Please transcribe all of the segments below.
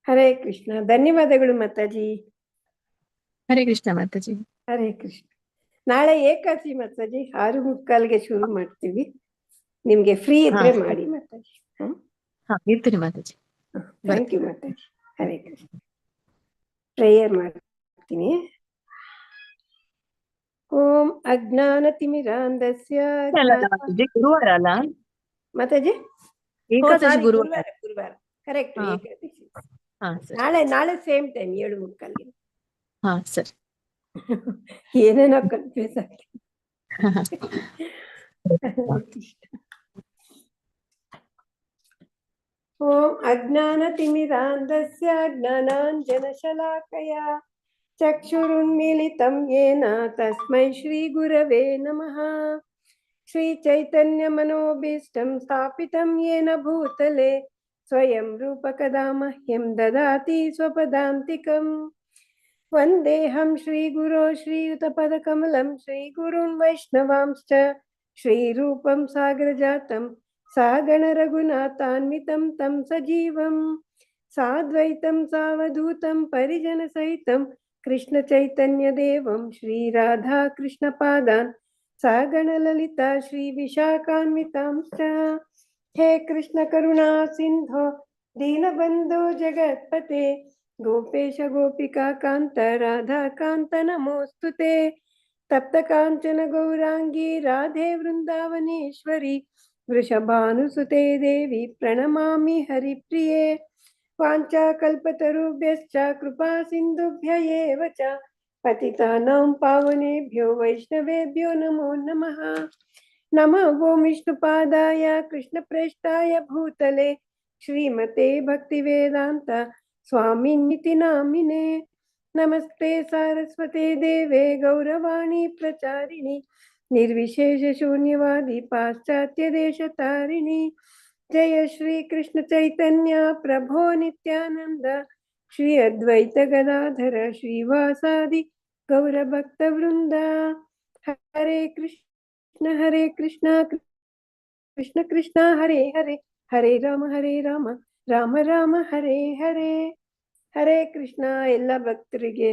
ಹರೇ ಕೃಷ್ಣ. ಧನ್ಯವಾದಗಳು ಮಾತಾಜಿ. ಹರೇ ಕೃಷ್ಣ ಮಾತಾಜಿ. ಹರೇ ಕೃಷ್ಣ. ನಾಳೆ ಏಕಾದಶಿ ಮಾತಾಜಿ 6:45ಗೆ ಶುರು ಮಾಡ್ತೀವಿ. ನಿಮ್ಗೆ ಫ್ರೀ ಇದ್ರೆ ಮಾಡಿ ಮಾತಾಜಿ. ಇರ್ತೀನಿ Mataji. Thank you Mataji. Hare Krishna. Prayer ಮಾಡ್ತೀನಿ. ಓಂ ಅಜ್ಞಾನತಿಮಿರಾಂಧಸ್ಯ ಗುರುವಾರ ಅಲ್ಲ ಮಾತಾಜಿ? ಏಕಾದಶಿ ಗುರುವಾರ. ಗುರುವಾರ ಕರೆಕ್ಟ್. ಏಕಾದಶಿ ನಾಳೆ ಸೇಮ್ ಟೈಮ್ 7:45ಗೆ. ಹಾ ಸರಿ. ಏನೇನೋ ಕನ್ಫ್ಯೂಸ್ ಆಗ್ಲಿ. ಓಂ ಅಜ್ಞಾನತಿಮಿರಾಂಧಸ್ಯ ಜ್ಞಾನಾಂಜನಶಲಾಕಯಾ ಚಕ್ಷುರುನ್ಮಿಲಿತಂ ಯೇನ ತಸ್ಮೈ ಶ್ರೀ ಗುರವೇ ನಮಃ. ಶ್ರೀ ಚೈತನ್ಯ ಮನೋಭೀಷ್ಟಂ ಸ್ಥಾಪಿತಂ ಯೇನ ಭೂತಲೆ ಸ್ವಯಂ ರೂಪ ಕದಾ ಮಹ್ಯಂ ದದಾತಿ ಸ್ವಪದಾಂತಿಕಂ. ವಂದೇಹಂ ಶ್ರೀಗುರೋ ಶ್ರೀಯುತಪದಕಮಲಂ ಶ್ರೀಗುರುನ್ ವೈಷ್ಣವಾಂಶ್ಚ ಶ್ರೀರೂಪಂ ಸಾಗರಜಾತಂ ಸಾಗಣ ರಘುನಾಥಾನ್ವಿತಂ ತಂ ಸಜೀವಂ ಸಾದ್ವೈತಂ ಸಾವಧೂತಂ ಪರಿಜನ ಸಹಿತಂ ಕೃಷ್ಣ ಚೈತನ್ಯ ದೇವಂ ಶ್ರೀ ರಾಧಾ ಕೃಷ್ಣ ಪಾದಾನ್ ಸಾಗಣ ಲಲಿತಾ ಶ್ರೀ ವಿಶಾಖಾನ್ವಿತಾಂಶ್ಚ. ಹೇ ಕೃಷ್ಣ ಕರುಣಾ ಸಿಂಧೋ ದೀನಬಂಧೋ ಜಗತ್ಪತೆ ಗೋಪೇಶ ಗೋಪಿಕಾ ಕಾಂತ ರಾಧಾ ಕಾಂತ ನಮೋಸ್ತುತೆ. ತಪ್ತ ಕಾಂಚನ ಗೌರಾಂಗಿ ರಾಧೆ ವೃಂದಾವನೇಶ್ವರಿ ವೃಷಭಾನುಸುತೆ ದೇವಿ ಪ್ರಣಮಾಮಿ ಹರಿಪ್ರಿಯೆ. ವಾಂಚಾಕಲ್ಪತರುಭ್ಯಶ್ಚ ಕೃಪಾ ಸಿಂಧುಭ್ಯ ಏವ ಚ ಪತಿತಾನಾಂ ಪಾವನೇಭ್ಯೋ ವೈಷ್ಣವೇಭ್ಯೋ ನಮೋ ನಮಃ. ನಮೋ ಓಂ ವಿಷ್ಣುಪಾದಾಯ ಕೃಷ್ಣಪ್ರೇಷ್ಠಾಯ ಭೂತಲೆ ಶ್ರೀಮತೆ ಭಕ್ತಿವೇದಾಂತ ಸ್ವಾಮಿನ್ನಿತಿ ನಾಮಿನೇ. ನಮಸ್ತೆ ಸಾರಸ್ವತೆ ದೇವೆ ಗೌರವಾಣಿ ಪ್ರಚಾರಿಣಿ ನಿರ್ವಿಶೇಷ ಶೂನ್ಯವಾದಿ ಪಾಶ್ಚಾತ್ಯ ದೇಶ ತಾರಿಣಿ. ಜಯ ಶ್ರೀ ಕೃಷ್ಣ ಚೈತನ್ಯ ಪ್ರಭೋ ನಿತ್ಯಾನಂದ ಶ್ರೀ ಅದ್ವೈತ ಗದಾಧರ ಶ್ರೀವಾಸಾದಿ ಗೌರ ಭಕ್ತ ವೃಂದ. ಹರೇ ಕೃಷ್ಣ ಕೃಷ್ಣ ಕೃಷ್ಣ ಹರೇ ಹರೇ ಹರೇ ರಾಮ ರಾಮ ರಾಮ ಹರೇ ಹರೇ. ಹರೇ ಕೃಷ್ಣ. ಎಲ್ಲ ಭಕ್ತರಿಗೆ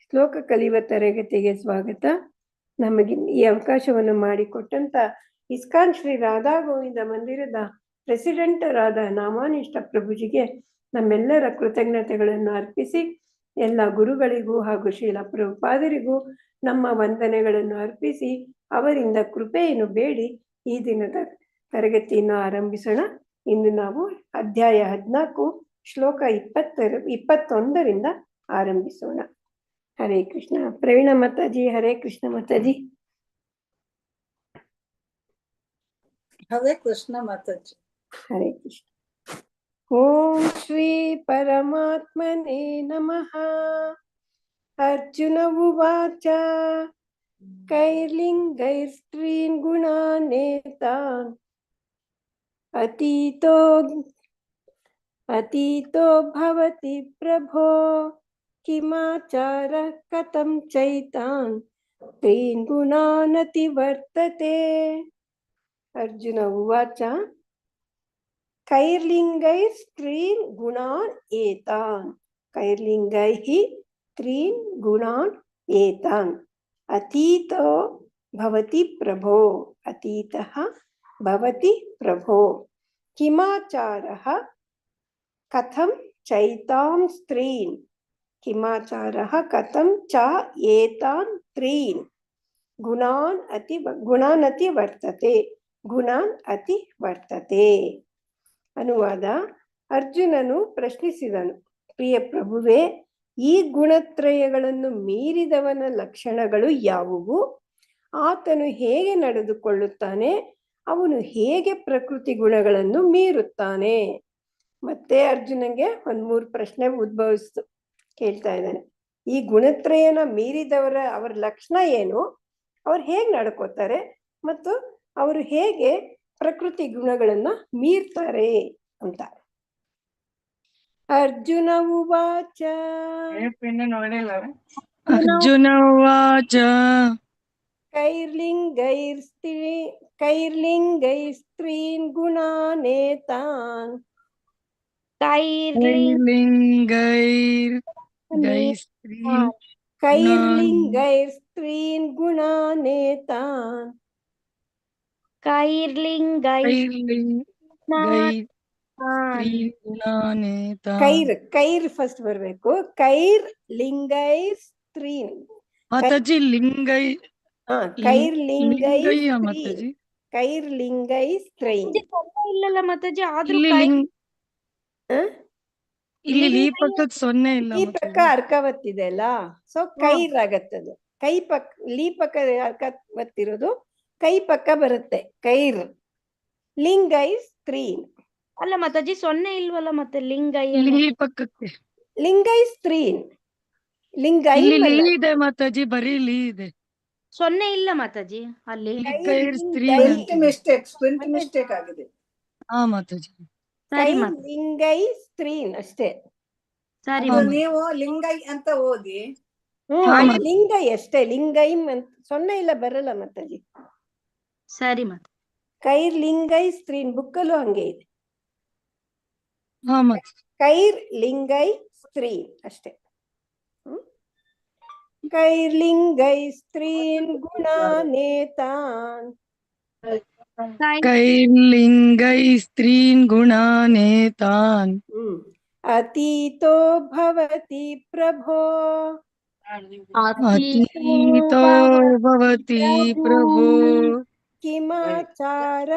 ಶ್ಲೋಕ ಕಲಿಯುವ ತರಗತಿಗೆ ಸ್ವಾಗತ. ನಮಗೆ ಈ ಅವಕಾಶವನ್ನು ಮಾಡಿಕೊಟ್ಟಂತ ಇಸ್ಕಾನ್ ಶ್ರೀ ರಾಧಾ ಗೋವಿಂದ ಮಂದಿರದ ಪ್ರೆಸಿಡೆಂಟ್ ಆದ ನಾಮಾನಿಷ್ಠ ಪ್ರಭುಜಿಗೆ ನಮ್ಮೆಲ್ಲರ ಕೃತಜ್ಞತೆಗಳನ್ನು ಅರ್ಪಿಸಿ, ಎಲ್ಲ ಗುರುಗಳಿಗೂ ಹಾಗೂ ಶ್ರೀಲ ಪ್ರಭುಪಾದರಿಗೂ ನಮ್ಮ ವಂದನೆಗಳನ್ನು ಅರ್ಪಿಸಿ ಅವರಿಂದ ಕೃಪೆಯನ್ನು ಬೇಡಿ ಈ ದಿನದ ತರಗತಿಯನ್ನು ಆರಂಭಿಸೋಣ. ಇಂದು ನಾವು ಅಧ್ಯಾಯ 14 ಶ್ಲೋಕ 21ರಿಂದ ಆರಂಭಿಸೋಣ. ಹರೇ ಕೃಷ್ಣ. ಪ್ರವೀಣ ಮಾತಾಜಿ. ಹರೇ ಕೃಷ್ಣ ಮಾತಾಜಿ. ಹರೇ ಕೃಷ್ಣ ಮಾತಾಜಿ. ಹರೇ ಕೃಷ್ಣ. ಓಂ ಶ್ರೀ ಪರಮಾತ್ಮನೇ ನಮಃ. ಅರ್ಜುನ ಉವಾಚ ಕೈರ್ಲಿಂಗೈಸ್ತ್ರೀನ್ ಗುಣಾನೇತಾನ್ ಅತೀತೋ ಭವತಿ ಪ್ರಭೋ ಕಿಮಾಚಾರ ಕಥಂ ಚೈತಾನ್ ಸ್ತ್ರೀನ್ ಗುಣಾನತಿ ವರ್ತತೆ. ಅರ್ಜುನ ಉವಾಚ ಕೈರ್ಲಿಂಗೈರ್ ಸ್ತ್ರೀನ್ ಗುಣಾನ್ ಏತಾನ್ ಕೈರ್ಲಿಂಗೈಃ ಸ್ತ್ರೀನ್ ಗುಣಾನ್ ಏತಾನ್ ಅತೀತೋ ಭವತಿ ಪ್ರಭೋ ಅತೀತಃ ಭವತಿ ಪ್ರಭೋ ಕಿಮಾಚಾರಃ ಕಥಂ ಚೈತಾಂ ಸ್ತ್ರೀನ್ ಕಿಮಾಚಾರಃ ಕಥಂ ಚ ಏತಾನ್ ಸ್ತ್ರೀನ್ ಗುಣಾನ್ ಅತಿ ವರ್ತತೆ ಗುಣಾನ್ ಅತಿ ವರ್ತತೆ. ಅನುವಾದ. ಅರ್ಜುನನು ಪ್ರಶ್ನಿಸಿದನು, ಪ್ರಿಯ ಪ್ರಭುವೇ, ಈ ಗುಣತ್ರಯಗಳನ್ನು ಮೀರಿದವನ ಲಕ್ಷಣಗಳು ಯಾವುವು? ಆತನು ಹೇಗೆ ನಡೆದುಕೊಳ್ಳುತ್ತಾನೆ? ಅವನು ಹೇಗೆ ಪ್ರಕೃತಿ ಗುಣಗಳನ್ನು ಮೀರುತ್ತಾನೆ? ಮತ್ತೆ ಅರ್ಜುನಂಗೆ 3 ಪ್ರಶ್ನೆ ಉದ್ಭವಿಸ್ತು. ಕೇಳ್ತಾ ಇದ್ದಾನೆ, ಈ ಗುಣತ್ರಯನ ಮೀರಿದವರ ಅವರ ಲಕ್ಷಣ ಏನು, ಅವ್ರು ಹೇಗೆ ನಡ್ಕೋತಾರೆ ಮತ್ತು ಅವರು ಹೇಗೆ ಪ್ರಕೃತಿ ಗುಣಗಳನ್ನ ಮೀರ್ತಾರೆ ಅಂತ. ಅರ್ಜುನ ಉವಾಚ ಕೈರ್ಲಿಂಗೈಸ್ತ್ರೀನ್ ಗುಣಾನೇತಾನ್ कैर्लिङ्गैर् गैस्त्रीन् कैर्लिङ्गैस्त्रीन् गुणानेतान् कैर् ಫಸ್ಟ್ ಬರ್ಬೇಕು. ಕೈರ್ ಲಿಂಗೈರ್ ಸ್ತ್ರೀನ್ ಮಾತಾಜಿ ಲಿಂಗೈ ಕೈರ್ ಲಿಂಗೈ ಲಿಂಗಯ್ಯ ಮಾತಾಜಿ ಕೈರ್ ಲಿಂಗೈ ಸ್ತ್ರೀನ್ ಇಲ್ಲಲ್ಲ ಮಾತಾಜಿ, ಆದ್ರೂ ಇಲ್ಲಿ ಇಲ್ಲಿ ಲಿಂಗೈ ಪಕ್ಕದ ಸೊನ್ನೆ ಇಲ್ಲ ಈ ಪಕ್ಕ ಅರ್ಕವತ್ತಿದೆ ಅಲ್ಲ, ಸೊ ಕೈರ್ ಆಗತ್ತದು. ಕೈ ಪಕ್ಕ ಲೀ ಪಕ್ಕ ಅರ್ಕವತ್ತಿರೋದು ಕೈ ಪಕ್ಕ ಬರುತ್ತೆ. ಕೈರ್ ಲಿಂಗೈ ಸ್ತ್ರೀನ್ ಅಲ್ಲ ಮಾತಾಜಿ, ಸೊನ್ನೆ ಇಲ್ವಲ್ಲ ಮತ್ತೆ ಲಿಂಗೈ ಇಲ್ಲಿ ಪಕ್ಕಕ್ಕೆ ಲಿಂಗೈ ಸ್ತ್ರೀನ್ ಲಿಂಗೈ ಇಲ್ಲಿ ಲೀ ಇದೆ ಮಾತಾಜಿ, ಬರೀ ಲೀ ಇದೆ, ಸೊನ್ನೆ ಇಲ್ಲ ಮಾತಾಜಿ ಅಲ್ಲಿ. ಗೈರ್ ಸ್ತ್ರೀ ಪ್ರಿಂಟ್ ಮಿಸ್ಟೇಕ್ ಆಗಿದೆ. ಹಾ ಮಾತಾಜಿ, ಕೈ ಲಿಂಗೈ ಸ್ತ್ರೀನ್ ಅಷ್ಟೇ. ಸರಿ ಅದು ನೀವು ಲಿಂಗೈ ಅಂತ ಓದಿ. ಲಿಂಗೈ ಅಷ್ಟೇ, ಲಿಂಗೈ ಅಂತ ಸೊನ್ನೆ ಇಲ್ಲ ಬರಲ್ಲ ಮಾತಾಜಿ. ಸರಿ ಮಾತ ಕೈರ್ ಲಿಂಗೈ ಸ್ತ್ರೀನ್ ಬುಕ್ಕಲ್ಲೂ ಹಂಗೆ ಇದೆ. ಹಾ ಮಾತಾಜಿ, ಕೈರ್ ಲಿಂಗೈ ಸ್ತ್ರೀನ್ ಅಷ್ಟೇ. ಕೈರ್ ಲಿಂಗೈ ಸ್ತ್ರೀನ್ ಗುಣಾನೇತಾನ್ कैर्लिङ्गै स्त्रीन् गुणानेतान् ಅತೀತೋ ಭವತಿ ಪ್ರಭೋ अतीतो भवति प्रभो ಕಿಮಾಚಾರ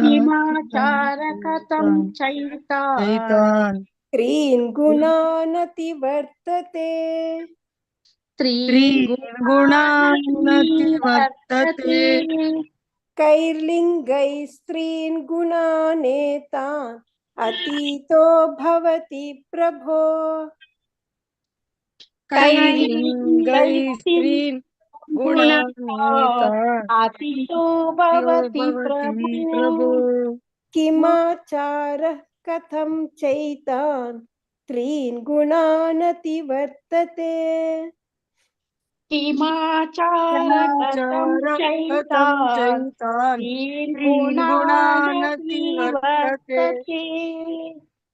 हिमाचार ಕಥಂ चैतान् ಸ್ತ್ರೀನ್ ಗುಣಾನತಿ ವರ್ತತೆ स्त्रीन् गुणानति वर्तते ಕೈರ್ಲಿಂಗೈ ಸ್ತ್ರೀನ್ ಗುಣಾನೇತಾನ್ ಅತೀತೋ ಭವತಿ ಪ್ರಭೋ कैर्लिङ्गै स्त्रीन् गुणानेतान् ಅತೀತೋ ಭವತಿ प्रभो ಕಿಮಾಚಾರ ಕಥಂ ಚೈತಾನ್ ಸ್ತ್ರೀನ್ ಗುಣಾನತಿ ವರ್ತತೆ ಕಿಮಾಚಾರ ಕಥಂ ಚೈತಾನ್ ಗುಣಾನತಿ ವರ್ತತೆ.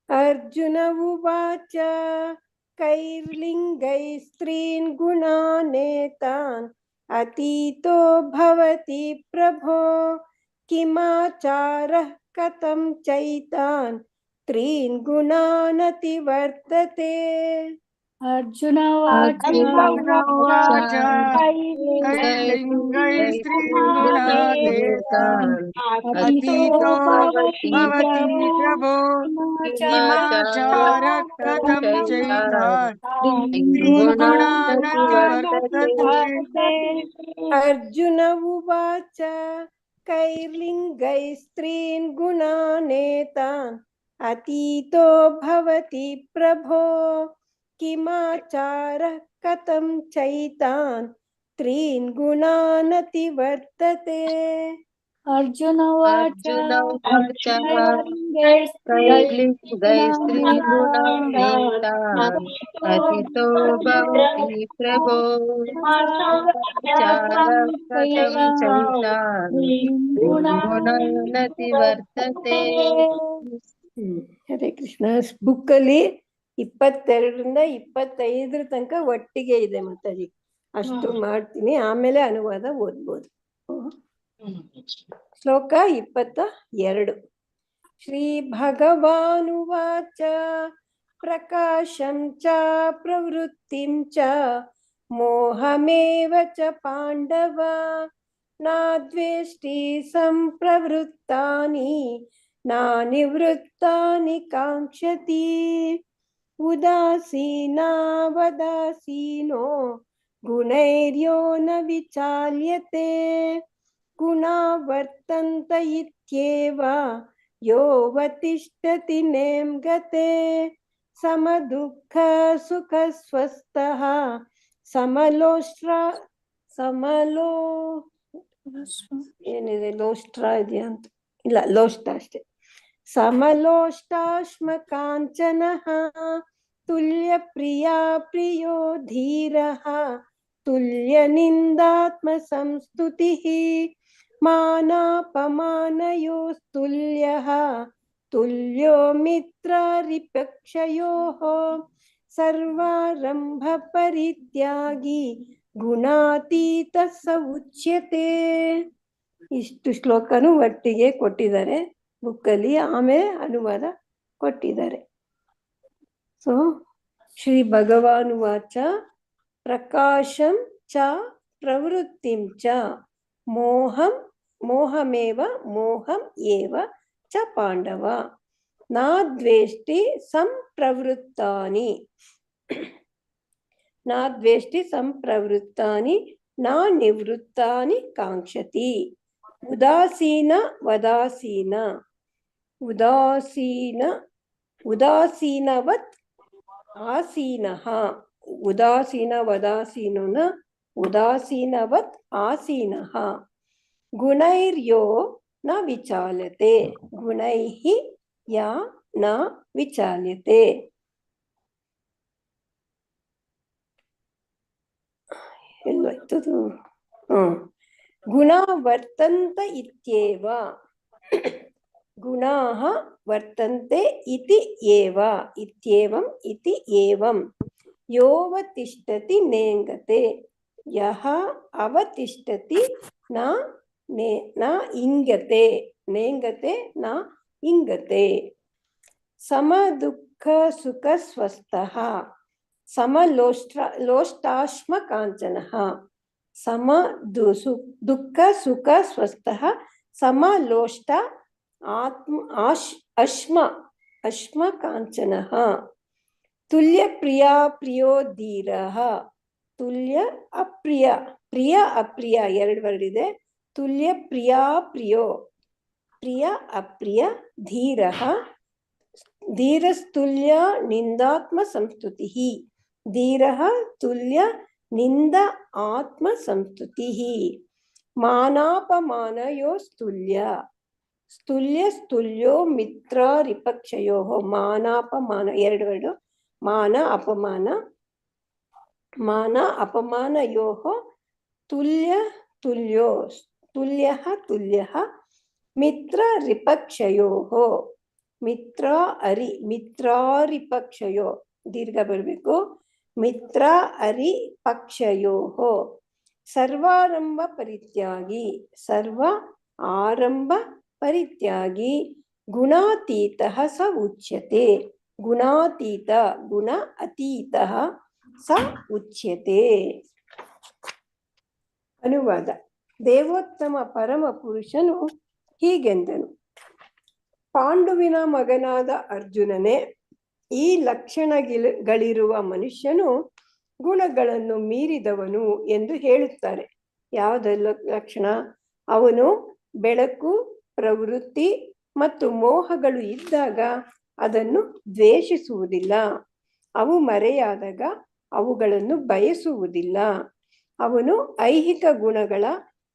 ಅರ್ಜುನ ಉವಾಚ ಕೈರ್ಲಿಂಗೈ ಸ್ತ್ರೀನ್ ಗುಣಾನೇತಾನ್ ಅತೀತೋ ಭವತಿ ಪ್ರಭೋ ಕಿಮಾಚಾರ ಕಥಂ ಚೈತಾನ್ ಸ್ತ್ರೀನ್ ಗುಣಾನತಿ ವರ್ತತೆ. ಅರ್ಜುನ कैर्लिङ्गै स्त्रीन् गुणानेतान् अतीतो भवति प्रभो किमाचार कथं चैतान् गुणानति वर्तते. ಅರ್ಜುನ ಉವಾಚ ಕೈರ್ಲಿಂಗೈ ಸ್ತ್ರೀನ್ ಗುಣಾನೇತಾನ್ ಅತೀತೋ ಭವತಿ ಪ್ರಭೋ ಕಿಮಾಚಾರ ಕಥಂ ಚೈತಾನ್ ಸ್ತ್ರೀನ್ ಗುಣಾನತಿ ವರ್ತತೆ. ಅರ್ಜುನ कैर्लिङ्गै स्त्रीन् गुणानेतान् अतीतो भवति प्रभो किमाचार कथं चैतान् गुणानति वರ್ತತೆ. ಹರೇ ಕೃಷ್ಣ. ಬುಕ್ ಅಲ್ಲಿ 22ರಿಂದ 25 ತನಕ ಒಟ್ಟಿಗೆ ಇದೆ ಮಾತಾಜಿ. ಅಷ್ಟು ಮಾಡ್ತೀನಿ, ಆಮೇಲೆ ಅನುವಾದ ಓದ್ಬೋದು. ಶ್ಲೋಕ 22. ಶ್ರೀ ಭಗವಾನುವಾಚ ಪ್ರಕಾಶಂ ಚ ಪ್ರವೃತ್ತಿಂ ಚ ಮೋಹಮೇವ ಚ ಪಾಂಡವ ನಾದ್ವೇಷ್ಟಿ ಸಂಪ್ರವೃತ್ತಾನಿ ನಾನಿವೃತ್ತಾನಿ ಕಾಂಕ್ಷತಿ ಉದಾಸೀನಾವದಾಸೀನೋ ಗುಣೈರ್ಯೋ ನ ವಿಚಾಲ್ಯತೆ ಗುಣಾ ವರ್ತಂತ ಇತ್ಯೇವ ಯೋವತಿಷ್ಠತಿ ನೇಮ್ಗತೆ ಸಮದುಃಖ ಸುಖ ಸ್ವಸ್ಥಃ ಏನಿದೆ ಲೋಷ್ಟ್ರ ಇದೆಯಾ ಅಂತ ಇಲ್ಲ, ಲೋಷ್ಟ ಅಷ್ಟೇ. ಸಮಲೋಷ್ಟಾಶ್ಮ ಕಾಂಚನಃ ತುಲ್ಯ ಪ್ರಿಯಾ ಪ್ರಿಯೋ ಧೀರಃ ತುಲ್ಯನಿಂದಾತ್ಮ ಸಂಸ್ತುತಿಃ ಮಾನಾಪಮಾನಯೋಸ್ತುಲ್ಯಃ ತುಲ್ಯೋ ಮಿತ್ರರಿಪಕ್ಷಯೋಃ ಸರ್ವಾರಂಭ ಪರಿತ್ಯಾಗಿ ಗುಣಾತೀತ ಸ ಉಚ್ಯತೆ. ಇಷ್ಟು ಶ್ಲೋಕನು ಒಟ್ಟಿಗೆ ಕೊಟ್ಟಿದ್ದಾರೆ ಬುಕ್ಕಲ್ಲಿ, ಆಮೇಲೆ ಅನುವಾದ ಕೊಟ್ಟಿದ್ದಾರೆ. ಸೊ ಶ್ರೀ ಭಗವಾನ್ ವಾಚ ಪ್ರಕಾಶಂ ಚ ಪ್ರವೃತ್ತಿಂ ಚ ಮೋಹಂ ಮೋಹಮೇವ ಮೋಹಂ ಏವ ಚ ಪಾಂಡವ ನಾ ದ್ವೇಷ್ಟಿ ಸಂಪ್ರವೃತ್ತಾನಿ ನಾ ದ್ವೇಷ್ಟಿ ಸಂಪ್ರವೃತ್ತಾನಿ ನಾ ನಿವೃತ್ತಾನಿ ಕಾಂಕ್ಷತಿ ಉದಾಸೀನ ವದಾಸೀನ ಉದಾಸೀನ ಉದಾಸೀನವತ್ ಆಸೀನಃ ಉದಾಸೀನ ವದಾಸೀನನ ಉದಾಸೀನವತ್ ಆಸೀನಃ ಗುಣೈರ್ಯೋ ನ ವಿಚಾಲ್ಯತೆ ಗುಣೈಃ ಯಾ ನ ವಿಚಾಲ್ಯತೆ. ಎಲ್ಲೋಯ್ತದು? ಗುಣ ವರ್ತಂತ ಇತ್ಯೇವ ಗುಣಾಃ ವರ್ತಂತೆ ಇತಿ ಏವ ಇತ್ಯೇವಂ ಇತಿ ಏವಂ ಯೋವತಿಷ್ಠತಿ ನೇಂಗತೆ ಯಹ ಅವತಿಷ್ಠತಿ ನ ಇಂಗತೆ ನೇಂಗತೆ ನ ಇಂಗತೆ. ಸಮ ದುಃಖ ಸುಖ ಸ್ವಸ್ಥಃ ಸಮಲೋಷ್ಟಾಶ್ಮ ಕಾಂಚನಃ ಸಮ ದುಃಖ ಸುಖ ಸ್ವಸ್ಥಃ ಸಮಲೋಷ್ಟ ಅಶ್ಮ ಕಾಂಚನಃ ತುಲ್ಯ ಪ್ರಿಯ ಪ್ರಿಯೋ ಧೀರಃ ತುಲ್ಯ ಅಪ್ರಿಯ ಪ್ರಿಯ ಅಪ್ರಿಯ ಎರಡು ವರ್ಡ್ ಇದೆ. ತುಲ್ಯ ಪ್ರಿಯ ಪ್ರಿಯೋ ಪ್ರಿಯ ಅಪ್ರಿಯ ಧೀರಃ ಧೀರಸ್ತುಲ್ಯ ನಿಂದಾತ್ಮ ಸಂಸ್ತುತಿಃ ಧೀರಃ ತುಲ್ಯ ನಿಂದ ಆತ್ಮ ಸಂಸ್ತುತಿಃ ಮಾನಾಪಮಾನಯೋಸ್ತುಲ್ಯ ಸ್ತುಲ್ಯ ಸ್ತುಲ್ಯೋ ಮಿತ್ರಾರಿಪಕ್ಷಯೋಃ ಮಾನಾಪಮಾನ ಎರಡು ವರ್ಡ್ ಮಾನ ಅಪಮಾನಯೋಃ ತುಲ್ಯ ತುಲ್ಯೋ ತುಲ್ಯಃ ತುಲ್ಯಃ ಮಿತ್ರರಿಪಕ್ಷಯೋಃ ಮಿತ್ರಾರಿಪಕ್ಷಯೋ ದೀರ್ಘ ಬರಬೇಕು ಮಿತ್ರ ಅರಿ ಪಕ್ಷಯೋಃ ಸರ್ವಾರಂಭ ಪರಿತ್ಯಾಗಿ ಸರ್ವ ಆರಂಭ ಪರಿತ್ಯಾಗಿ ಗುಣಾತೀತಃ ಸ ಉಚ್ಯತೆ ಗುಣಾತೀತ ಗುಣ ಅತೀತಃ ಸ ಉಚ್ಯತೆ. ಅನುವಾದ. ದೇವೋತ್ತಮ ಪರಮ ಪುರುಷನು ಹೀಗೆಂದನು: ಪಾಂಡುವಿನ ಮಗನಾದ ಅರ್ಜುನನೇ, ಈ ಲಕ್ಷಣಗಳಿರುವ ಮನುಷ್ಯನು ಗುಣಗಳನ್ನು ಮೀರಿದವನು ಎಂದು ಹೇಳುತ್ತಾರೆ. ಯಾವುದೆಲ್ಲ ಲಕ್ಷಣ? ಅವನು ಬೆಳಕು, ಪ್ರವೃತ್ತಿ ಮತ್ತು ಮೋಹಗಳು ಇದ್ದಾಗ ಅದನ್ನು ದ್ವೇಷಿಸುವುದಿಲ್ಲ. ಅವು ಮರೆಯಾದಾಗ ಅವುಗಳನ್ನು ಬಯಸುವುದಿಲ್ಲ. ಅವನು ಐಹಿಕ ಗುಣಗಳ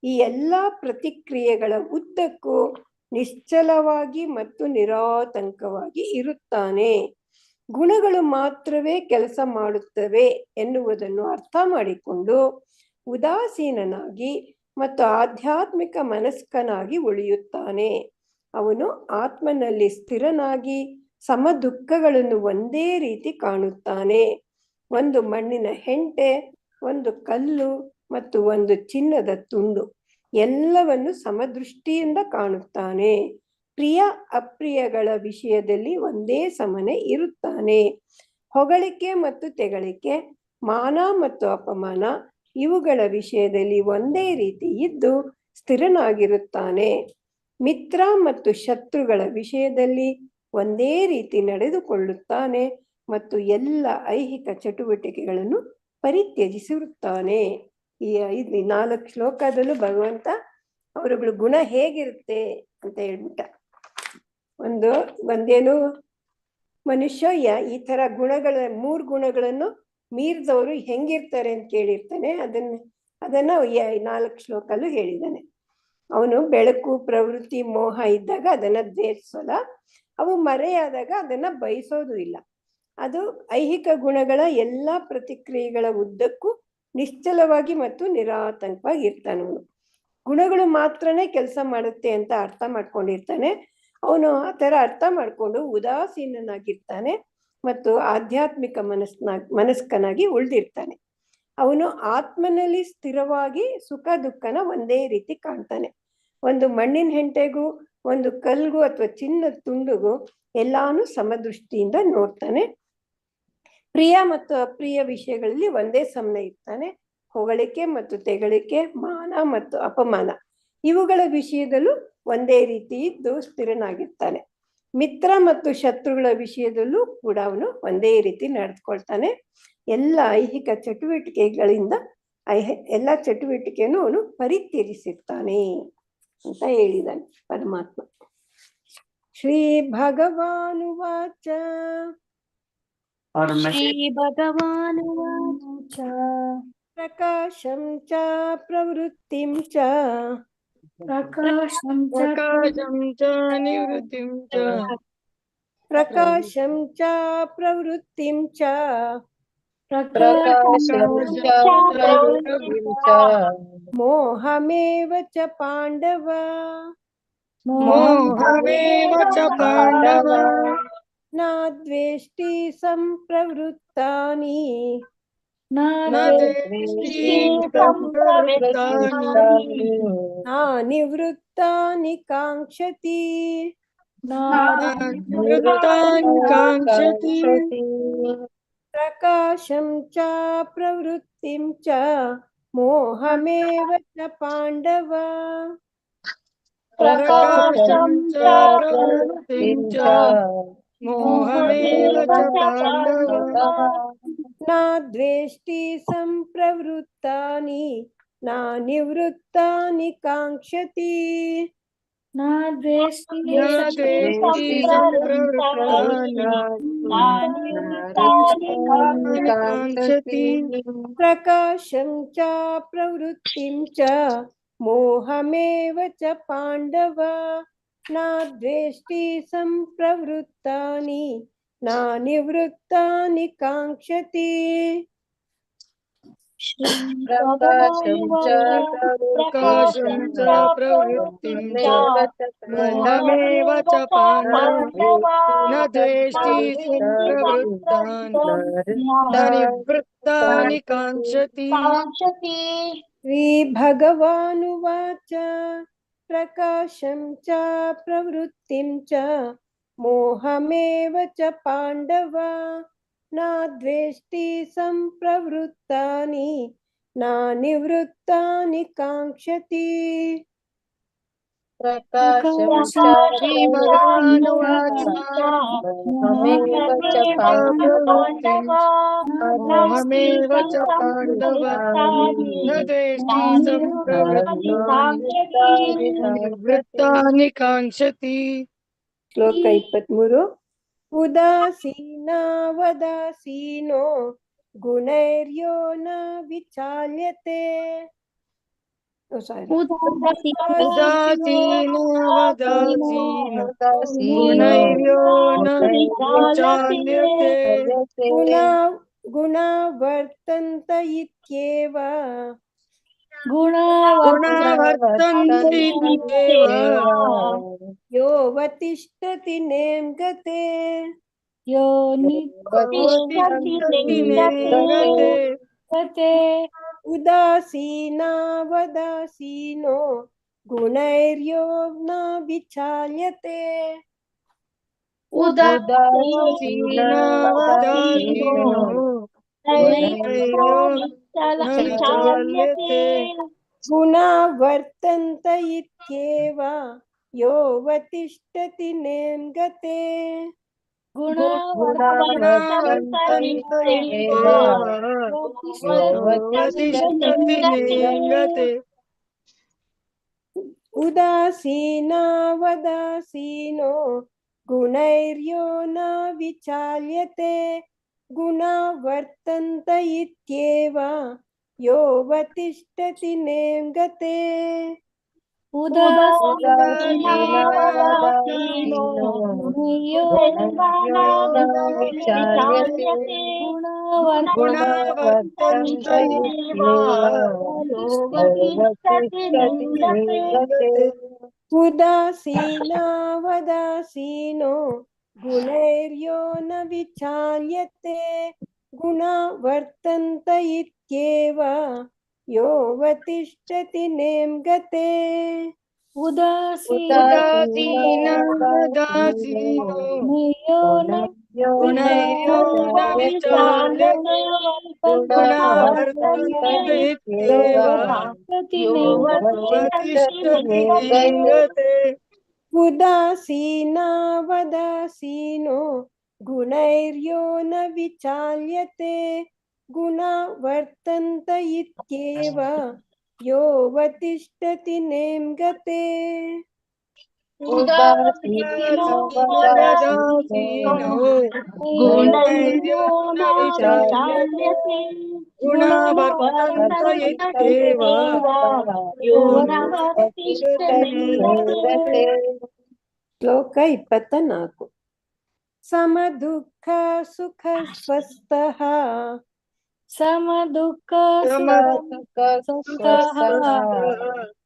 ಈ ಎಲ್ಲ ಪ್ರತಿಕ್ರಿಯೆಗಳ ಉದ್ದಕ್ಕೂ ನಿಶ್ಚಲವಾಗಿ ಮತ್ತು ನಿರಾತಂಕವಾಗಿ ಇರುತ್ತಾನೆ. ಗುಣಗಳು ಮಾತ್ರವೇ ಕೆಲಸ ಮಾಡುತ್ತವೆ ಎನ್ನುವುದನ್ನು ಅರ್ಥ ಮಾಡಿಕೊಂಡು ಉದಾಸೀನನಾಗಿ ಮತ್ತು ಆಧ್ಯಾತ್ಮಿಕ ಮನಸ್ಕನಾಗಿ ಉಳಿಯುತ್ತಾನೆ. ಅವನು ಆತ್ಮನಲ್ಲಿ ಸ್ಥಿರನಾಗಿ ಸಮ ದುಃಖಗಳನ್ನು ಒಂದೇ ರೀತಿ ಕಾಣುತ್ತಾನೆ. ಒಂದು ಮಣ್ಣಿನ ಹೆಂಟೆ, ಒಂದು ಕಲ್ಲು ಮತ್ತು ಒಂದು ಚಿನ್ನದ ತುಂಡು ಎಲ್ಲವನ್ನು ಸಮದೃಷ್ಟಿಯಿಂದ ಕಾಣುತ್ತಾನೆ. ಪ್ರಿಯ ಅಪ್ರಿಯಗಳ ವಿಷಯದಲ್ಲಿ ಒಂದೇ ಸಮನೆ ಇರುತ್ತಾನೆ. ಹೊಗಳಿಕೆ ಮತ್ತು ತೆಗಳಿಕೆ, ಮಾನ ಮತ್ತು ಅಪಮಾನ ಇವುಗಳ ವಿಷಯದಲ್ಲಿ ಒಂದೇ ರೀತಿ ಇದ್ದು ಸ್ಥಿರನಾಗಿರುತ್ತಾನೆ. ಮಿತ್ರ ಮತ್ತು ಶತ್ರುಗಳ ವಿಷಯದಲ್ಲಿ ಒಂದೇ ರೀತಿ ನಡೆದುಕೊಳ್ಳುತ್ತಾನೆ ಮತ್ತು ಎಲ್ಲ ಐಹಿಕ ಚಟುವಟಿಕೆಗಳನ್ನು ಪರಿತ್ಯಜಿಸಿರುತ್ತಾನೆ. ಈ 4 ಶ್ಲೋಕದಲ್ಲೂ ಭಗವಂತ ಅವರುಗಳ ಗುಣ ಹೇಗಿರುತ್ತೆ ಅಂತ ಹೇಳ್ಬಿಟ್ಟ. ಒಂದೇನು ಮನುಷ್ಯ ಈ ತರ ಗುಣಗಳ 3 ಗುಣಗಳನ್ನು ಮೀರಿದವರು ಹೆಂಗಿರ್ತಾರೆ ಅಂತ ಕೇಳಿರ್ತಾನೆ. ಅದನ್ನ 4 ಶ್ಲೋಕಲ್ಲೂ ಹೇಳಿದ್ದಾನೆ. ಅವನು ಬೆಳಕು, ಪ್ರವೃತ್ತಿ, ಮೋಹ ಇದ್ದಾಗ ಅದನ್ನ ದ್ವೇಷಿಸಲ್ಲ. ಅವು ಮರೆಯಾದಾಗ ಅದನ್ನ ಬಯಸೋದು ಇಲ್ಲ. ಅದು ಐಹಿಕ ಗುಣಗಳ ಎಲ್ಲ ಪ್ರತಿಕ್ರಿಯೆಗಳ ಉದ್ದಕ್ಕೂ ನಿಶ್ಚಲವಾಗಿ ಮತ್ತು ನಿರಾತಂಕವಾಗಿ ಇರ್ತಾನೆ ಅವನು. ಗುಣಗಳು ಮಾತ್ರನೇ ಕೆಲಸ ಮಾಡುತ್ತೆ ಅಂತ ಅರ್ಥ ಮಾಡ್ಕೊಂಡಿರ್ತಾನೆ ಅವನು. ಆ ಥರ ಅರ್ಥ ಮಾಡಿಕೊಂಡು ಉದಾಸೀನನಾಗಿರ್ತಾನೆ ಮತ್ತು ಆಧ್ಯಾತ್ಮಿಕ ಮನಸ್ಕನಾಗಿ ಉಳಿದಿರ್ತಾನೆ. ಅವನು ಆತ್ಮನಲ್ಲಿ ಸ್ಥಿರವಾಗಿ ಸುಖ ದುಃಖನ ಒಂದೇ ರೀತಿ ಕಾಣ್ತಾನೆ. ಒಂದು ಮಣ್ಣಿನ ಹೆಂಟೆಗೂ ಒಂದು ಕಲ್ಗೂ ಅಥವಾ ಚಿನ್ನದ ತುಂಡುಗೂ ಎಲ್ಲಾನು ಸಮದೃಷ್ಟಿಯಿಂದ ನೋಡ್ತಾನೆ. ಪ್ರಿಯ ಮತ್ತು ಅಪ್ರಿಯ ವಿಷಯಗಳಲ್ಲಿ ಒಂದೇ ಸಮನೆ ಇರ್ತಾನೆ. ಹೊಗಳಿಕೆ ಮತ್ತು ತೆಗಳಿಕೆ, ಮಾನ ಮತ್ತು ಅಪಮಾನ ಇವುಗಳ ವಿಷಯದಲ್ಲೂ ಒಂದೇ ರೀತಿ ಇದ್ದು ಸ್ಥಿರನಾಗಿರ್ತಾನೆ. ಮಿತ್ರ ಮತ್ತು ಶತ್ರುಗಳ ವಿಷಯದಲ್ಲೂ ಕೂಡ ಅವನು ಒಂದೇ ರೀತಿ ನಡೆದುಕೊಳ್ತಾನೆ. ಎಲ್ಲ ಐಹಿಕ ಚಟುವಟಿಕೆಗಳಿಂದ ಎಲ್ಲ ಚಟುವಟಿಕೆಯನ್ನು ಅವನು ಪರಿತ್ಯಜಿಸಿರ್ತಾನೆ ಅಂತ ಹೇಳಿದಾನೆ ಪರಮಾತ್ಮ. ಶ್ರೀ ಭಗವಾನುವಾಚ ಶ್ರೀ ಭಗವಾನುವಾಚ ಪ್ರಕಾಶಂ ಚ ಪ್ರವೃತ್ತಿಂ ಚ ಪ್ರಕಾಶಂ ಪ್ರಕಾಶಂ ಚ ನಿವೃತ್ತಿಂ ಚ ಪ್ರಕಾಶಂ ಚ ಪ್ರವೃತ್ತಿಂ ಚ ಪ್ರಕಾಶಂ ಚ ಪ್ರವೃತ್ತಿಂ ಚ ಮೋಹಮೇವ ಚ ಪಾಂಡವ ಮೋಹಮೇವ ಚ ಪಾಂಡವ ನ ದ್ವೇಷ್ಟಿ ಸಂಪ್ರವೃತ್ತಾನಿ ನ ದ್ವೇಷ್ಟಿ ಸಂಪ್ರವೃತ್ತಾನಿ ನ ನಿವೃತ್ತಾನಿ ಕಾಂಕ್ಷತಿ ನಿವೃತ್ತಾನಿ ಕಾಂಕ್ಷತಿ ಪ್ರಕಾಶಂ ಚ ಪ್ರವೃತ್ತಿಂ ಚ ಮೋಹಮೇವ ಚ ಪಾಂಡವ ಪ್ರಕಾಶಂ ಚ ಪ್ರವೃತ್ತಿಂ ಚ ಮೋಹಮೇವ ಚ ಪಾಂಡವ ನ ದ್ವೇಷ್ಟಿ ಸಂಪ್ರವೃತ್ತಾನಿ ನ ನಿವೃತ್ತಾನಿ ಕಾಂಕ್ಷತಿ ನ ದ್ವೇಷ್ಟಿ ನ ದ್ವೇಷ್ಟಿ ಸಂಪ್ರವೃತ್ತಾನಿ ಕಾಂಕ್ಷತಿ ಪ್ರಕಾಶಂ ಚ ಪ್ರವೃತ್ತಿಂ ಚ ಮೋಹಮೇವ ಚ ಪಾಂಡವ ನ ದ್ವೇಷ್ಟಿ ಸಂಪ್ರವೃತ್ತಾನಿ ನ ನಿವೃತ್ತಾನಿ ಕಾಂಕ್ಷತಿ ಪ್ರಕಾಶಂ ಚ ಪ್ರಕಾಶಂ ಚ ಪ್ರವೃತ್ತಿಂ ಚ ಮೋಹಮೇವ ಚ ಪಾಂಡವ ನ ದ್ವೇಷ್ಟಿ ಸಂಪ್ರವೃತ್ತಾನಿ ನ ನಿವೃತ್ತಾನಿ ಕಾಂಕ್ಷತಿ ಶ್ರೀ ಭಗವಾನುವಾಚ ಪ್ರಕಾಶಂ ಚ ಪ್ರವೃತ್ತಿಂ ಚ ಮೋಹಮೇವ ಚ ಪಾಂಡವ ನ ದ್ವೇಷ್ಟಿ ಸಂಪ್ರವೃತ್ತಾನಿ ನ ನಿವೃತ್ತಾನಿ ಕಾಂಕ್ಷತಿ ಪ್ರಕಾಶಂ ಚ ಶ್ರೀ ಭಗವಾನುವಾಚ ಮೋಹಮೇವ ಚ ಪಾಂಡವ ಮೋಹಮೇವ ಚ ಪಾಂಡವ ನ ದ್ವೇಷ್ಟಿ ಸಂಪ್ರವೃತ್ತಾನಿ ನಿವೃತ್ತಾನಿ ಕಾಂಕ್ಷತಿ. ಶ್ಲೋಕ 23. ಉದಾಸೀನವದಾಸೀನೋ ಗುಣೈರ್ಯೋ ನ ವಿಚಾಲ್ಯತೆ. ಉದಾಸೀನವದಾಸೀನೋ ಗುಣೈರ್ಯೋ ನ ವಿಚಾಲ್ಯತೆ ಗುಣವರ್ತಂತ ಇತ್ಯೇವ ಗುಣವರ್ತಂತಿ ಇತ್ಯೇವ ಯೋವತಿಷ್ಠತಿ ನೇಮ್ಗತೆ ಯೋ ಅವತಿಷ್ಠತಿ ನೇಮ್ಗತೆ ಉದಾಸೀನವದಾಸೀನೋ ಗುಣೈರ್ಯೋ ನ ವಿಚಾಲ್ಯತೆ ಉದಾಸೀನವದಾಸೀನೋ ಗುಣೈರ್ಯೋ ನ ವಿಚಾಲ್ಯತೆ ಗುಣವರ್ತಂತ ಇತ್ಯೇವ ಯೋವತಿಷ್ಠತಿ ನೇಮ್ಗತೆ ಗುಣವರ್ತಂತಿ ಇತ್ಯೇವ ಯೋವತಿಷ್ಠತಿ ನೇಮ್ಗತೆ ಉದಾಸೀನವದಾಸೀನೋ ಗುಣೈರ್ಯೋ ನ ವಿಚಾಲ್ಯತೆ ಗುಣವರ್ತಂತ ಇತ್ಯೇವ ಯೋವತಿಷ್ಠತಿ ನೇಮ್ಗತೆ गुणवर्तन्त इत्येव योऽवतिष्ठति लिङ्गते उदासीना वदासीनो गुणैर्यो न विचाल्यते गुणा वर्तन्त इत्येव योऽवतिष्ठति नेङ्गते उदासीनो गुणैर्यो न विचाल्यते गुणा वर्तन्त इत्येव योऽवतिष्ठति लिङ्गते उदासीना वदासीनो गुणैर्यो न विचाल्यते गुणा वर्तन्त इत्येव योऽवतिष्ठति नेङ्गते उदासीनो गुणैर्यो न विचाल्यते गुणा वर्तन्त इत्येव योऽवतिष्ठति लिङ्गते ಶ್ಲೋಕ 24 ಸಮದುಃಖ ಸುಖ ಸ್ವಸ್ಥಃ ಸಮದುಃಖ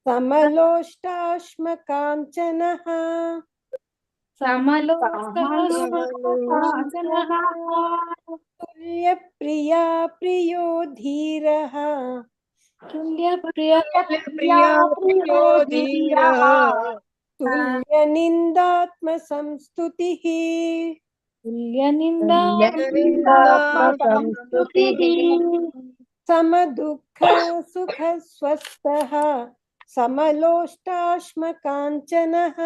ಸಮಲೋಷ್ಟಾಶ್ಮಕಾಂಚನಃ ತುಲ್ಯಪ್ರಿಯಾ ಪ್ರಿಯೋ ಧೀರಃ ತುಲ್ಯಪ್ರಿಯ प्रिया प्रियो धीरः ತುಲ್ಯನಿಂದಾತ್ಮ ಸಂಸ್ತುತಿಃ ತುಲ್ಯನಿಂದ ಸಮದುಃಖ ಸುಖ ಸ್ವಸ್ಥಃ ಸಮಲೋಷ್ಟಾಶ್ಮಕಾಂಚನಃ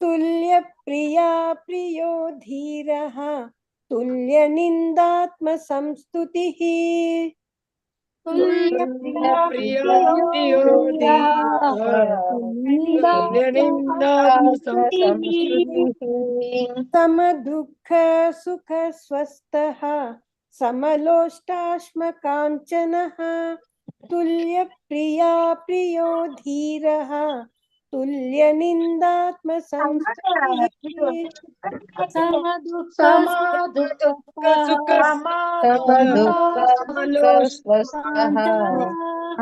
ತುಲ್ಯಪ್ರಿಯಾ ಪ್ರಿಯೋ ಧೀರಃ ತುಲ್ಯನಿಂದಾತ್ಮ ಸಂಸ್ತುತಿಃ प्रिया प्रियो ಸಮದುಃಖ ಸುಖ ಸ್ವಸ್ಥಃ ಸಮಲೋಷ್ಟಾಶ್ಮಕಾಂಚನಃ ತುಲ್ಯಪ್ರಿಯಾ ಪ್ರಿಯೋ ಧೀರಃ ತುಲ್ಯನಿಂದಾತ್ಮ ಸಂಸ್ತುತಿಃ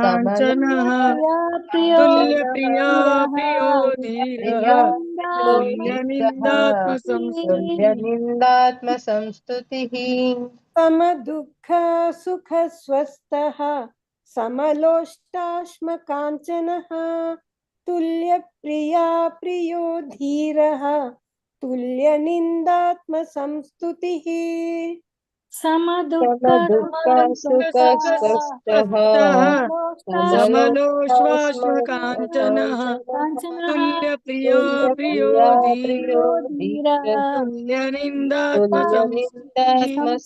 काञ्चनः तुल्य प्रिया प्रियो धीरः तुल्यनिन्दात्म संस्तुतिः समदुःख सुख स्वस्थः समलोष्टाश्मकाञ्चनः तुल्यप्रिया प्रियो धीरः तुल्यनिन्दात्म संस्तुतिः ಸಮದುಃಖ सुख स्वस्थः समलोष्वाश्मकाञ्चनः तुल्य प्रिया प्रियो धीरः तुल्यनिन्दात्म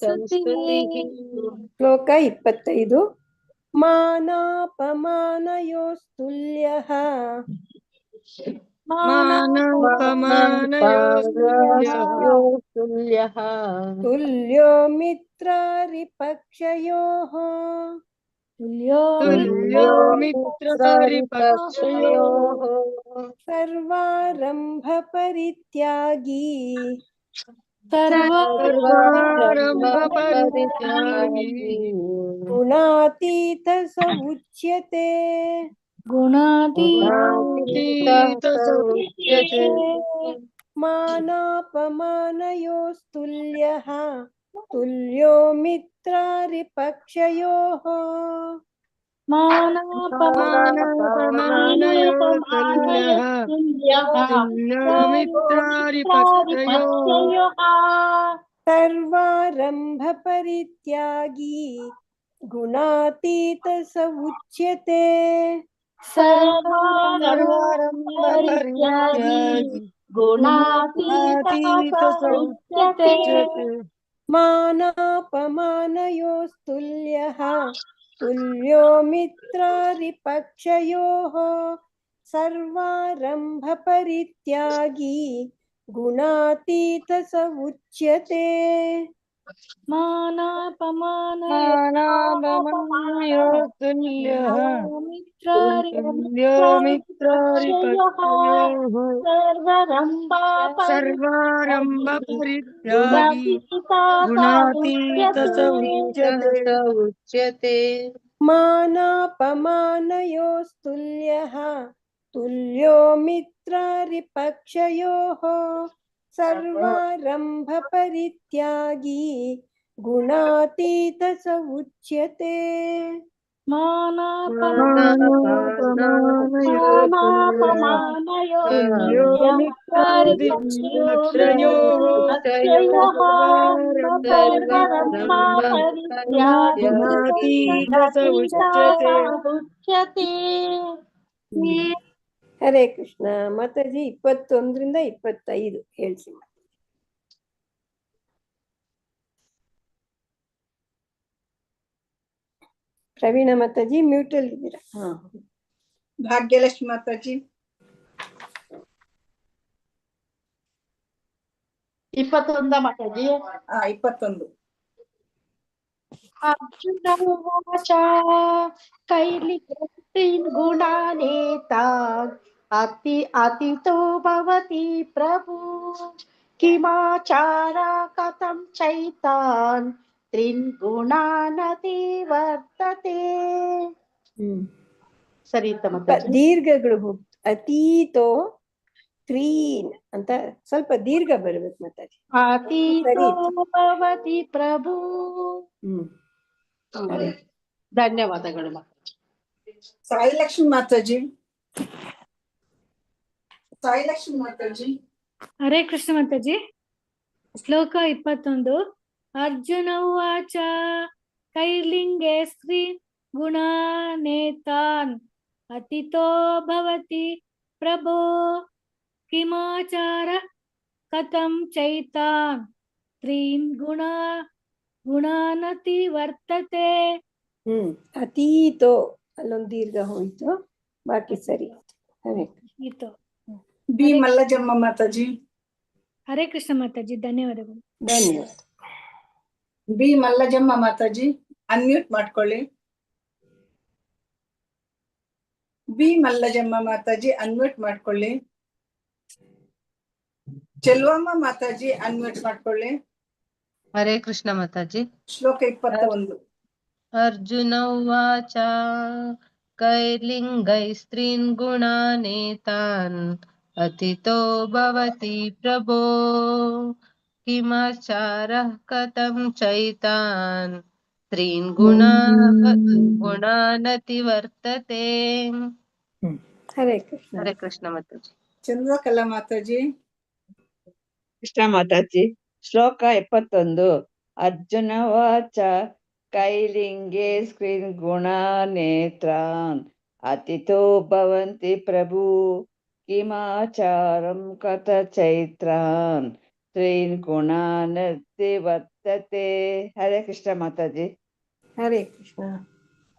संस्तुतिः ಶ್ಲೋಕ 25 ಮಾನಾಪಮಾನಯೋಸ್ತುಲ್ಯಃ मानापमानयोस्तुल्यः तुल्यो मित्रारिपक्षयोः तुल्यो मित्रपरिपक्षयोः सर्वारम्भ परित्यागी सर्वारम्भपरित्यागी गुणातीत स उच्यते गुणातीत स उच्यते मानापमानयोस्तुल्यः तुल्यो मित्रारिपक्षयोः मानापमानयोस्तुल्यः तुल्यो मित्रारिपक्षयोः सर्वारम्भ परित्यागी गुणातीत स उच्यते सर्वारम्भपरित्यागी गुणातीत स उच्यते मानापमानयोस्तुल्यः तुल्यो मित्रारिपक्षयोः सर्वारम्भ परित्यागी गुणातीत स उच्यते मानापमानयो तुल्यः तुल्यो मित्रारिपक्षयोः सर्वारम्भपरित्यागी गुणातीत स उच्यते। स उच्यते मानापमानयोस्तुल्यः तुल्यो मित्रारिपक्षयोः सर्वारम्भपरित्यागी गुणातीत स उच्यते। मानापमानयो तुल्यः तुल्यो मित्रारिपक्षयोः गुणातीत स उच्यते। ಹರೇ ಕೃಷ್ಣ. ಮಾತಾಜಿ 21ರಿಂದ 25 ಹೇಳ್ಸಿ. ಪ್ರವೀಣ ಮಾತಾಜಿ ಮ್ಯೂಟ್ ಅಲ್ಲಿ ಇದ್ದೀರಾ? ಭಾಗ್ಯಲಕ್ಷ್ಮಿ ಮಾತಾಜಿ 21 ಮಾತಾಜಿ. 21. ಅರ್ಜುನ ಉವಾಚ ಕೈಲಿಕೃತೀನ್ ಗುಣಾನೇತಾನ್ ಅತಿತೋ ಭವತಿ ಪ್ರಭು ಕಿಮಾಚಾರ ಕಥಂ ಚೈತಾನ್ ತ್ರೀನ್ ಗುಣಾನತಿ ವರ್ತತೆ. ಸರಿ ದೀರ್ಘಗಳು ಹೋಗ್ತು. ಅತೀತೋ ತ್ರೀನ್ ಅಂತ ಸ್ವಲ್ಪ ದೀರ್ಘ ಬರ್ಬೇಕು ಮಾತಾಜಿ. ಅತೀತೋ ಭವತಿ ಪ್ರಭು. ಧನ್ಯವಾದಗಳು ಮಾತಾಜಿ. ಸಾಯಿಲಕ್ಷ್ಮಿ ಮಾತಾಜಿ ಹರೇ ಕೃಷ್ಣ ಮಾತಾಜಿ. ಶ್ಲೋಕ 21. ಅರ್ಜುನ ಉವಾಚ ಕೈರ್ಲಿಂಗೆ ಸ್ತ್ರೀ ಗುಣಾನೇತಾನ್ ಅತಿತೋ ಭವತಿ ಪ್ರಭೋ ಕಿಮಾಚಾರ ಕಥಂ ಚೈತಾನ್ ತ್ರೀನ್ ಗುಣಾನತಿ ವರ್ತತೆ. ಅತೀತೋ ಅಲ್ಲೊಂದು ದೀರ್ಘ ಹೋಯ್ತು, ಬಾಕಿ ಸರಿ. ಹರೇ ಇತ್ತು. ಬಿ ಮಲ್ಲಜಮ್ಮ ಮಾತಾಜಿ. ಹರೇ ಕೃಷ್ಣ ಮಾತಾಜಿ, ಧನ್ಯವಾದಗಳು. ಧನ್ಯವಾದ. ಬಿ ಮಲ್ಲಜಮ್ಮ ಮಾತಾಜಿ ಅನ್ಮ್ಯೂಟ್ ಮಾಡ್ಕೊಳ್ಳಿ. ಬಿ ಮಲ್ಲಜಮ್ಮ ಮಾತಾಜಿ ಅನ್ಮ್ಯೂಟ್ ಮಾಡ್ಕೊಳ್ಳಿ. ಚೆಲ್ವಮ್ಮ ಮಾತಾಜಿ ಅನ್ಮ್ಯೂಟ್ ಮಾಡ್ಕೊಳ್ಳಿ. ಹರೇ ಕೃಷ್ಣ ಮಾತಾಜಿ. ಶ್ಲೋಕ 21. ಅರ್ಜುನ ಉವಾಚ ಕೈರ್ಲಿಂಗೈ ಸ್ತ್ರೀನ್ ಗುಣಾನೇತಾನ್ ಅತಿತೋ ಭವತಿ ಪ್ರಭೋ ಕಿಮಾಚಾರಃ ಕಥಂ ಚೈತಾನ್ ತ್ರೀನ್ ಗುಣಾನತಿ ವರ್ತತೆ. ಹರೇ ಕೃಷ್ಣ. ಹರೇ ಕೃಷ್ಣ ಮಾತಾಜಿ. ಚಂದ್ರಕಲಾ ಮಾತಾಜಿ. ಕೃಷ್ಣ ಮಾತಾಜಿ. ಶ್ಲೋಕ 21. ಅರ್ಜುನ ವಾಚ ಕೈಲಿಂಗೆ ಸ್ಕ್ರೀನ್ ಗುಣಾನೇತ್ರಾನ್ ಅತಿತೋ ಭವಂತಿ ಪ್ರಭು ಕಿಮಾಚಾರಂ ಕಥ ಚೈತ್ರಾನ್ ತ್ರೀನ್ ಗುಣಾನತಿ ವರ್ತತೆ. ಹರೇ ಕೃಷ್ಣ ಮಾತಾಜಿ. ಹರೇ ಕೃಷ್ಣ.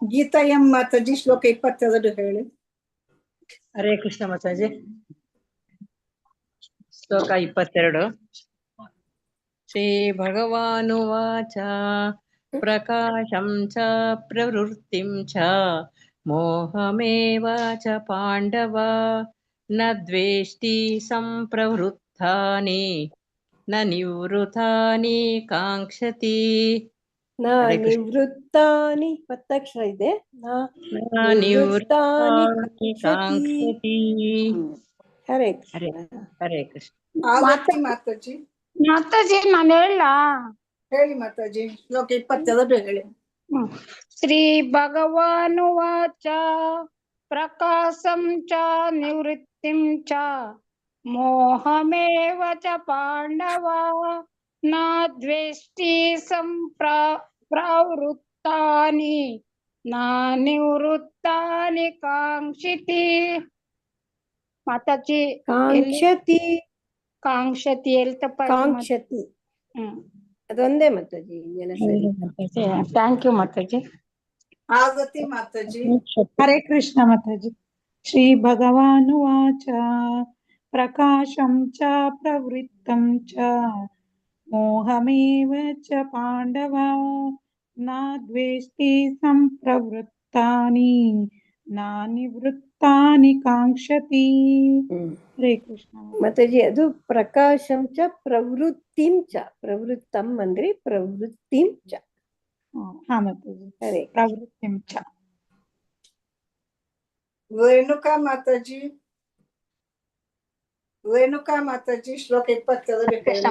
ಗೀತಾ ಎಂ ಮಾತಾಜಿ ಶ್ಲೋಕ 22 ಹೇಳಿ. ಹರೇ ಕೃಷ್ಣ ಮಾತಾಜಿ. ಶ್ಲೋಕ 22. ಶ್ರೀ ಭಗವಾನುವಾಚ ಪ್ರಕಾಶಂ ಚ ಪ್ರವೃತ್ತಿಂ ಚ ಮೋಹಮೇವ ಚ ಪಾಂಡವ ನ ದ್ವೇಷ್ಟಿ ಸಂಪ್ರವೃತ್ತಾನಿ ನ ನಿವೃತ್ತಾನಿ ಕಾಂಕ್ಷತಿ. ನಿವೃತ್ತಾನಿ ಒತ್ತಕ್ಷರ ಇದೆ. ನಿವೃತ್ತಾನಿ ಕಾಂಕ್ಷತಿ. ಹರೇ ಕೃಷ್ಣ. ಹರೇ ಕೃಷ್ಣ. ಆವತಿ ಮಾತಾಜಿ. ಮಾತಾಜಿ ನಾನು ಹೇಳಿ ಮಾತಾಜಿ. ಶ್ಲೋಕ 22 ಹೇಳಿ. ಶ್ರೀ ಭಗವಾನುವಾಚ ಪ್ರಕಾಶಂ ಚ ನಿವೃತ್ತಿಂ ಚ ಮೋಹಮೇವ ಚ ಪಾಂಡವ ನ ದ್ವೇಷ್ಟಿ ಸಂಪ್ರವೃತ್ತಾನಿ ನ ನಿವೃತ್ತಾನಿ ಕಾಂಕ್ಷಿತಿ. ಮಾತಾಜಿ ಕಾಂಕ್ಷತಿ. ಕಾಂಕ್ಷತಿ ಎಲ್ಲಿ ತಪ್ಪ? ಕಾಂಕ್ಷತಿ ಅದೊಂದೇ ಮಾತಾಜಿ. ಥ್ಯಾಂಕ್ ಯು ಮಾತಾಜಿ. ಆವತಿ ಮಾತಾಜಿ. ಹರೇ ಕೃಷ್ಣ ಮಾತಾಜಿ. ಶ್ರೀ ಭಗವಾನುವಾಚ ಪ್ರಕಾಶಂ ಚ ಪ್ರವೃತ್ತಂ ಚ मोहमेव च पाण्डव न द्वेष्टि सम्प्रवृत्तानि नानिवृत्तानि काङ्क्षति हरे कृष्ण ಮಾತಾಜಿ ಅದು ಪ್ರಕಾಶಂ ಚ ಪ್ರವೃತ್ತಿಂ ಚ ಪ್ರವೃತ್ತಂ ಅಂದ್ರೆ ಪ್ರವೃತ್ತಿಂ ಚ हाँ माताजी हरे प्रवृत्तिं च ರೇಣುಕಾ ಮಾತಾಜಿ ಶ್ಲೋಕ 22 ಹೇಳಿ.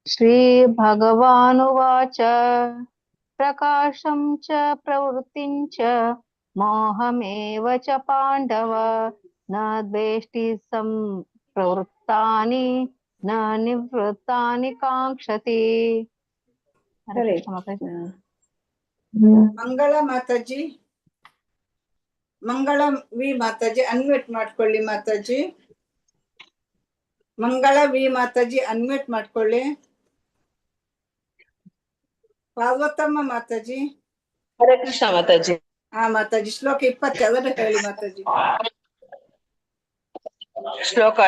श्रीभगवानुवाच प्रकाशं च प्रवृत्तिं च मोहमेव च पाण्डव न द्वेष्टि प्रवृत्तानि न निवृत्तानि काङ्क्षति. हरे ಮಂಗಳ ಮಾತಾಜಿ ಅನ್ಮ್ಯೂಟ್ ಮಾಡ್ಕೊಳ್ಳಿ ಮಾತಾಜಿ. ಮಂಗಳ ವಿ ಮಾತಾಜಿ ಅನ್ಮ್ಯೂಟ್ ಮಾಡ್ಕೊಳ್ಳಿ. ಪಾರ್ವತಮ್ಮ ಮಾತಾಜಿ. ಹರೇ ಕೃಷ್ಣ ಮಾತಾಜಿ. ಹಾ ಮಾತಾಜಿ ಶ್ಲೋಕ 22 ಹೇಳಿ ಮಾತಾಜಿ. ಶ್ಲೋಕ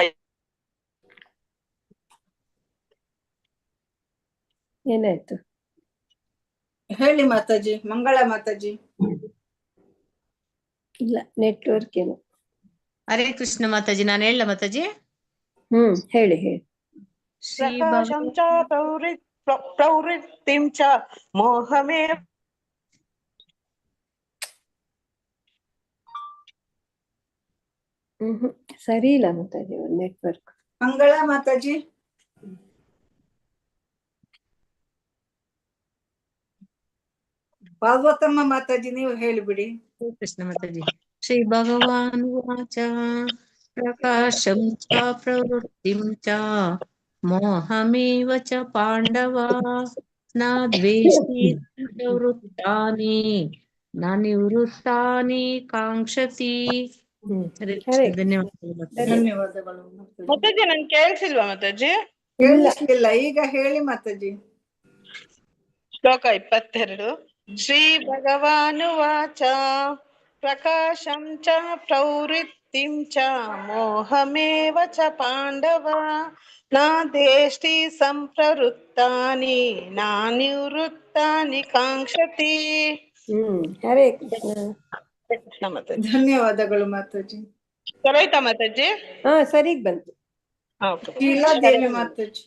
ಏನಾಯ್ತು ಹೇಳಿ ಮಾತಾಜಿ. ಮಂಗಳ ಮಾತಾಜಿ. ಇಲ್ಲ ನೆಟ್ವರ್ಕ್ ಏನು. ಹರೇ ಕೃಷ್ಣ ಮಾತಾಜಿ, ನಾನು ಹೇಳ ಮಾತಾಜಿ. ಹೇಳಿ ಶ್ರೀ ಪ್ರಕಾಶಂ ಚ ಪ್ರವೃತ್ತಿಂ ಚ ಮೋಹಮೇ ಸರಿ ಇಲ್ಲ ಮಾತಾಜಿ ನೆಟ್ವರ್ಕ್. ಮಂಗಳ ಮಾತಾಜಿ. ಪಾರ್ವತಮ್ಮ ಮಾತಾಜಿ ನೀವು ಹೇಳಿಬಿಡಿ. ಕೃಷ್ಣ ಮಾತಾಜಿ. ಶ್ರೀ ಭಗವಾನ್ ವಾಚ ಪ್ರಕಾಶಂ ಚ ಪ್ರವೃತ್ತಿಂ ಚ ಮೋಹಮೇವ ಚ ಪಾಂಡವ ನ ದ್ವೇಷ್ಟಿ ಪ್ರವೃತ್ತಾನಿ ನ ನಿವೃತ್ತಾನಿ ಕಾಂಕ್ಷತಿ. ಹರೇ ಕೃಷ್ಣ. ಧನ್ಯವಾದಗಳು. ಧನ್ಯವಾದಗಳು ಮಾತಾಜಿ. ನನ್ ಕೇಳಿಸಿಲ್ವಾ ಮಾತಾಜಿ? ಕೇಳಿಸ್ಲಿಲ್ಲ, ಈಗ ಹೇಳಿ ಮಾತಾಜಿ. ಶ್ಲೋಕ 22. ಶ್ರೀ ಭಗವಾನುವಾಚ ಪ್ರಕಾಶಂ ಚ ಪ್ರವೃತ್ತಿಂ ಚ ಮೋಹಮೇವ ಚ ಪಾಂಡವ ನ ದ್ವೇಷ್ಟಿ ಸಂಪ್ರವೃತ್ತಾನಿ ನಾನಿವೃತ್ತಾನಿ ಕಾಂಕ್ಷತಿ. ಹರೇ ಕೃಷ್ಣ. ಕೃಷ್ಣ ಮಾತಾಜಿ. ಧನ್ಯವಾದಗಳು ಮಾತಾಜಿ. ಸರಿ ಆಯ್ತಾ ಮಾತಾಜಿ? ಹಾ ಸರಿಗ್ ಬಂತು. ಶೀಲಾದೇವಿ ಮಾತಾಜಿ.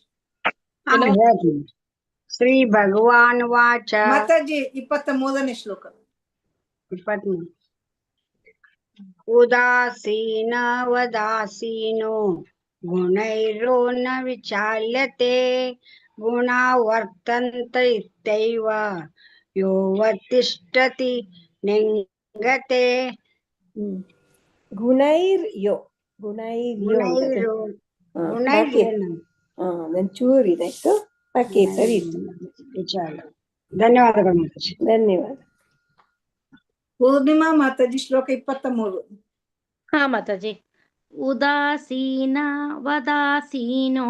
ಶ್ರೀ ಭಗವಾನ್ ವಾಚ ಮಾತಾಜಿ 23ನೇ ಶ್ಲೋಕ. 23. ಉದಾಸೀನವದಾಸೀನೋ ಗುಣೈರೋ ನ ವಿಚಾಲ್ಯತೆ ಗುಣಾ ವರ್ತಂತ ಇತ್ಯೈವ ಯೋವತಿಷ್ಠತಿ ನೆಂಗತೆ. ಗುಣೈರ್ಯೋ ಒಂಚೂರು ಇದಾಯ್ತು, ಬಾಕಿ ಸರಿ ಇತ್ತು. ಧನ್ಯವಾದಗಳು ಮಾತಾಜಿ. ಧನ್ಯವಾದ. ಪೂರ್ಣಿಮಾ ಮಾತಾಜಿ ಶ್ಲೋಕ 23. ಹಾ ಮಾತಾಜಿ. ಉದಾಸೀನ ವದಾಸೀನೋ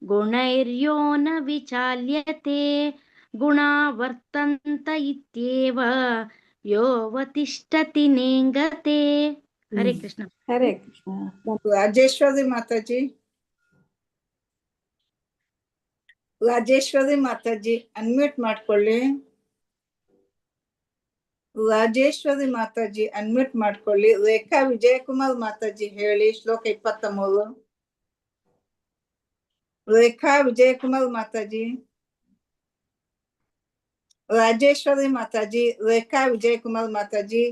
ಗುಣೈರ್ಯೋ ನ ವಿಚಾಲ್ಯತೆ ಗುಣಾ ವರ್ತಂತ ಇತ್ಯೇವ ಯೋವತಿಷ್ಠತಿ ನೇಂಗತೆ. ಹರೇ ಕೃಷ್ಣ. ಹರೇ ಕೃಷ್ಣ. ರಾಜೇಶ್ವರಿ ಮಾತಾಜಿ ಅನ್ಮ್ಯೂಟ್ ಮಾಡ್ಕೊಳ್ಳಿ. ರೇಖಾ ವಿಜಯಕುಮಾರ್ ಮಾತಾಜಿ ಹೇಳಿ ಶ್ಲೋಕ 23. ರೇಖಾ ವಿಜಯಕುಮಾರ್ ಮಾತಾಜಿ. ರಾಜೇಶ್ವರಿ ಮಾತಾಜಿ, ರೇಖಾ ವಿಜಯಕುಮಾರ್ ಮಾತಾಜಿ,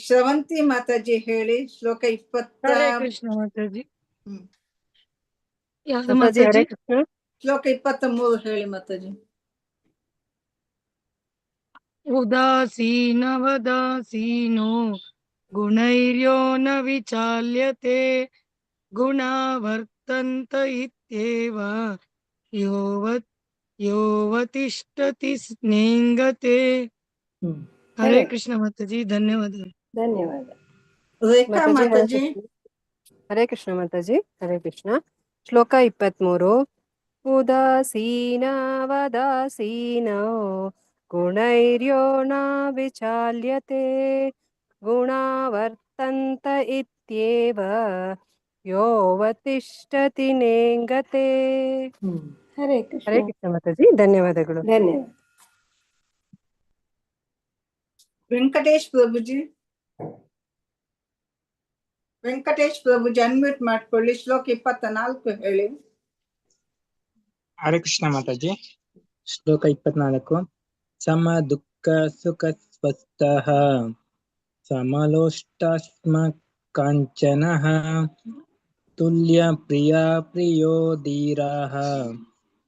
ಶ್ರವಂತಿ ಮಾತಾಜಿ ಹೇಳಿ ಶ್ಲೋಕ 20. ಹರೇ ಕೃಷ್ಣ ಮಾತಾಜಿ. ಶ್ಲೋಕ 23 ಹೇಳಿ ಮಾತಾಜಿ. ಉದಾಸೀನವದಾಸೀನೋ ಗುಣೈರ್ಯೋ ನ ವಿಚಾಲ್ಯತೆ ಗುಣಾ ವರ್ತಂತ ಇತ್ಯೇವ ಯೋವತಿಷ್ಠತಿ ಸ್ನೇಂಗತೆ. ಹರೇ ಕೃಷ್ಣ ಮಾತಾಜಿ. ಧನ್ಯವಾದಗಳು. ಧನ್ಯವಾದ. ರೇಖಾ ಮಾತಾಜಿ. ಹರೇ ಕೃಷ್ಣ ಮಾತಾಜಿ. ಹರೇ ಕೃಷ್ಣ. ಶ್ಲೋಕ 23. ಉದಾಸೀನವದಾಸೀನೋ ಗುಣೈರ್ಯೋ ನ ವಿಚಾಲ್ಯತೆ ಗುಣಾ ವರ್ತಂತ ಇತ್ಯೇವ ಯೋವತಿಷ್ಠತಿ ನೇಂಗತೆ. ಹರೇ ಹರೇ ಕೃಷ್ಣ. ಕೃಷ್ಣ ಮಾತಾಜಿ, ಧನ್ಯವಾದಗಳು. ಧನ್ಯವಾದ. ವೆಂಕಟೇಶ್ ಪ್ರಭುಜಿ, ವೆಂಕಟೇಶ್ ಪ್ರಭುಜಿ ಅನ್ಮ್ಯೂಟ್ ಮಾಡ್ಕೊಳ್ಳಿ. ಶ್ಲೋಕ 24 ಹೇಳಿ. ಹರೇ ಕೃಷ್ಣ ಮಾತಾಜಿ. ಶ್ಲೋಕ 24. ಸಮ ದುಃಖ ಸುಖ ಸ್ವಸ್ಥಃ ಸಮಲೋಷ್ಟಾಸ್ಮ ಕಾಂಚನಃ ತುಲ್ಯ ಪ್ರಿಯ ಪ್ರಿಯೋ ಧೀರಃ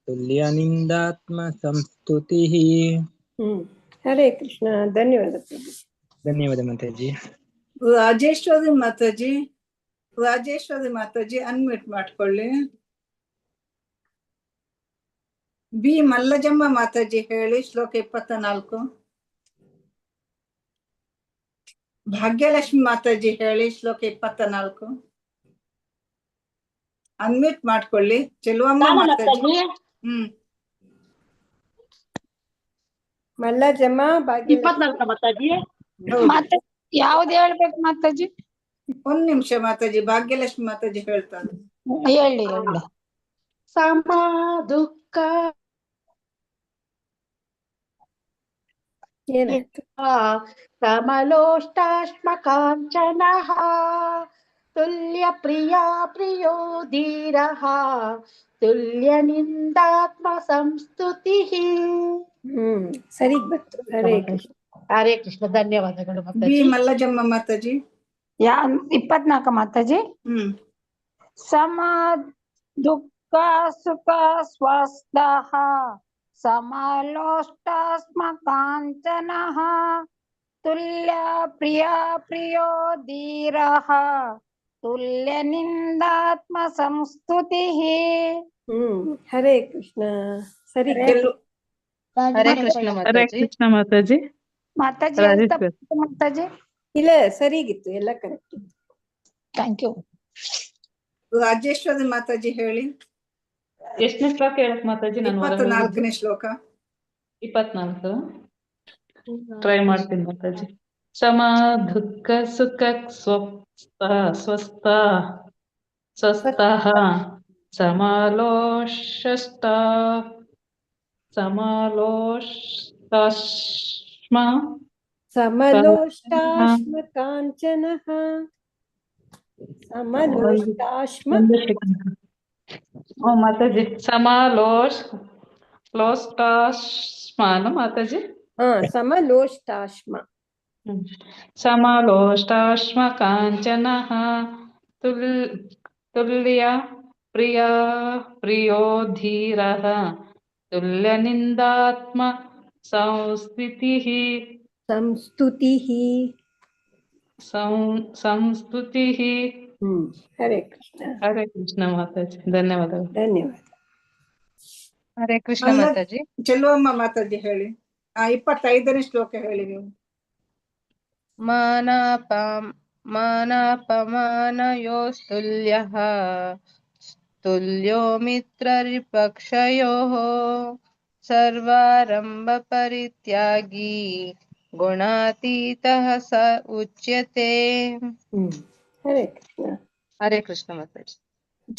ತುಲ್ಯ ನಿಂದಾತ್ಮ ಸಂಸ್ತುತಿಃ. ಹರೇ ಕೃಷ್ಣ. ಧನ್ಯವಾದ ಪ್ರಭು. ಧನ್ಯವಾದ ಮಾತಾಜಿ. ರಾಜೇಶ್ವರಿ ಮಾತಾಜಿ, ರಾಜೇಶ್ವರಿ ಮಾತಾಜಿ ಅನ್ಮ್ಯೂಟ್ ಮಾಡ್ಕೊಳ್ಳಿ. ಬಿ ಮಲ್ಲಜಮ್ಮ ಮಾತಾಜಿ ಹೇಳಿ. ಶ್ಲೋಕ 24. ಭಾಗ್ಯಲಕ್ಷ್ಮಿ ಮಾತಾಜಿ ಹೇಳಿ. ಶ್ಲೋಕ 24. ಅನ್ಮ್ಯೂಟ್ ಮಾಡ್ಕೊಳ್ಳಿ. ಚೆಲುವಮ್ಮ ಮಾತಾಜಿ. ಮಲ್ಲಜಮ್ಮ ಭಾಗ್ಯಲಕ್ಷ್ಮಿ ಮಾತಾಜಿ. ಯಾವ್ದು ಹೇಳ್ಬೇಕು ಮಾತಾಜಿ? ಒಂದ್ ನಿಮಿಷ ಮಾತಾಜಿ. ಭಾಗ್ಯಲಕ್ಷ್ಮಿ ಮಾತಾಜಿ ಹೇಳ್ತಾರೆ. ಹೇಳಿ. ಸಮ ದುಃಖ ಏನಾಯ್ತು? ಸಮಲೋಷ್ಟಾಶ್ಮ ಕಾಂಚನಃ ತುಲ್ಯ ಪ್ರಿಯ ಪ್ರಿಯೋ ಧೀರಃ ತುಲ್ಯ ನಿಂದಾತ್ಮ ಸಂಸ್ತುತಿಃ. ಸರಿ ಬಂತು. ಹರೇ ಕೃಷ್ಣ. ಹರೇ ಕೃಷ್ಣ. ಧನ್ಯವಾದಗಳು ಬಿ ಮಾತಾಜಿ. ಮಲ್ಲಜಮ್ಮ ಮಾತಾಜಿ. 24 ಮಾತಾಜಿ. ಸಮ ದುಃಖ ಸುಖ ಸ್ವಸ್ಥಃ ಸಮಲೋಷ್ಟಾಸ್ಮ ಕಾಂಚನಃ ತುಲ್ಯ ಪ್ರಿಯ ಪ್ರಿಯೋ ಧೀರಃ ತುಲ್ಯ ನಿಂದಾತ್ಮ ಸಂಸ್ತುತಿಃ. ಹರೇ ಕೃಷ್ಣ. ಸರಿ. ಹರೇ ಕೃಷ್ಣ ಮಾತಾಜಿ. ಮಾತಾಜಿ ಮಾತಾಜಿ. ಇಲ್ಲ, ಸರಿಗಿತ್ತು, ಎಲ್ಲ ಕರೆಕ್ಟ್ ಇತ್ತು. Thank you. ರಾಜೇಶ್ವರಿ ಮಾತಾಜಿ ಹೇಳಿ. ಎಷ್ಟನೇ ಶ್ಲೋಕ ಹೇಳಕ್ ಮಾತಾಜಿ? ನಾನು 24ನೇ ಶ್ಲೋಕ. 24 ಟ್ರೈ ಮಾಡ್ತೀನಿ ಮಾತಾಜಿ. ಸಮ ದುಃಖ ಸುಖ ಸ್ವಸ್ಥಃ ಸಮಲೋಷ್ಟಾಶ್ಮ ಕಾಂಚನಃ. ಸಮಲೋಷ್ಟಾಶ್ಮ ಮಾತಾಜಿ. ಸಮಲೋಷ್ಟಾಶ್ಮ ಮಾತಾಜಿ. ಸಮಲೋಷ್ಟಾಶ್ಮ. ಸಮಲೋಷ್ಟಾಶ್ಮ ಕಾಂಚನಃ ತುಲ್ಯ ಪ್ರಿಯ ಪ್ರಿಯೋ ಧೀರಃ ತುಲ್ಯ ನಿಂದಾತ್ಮ ಸಂಸ್ತುತಿಃ. ಹರೇ ಕೃಷ್ಣ. ಹರೇ ಕೃಷ್ಣ ಮಾತಾಜಿ. ಧನ್ಯವಾದಗಳು. ಧನ್ಯವಾದ. ಹರೇ ಕೃಷ್ಣ ಮಾತಾಜಿ. ಚೆಲುವಮ್ಮ ಮಾತಾಜಿ ಹೇಳಿ. 25ನೇ ಶ್ಲೋಕ ಹೇಳಿ ನೀವು. ಮಾನಾಪಮಾನಯೋಸ್ತುಲ್ಯಃ ತುಲ್ಯೋ ಮಿತ್ರರಿಪಕ್ಷಯೋಃ ಸರ್ವಾರಂಭ ಪರಿತ್ಯಾಗಿ ಗುಣಾತೀತಃ ಸ ಉಚ್ಯತೆ. ಹರೇ ಕೃಷ್ಣ. ಹರೇ ಕೃಷ್ಣ ಮಾತಾಜಿ.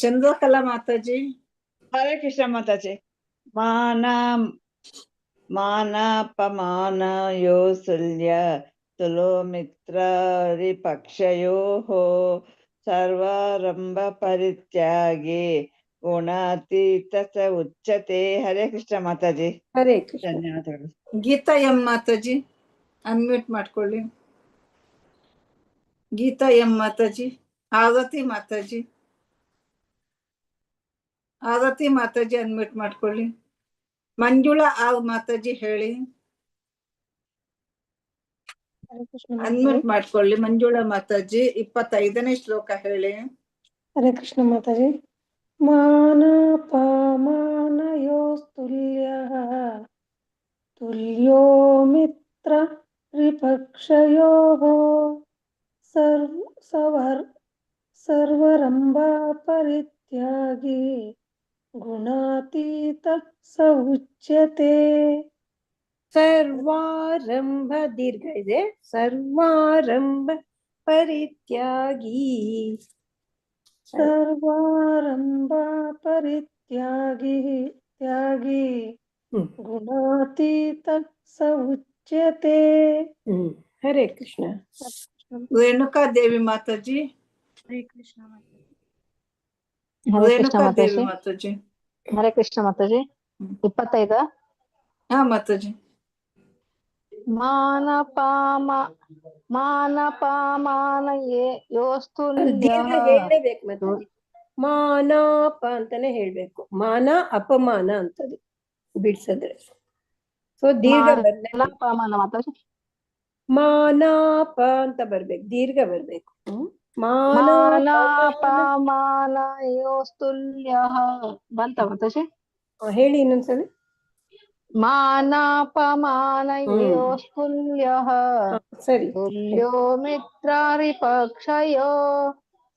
ಚಂದ್ರಕಲಾ ಮಾತಾಜಿ. ಹರೇ ಕೃಷ್ಣ ಮಾತಾಜಿ. ಮಾನಾಪಮಾನಯೋ ತುಲ್ಯ ತುಲೋ ಮಿತ್ರರಿಪಕ್ಷಯೋಃ ಸರ್ವಾರಂಭ ಪರಿತ್ಯಾಗಿ ಗುಣಾತೀತ ಸ ಉಚ್ಯತೆ. ಹರೇ ಕೃಷ್ಣ ಮಾತಾಜಿ. ಹರೇ ಕೃಷ್ಣ. ಧನ್ಯವಾದಗಳು. ಗೀತಾ ಎಂ ಮಾತಾಜಿ ಅನ್ಮ್ಯೂಟ್ ಮಾಡ್ಕೊಳ್ಳಿ. ಗೀತಾ ಎಂ ಮಾತಾಜಿ. ಆರತಿ ಮಾತಾಜಿ. ಆರತಿ ಮಾತಾಜಿ ಅನ್ಮ್ಯೂಟ್ ಮಾಡ್ಕೊಳ್ಳಿ. ಮಂಜುಳಾ ಆರ್ ಮಾತಾಜಿ ಹೇಳಿ. ಅನ್ಮ್ಯೂಟ್ ಮಾಡ್ಕೊಳ್ಳಿ. ಮಂಜುಳಾ ಮಾತಾಜಿ 25ನೇ ಶ್ಲೋಕ ಹೇಳಿ. ಹರೇ ಕೃಷ್ಣ ಮಾತಾಜಿ. ಮಾನಾಪಮಾನಯೋಸ್ತುಲ್ಯಃ ತುಲ್ಯೋ ಮಿತ್ರ ರಿಪಕ್ಷಯೋಃ ಸರ್ವರಂಭ ಪರಿತ್ಯಾಗಿ ಗುಣಾತೀತ ಸ ಉಚ್ಯತೆ. ಸರ್ವಾರಂಭ ದೀರ್ಘ ಇದೆ. ಸರ್ವಾರಂಭ ಪರಿತ್ಯಾಗಿ. ಸರ್ವಾರಂಭ ಪರಿತ್ಯಾಗಿ ತ್ಯಾಗಿ ಗುಣಾತೀತ ಸ ಉಚ್ಯತೆ. ಹರೇ ಕೃಷ್ಣ. ರೇಣುಕಾ ದೇವಿ ಮಾತಾಜಿ. ಹರೇ ಕೃಷ್ಣ ಮಾತಾಜಿ. ರೇಣುಕಾ ದೇವಿ ಮಾತಾಜಿ. ಹರೇ ಕೃಷ್ಣ ಮಾತಾಜಿ. 25. ಹಾ ಮಾತಾಜಿ. ಮಾನಪಾಮಾನ ಯೋಸ್ತುಲ್ಯಃ. ಹೇಳಬೇಕು ಮಾತಾಜಿ. ಮಾನಾಪ ಅಂತಾನೆ ಹೇಳ್ಬೇಕು. ಮಾನ ಅಪಮಾನ ಅಂತದು ಬಿಡ್ಸದ್ರೆ. ಸೊ ದೀರ್ಘ ಮಾನಪಾಮಾನ ಮಾತಾಜಿ. ಮಾನಾಪ ಅಂತ ಬರ್ಬೇಕು, ದೀರ್ಘ ಬರ್ಬೇಕು. ಮಾನಪಾಮಾನ ಯೋಸ್ತುಲ್ಯಃ ಬಂತ ಮಾತಾಜಿ. ಹೇಳಿ ಇನ್ನೊಂದ್ಸಲ. ಮಾನಪಮಾನಯೋಸ್ತುಲ್ಯಃ ಸರಿ. ತುಲ್ಯೋ ಮಿತ್ರಾರಿಪಕ್ಷಯೋ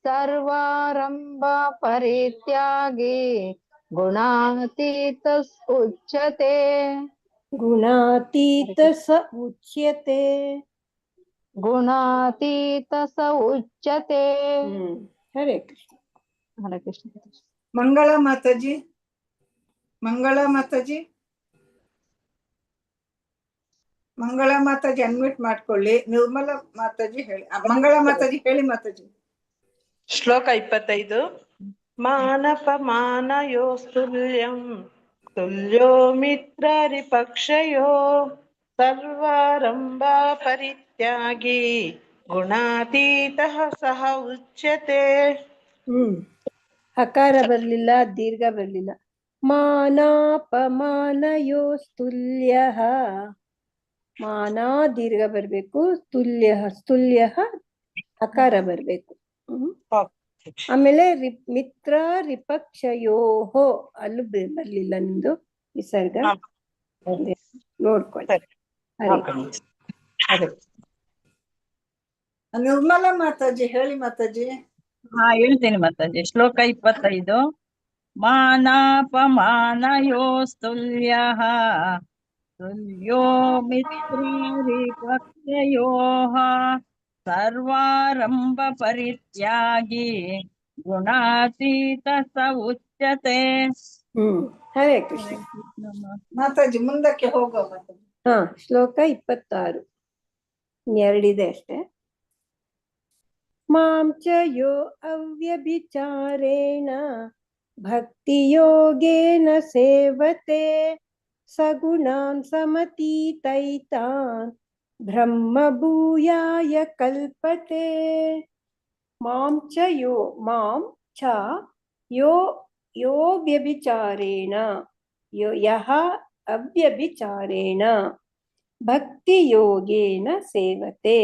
ಸರ್ವಾರಂಭ ಪರಿತ್ಯಾಗಿ ಗುಣಾತೀತ ಉಚ್ಯತೆ. ಗುಣಾತೀತ ಸ ಉಚ್ಯತೆ. ಗುಣಾತೀತ ಸ ಉಚ್ಯತೆ. ಹರೇ ಕೃಷ್ಣ. ಹರೇ ಕೃಷ್ಣ. ಮಂಗಳ ಮಾತಾಜಿ. ಮಂಗಳ ಮಾತಾಜಿ. ಮಂಗಳ ಮಾತಾಜಿ ಅನ್ಮ್ಯೂಟ್ ಮಾಡ್ಕೊಳ್ಳಿ. ನಿರ್ಮಲ ಮಾತಾಜಿ ಹೇಳಿ. ಮಂಗಳ ಮಾತಾಜಿ ಹೇಳಿ ಮಾತಾಜಿ. ಶ್ಲೋಕ 25. ಮಾನಪಮಾನಯೋಸ್ತುಲ್ಯಂ ತುಲ್ಯೋ ಮಿತ್ರರಿಪಕ್ಷಯೋ ಸರ್ವಾರಂಭ ಪರಿತ್ಯಾಗಿ ಗುಣಾತೀತಃ ಸಹ ಉಚ್ಯತೆ. ಹಕಾರ ಬರ್ಲಿಲ್ಲ, ದೀರ್ಘ ಬರ್ಲಿಲ್ಲ. ಮಾನಾಪಮಾನಯೋಸ್ತುಲ್ಯಃ. ಮಾನ ದೀರ್ಘ ಬರ್ಬೇಕು, ತುಲ್ಯ ಸ್ತುಲ್ಯ ಹಕಾರ ಬರ್ಬೇಕು. ಆಮೇಲೆ ಮಿತ್ರ ರಿಪಕ್ಷಯೋಹೋ ಅಲ್ಲೂ ಬರ್ಲಿಲ್ಲ ನಿಮ್ದು ವಿಸರ್ಗ, ನೋಡ್ಕೊಳ್ಳಿ. ನಿರ್ಮಲಾ ಮಾತಾಜಿ ಹೇಳಿ ಮಾತಾಜಿ. ಹೇಳ್ತೇನೆ ಮಾತಾಜಿ. ಶ್ಲೋಕ 25. ಮಾನಾಪಮಾನಯೋಸ್ತುಲ್ಯಃ ತುಲ್ಯೋ ಮಿತ್ರಾರಿಪಕ್ಷಯೋಃ ಸರ್ವಾರಂಭ ಪರಿತ್ಯಾಗಿ ಗುಣಾತೀತ ಸ ಉಚ್ಯತೆ. ಹರೇ ಕೃಷ್ಣ. ಮಾತಾಜಿ ಮುಂದಕ್ಕೆ ಹೋಗೋ ಮಾತಾಜಿ. ಶ್ಲೋಕ 26 ಎರಡಿದೆ ಅಷ್ಟೇ. ಮಾಂ ಚ ಯೋ ಅವ್ಯಭಿಚಾರೇಣ ಭಕ್ತಿ ಯೋಗೇನ ಸೇವತೆ ಸಗುಣಾನ್ ಸಮತೀತೈತಾನ್ ಬ್ರಹ್ಮ ಭೂಯಾಯ ಕಲ್ಪತೆ. ಮಾಂ ಚ ಯೋ ಯೋ ವ್ಯಭಿಚಾರೇಣ ಯಹ ಅವ್ಯಭಿಚಾರೇಣ ಭಕ್ತಿ ಯೋಗೇನ ಸೇವತೆ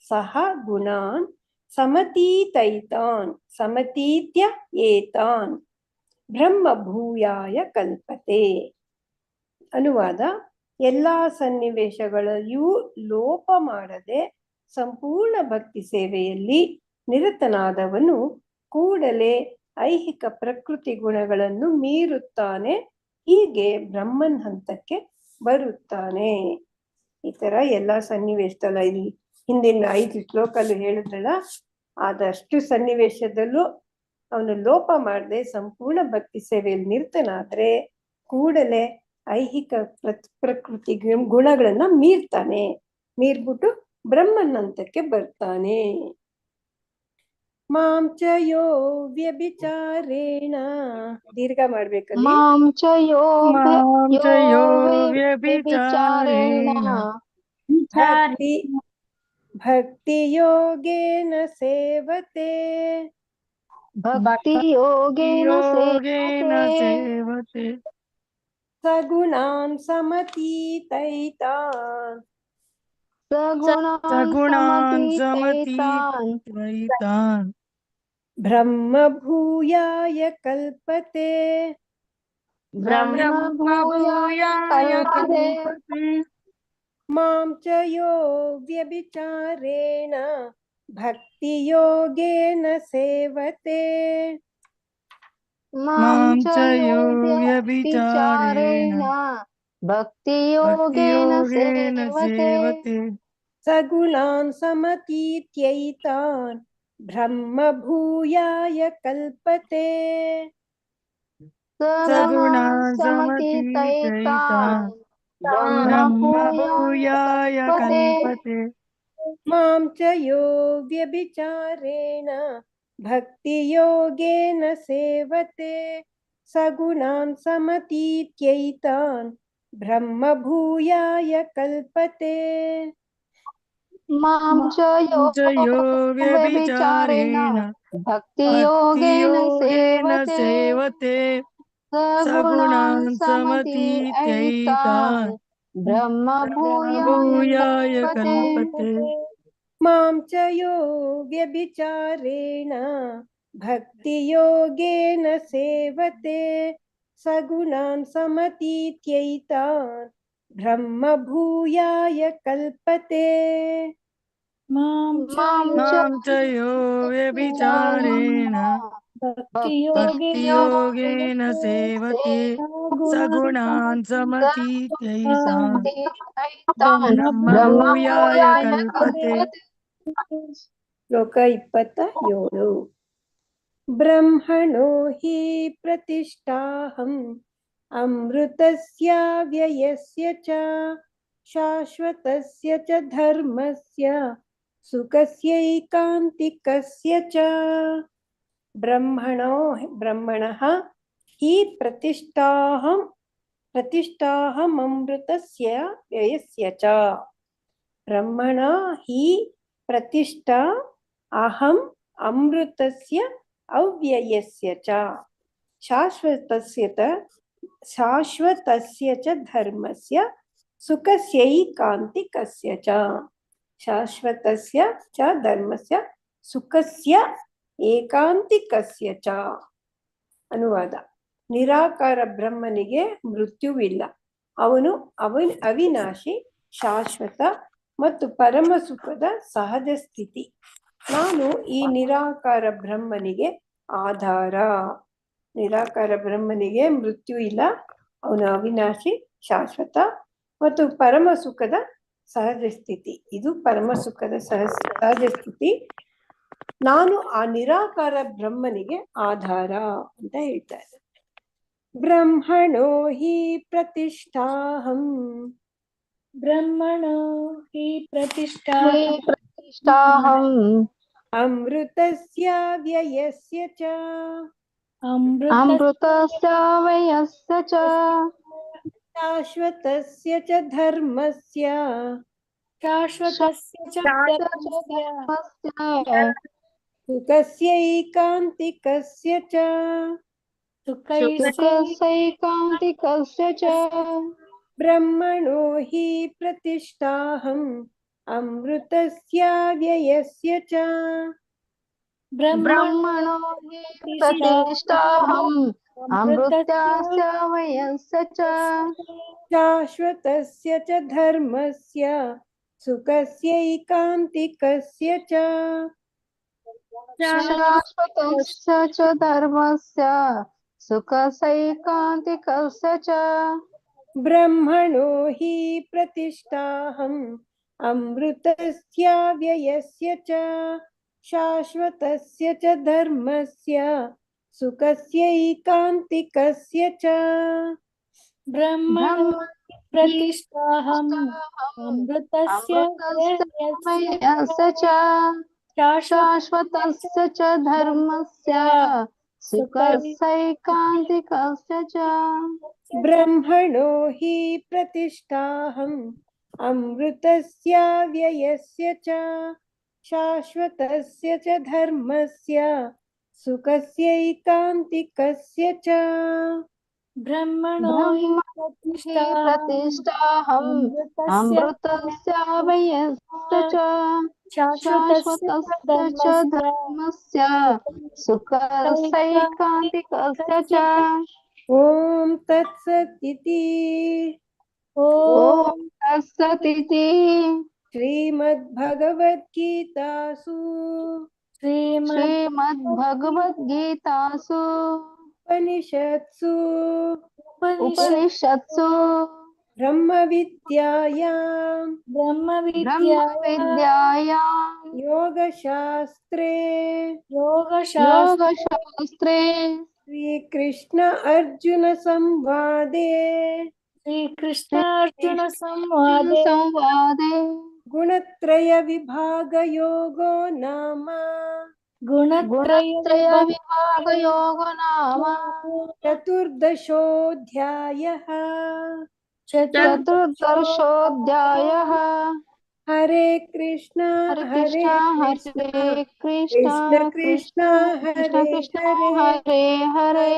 ಸಹ ಗುಣಾನ್ ಸಮತೀತೈತಾನ್ ಸಮತೀತ್ಯ ಏತಾನ್ ಬ್ರಹ್ಮ ಭೂಯಾಯ ಕಲ್ಪತೆ. ಅನುವಾದ: ಎಲ್ಲಾ ಸನ್ನಿವೇಶಗಳಲ್ಲಿಯೂ ಲೋಪ ಮಾಡದೆ ಸಂಪೂರ್ಣ ಭಕ್ತಿ ಸೇವೆಯಲ್ಲಿ ನಿರತನಾದವನು ಕೂಡಲೇ ಐಹಿಕ ಪ್ರಕೃತಿ ಗುಣಗಳನ್ನು ಮೀರುತ್ತಾನೆ. ಹೀಗೆ ಬ್ರಹ್ಮನ್ ಹಂತಕ್ಕೆ ಬರುತ್ತಾನೆ. ಈ ತರ ಎಲ್ಲಾ ಸನ್ನಿವೇಶದಲ್ಲ, ಇಲ್ಲಿ ಹಿಂದಿನ 5 ಶ್ಲೋಕಲ್ಲೂ ಹೇಳಿದ್ರಲ್ಲ, ಆದಷ್ಟು ಸನ್ನಿವೇಶದಲ್ಲೂ ಅವನು ಲೋಪ ಮಾಡದೆ ಸಂಪೂರ್ಣ ಭಕ್ತಿ ಸೇವೆಯಲ್ಲಿ ನಿರತನಾದ್ರೆ ಕೂಡಲೇ ಐಹಿಕ ಪ್ರಕೃತಿ ಗುಣಗಳನ್ನ ಮೀರ್ತಾನೆ. ಮೀರ್ಬಿಟ್ಟು ಬ್ರಹ್ಮನ್ ಹಂತಕ್ಕೆ ಬರ್ತಾನೆ. ಮಾಂ ಚ ಯೋ ವ್ಯಭಿಚಾರೇಣ ದೀರ್ಘ ಮಾಡ್ಬೇಕಲ್ಲಿ. ಮಾಂ ಚ ಯೋ ವ್ಯಭಿಚಾರೇಣ ಭಕ್ತಿ ಯೋಗೇನ ಸೇವತೆ ಭಕ್ತಿ ಯೋಗೇನ ಸೇವತೆ ಸಗುಣಾನ್ ಸಮತೀತೈತಾನ್ ಸಗುಣಾನ್ ಸಮತೀತೈತಾನ್ ಬ್ರಹ್ಮ ಭೂಯಾಯ ಕಲ್ಪತೆ. ಮಾಂ ಚ ಯೋ ವ್ಯಭಿಚಾರೇಣ ಭಕ್ತಿ ಯೋಗೇನ ಸೇವತೆ ಮಾಂ ಚ ಯೋ ವ್ಯಭಿಚಾರೇಣ ಭಕ್ತಿ ಯೋಗೇನ ಸೇವತೆ ಸಗುಣಾನ್ ಸಮತೀತ್ಯೈತಾನ್ ब्रह्म भूयाय कल्पते सगुणान् समतीतैतान् ब्रह्म भूयाय कल्पते मां च यो व्यभिचारेण भक्तियोगेन सेवते सगुणान् समतीत्यैतान् ब्रह्म भूयाय कल्पते मां च यो व्यभिचारेण भक्तियोगेन सेवते सगुणान् समतीत्यैतान् ब्रह्म भूयाय कल्पते मां च यो व्यभिचारेण भक्तियोगेन सेवते सगुणान् समतीत्यैतान् ब्रह्म भूयाय कल्पते मां च यो व्यभिचारेण भक्तियोगेन सेवते सगुणान् समतीत्यैतान् ब्रह्म भूयाय कल्पते श्लोक 27 ब्रह्मणो हि प्रतिष्ठाहम् अमृतस्य व्ययस्य च शाश्वतस्य च धर्मस्य सुखस्यैकान्तिकस्य च ब्रह्मणः हि प्रतिष्ठाहम् अमृतस्य व्ययस्य च ब्रह्मणा हि प्रतिष्ठा अहम् अमृतस्य अव्ययस्य च शाश्वतस्य च धर्मस्य सुखस्यैकान्तिकस्य च शाश्वतस्य च धर्मस्य सुखस्य ಏಕಾಂತಿಕಸ್ಯ ಚ ಅನುವಾದ ನಿರಾಕಾರ ಬ್ರಹ್ಮನಿಗೆ ಮೃತ್ಯುವಿಲ್ಲ ಅವನು ಅವಿನಾಶಿ ಶಾಶ್ವತ ಮತ್ತು ಪರಮ ಸುಖದ ಸಹಜ ಸ್ಥಿತಿ ನಾನು ಈ ನಿರಾಕಾರ ಬ್ರಹ್ಮನಿಗೆ ಆಧಾರ ನಿರಾಕಾರ ಬ್ರಹ್ಮನಿಗೆ ಮೃತ್ಯು ಇಲ್ಲ ಅವನು ಅವಿನಾಶಿ ಶಾಶ್ವತ ಮತ್ತು ಪರಮ ಸುಖದ ಸಹಜ ಸ್ಥಿತಿ ಇದು ಪರಮ ಸುಖದ ಸಹಜ ಸ್ಥಿತಿ ನಾನು ಆ ನಿರಾಕಾರ ಬ್ರಹ್ಮನಿಗೆ ಆಧಾರ ಅಂತ ಹೇಳ್ತಾರೆ ಬ್ರಹ್ಮಣೋ ಹಿ ಪ್ರತಿಷ್ಠಾಹಂ ಬ್ರಹ್ಮಣೋ ಹಿ ಪ್ರತಿಷ್ಠಾಹಂ ಅಮೃತಸ್ಯ ವ್ಯಯಸ್ಯ ಚ ಅಮೃತಸ್ಯ ವ್ಯಯಸ್ಯ ಚ ಶಾಶ್ವತಸ್ಯ ಚ ಧರ್ಮಸ್ಯ ಸುಖಸ್ಯೈಕಾಂತಿಕಸ್ಯ ಚ ಸುಖಸ್ಯೈಕಾಂತಿಕಸ್ಯ ಚ ಬ್ರಹ್ಮಣೋ ಹಿ ಪ್ರತಿಷ್ಠಾಹಂ ಅಮೃತಸ್ಯ ವ್ಯಯಸ್ಯ ಚ ಬ್ರಹ್ಮಣೋ ಹಿ ಪ್ರತಿಷ್ಠಾಹಂ ಅಮೃತಸ್ಯ ವ್ಯಯಸ್ಯ ಚ ಶಾಶ್ವತಸ್ಯ ಚ ಧರ್ಮಸ್ಯ ಸುಖಸ್ಯೈಕಾಂತಿಕಸ್ಯ ಚ ಶಾಶ್ವತಸ್ಯ ಚ ಧರ್ಮಸ್ಯ ಸುಖಸೈಕಾಂತಿಕಸ್ಯ ಚ ಬ್ರಹ್ಮಣೋ ಹಿ ಪ್ರತಿಷ್ಠಾಹಂ ಅಮೃತಸ್ಯ ವ್ಯಯಸ್ಯ ಚ ಶಾಶ್ವತಸ್ಯ ಚ ಧರ್ಮಸ್ಯ ಸುಖಸ್ಯೈಕಾಂತಿಕಸ್ಯ ಚ ಬ್ರಹ್ಮಣೋ ಪ್ರತಿಷ್ಠಾಹಂ ಅಮೃತಸ್ಯ ವ್ಯಯಸ್ಯ ಚ ಶಾಶ್ವತಸ್ಯ ಚ ಧರ್ಮಸ್ಯ ಸುಖಸೈಕಾಂತಿಕಸ್ಯ ಚ ಬ್ರಹ್ಮಣೋ ಹಿ ಪ್ರತಿಷ್ಠಾಹಂ ಅಮೃತಸ್ಯ ವ್ಯಯಸ್ಯ ಚ ಶಾಶ್ವತಸ್ಯ ಚ ಧರ್ಮಸ್ಯ ಸುಖಸ್ಯೈಕಾಂತಿಕಸ್ಯ ಚ ಬ್ರಹ್ಮಣೋ ಹಿ ಪ್ರತಿಷ್ಠಾಹಂ ಅಮೃತಸ್ಯ ವ್ಯಯಸ್ಯ ಚ ಶಾಶ್ವತಸ್ಯ ಚ ಧರ್ಮಸ್ಯ ಸುಖಸೈಕಾಂತಿಕಸ್ಯ ಚ ಓಂ ತತ್ಸತ್ ಓಂ ತತ್ಸತ್ ಇತಿ ಶ್ರೀಮದ್ಭಗವದ್ಗೀತಾಸು ಶ್ರೀಮದ್ಭಗವದ್ಗೀತಾಸು ಉಪನಿಷತ್ಸು ಉಪನಿಷತ್ಸು ब्रह्मविद्यायां योगशास्त्रे योगशास्त्रे श्रीकृष्ण अर्जुन संवादे संवादे गुणत्रय विभाग योगो नाम गुणत्रय विभाग योगो नाम चतुर्दशोऽध्यायः चतुर्दशोऽध्यायः हरे कृष्ण हरे कृष्ण कृष्ण हरे कृष्ण हरे हरे हरे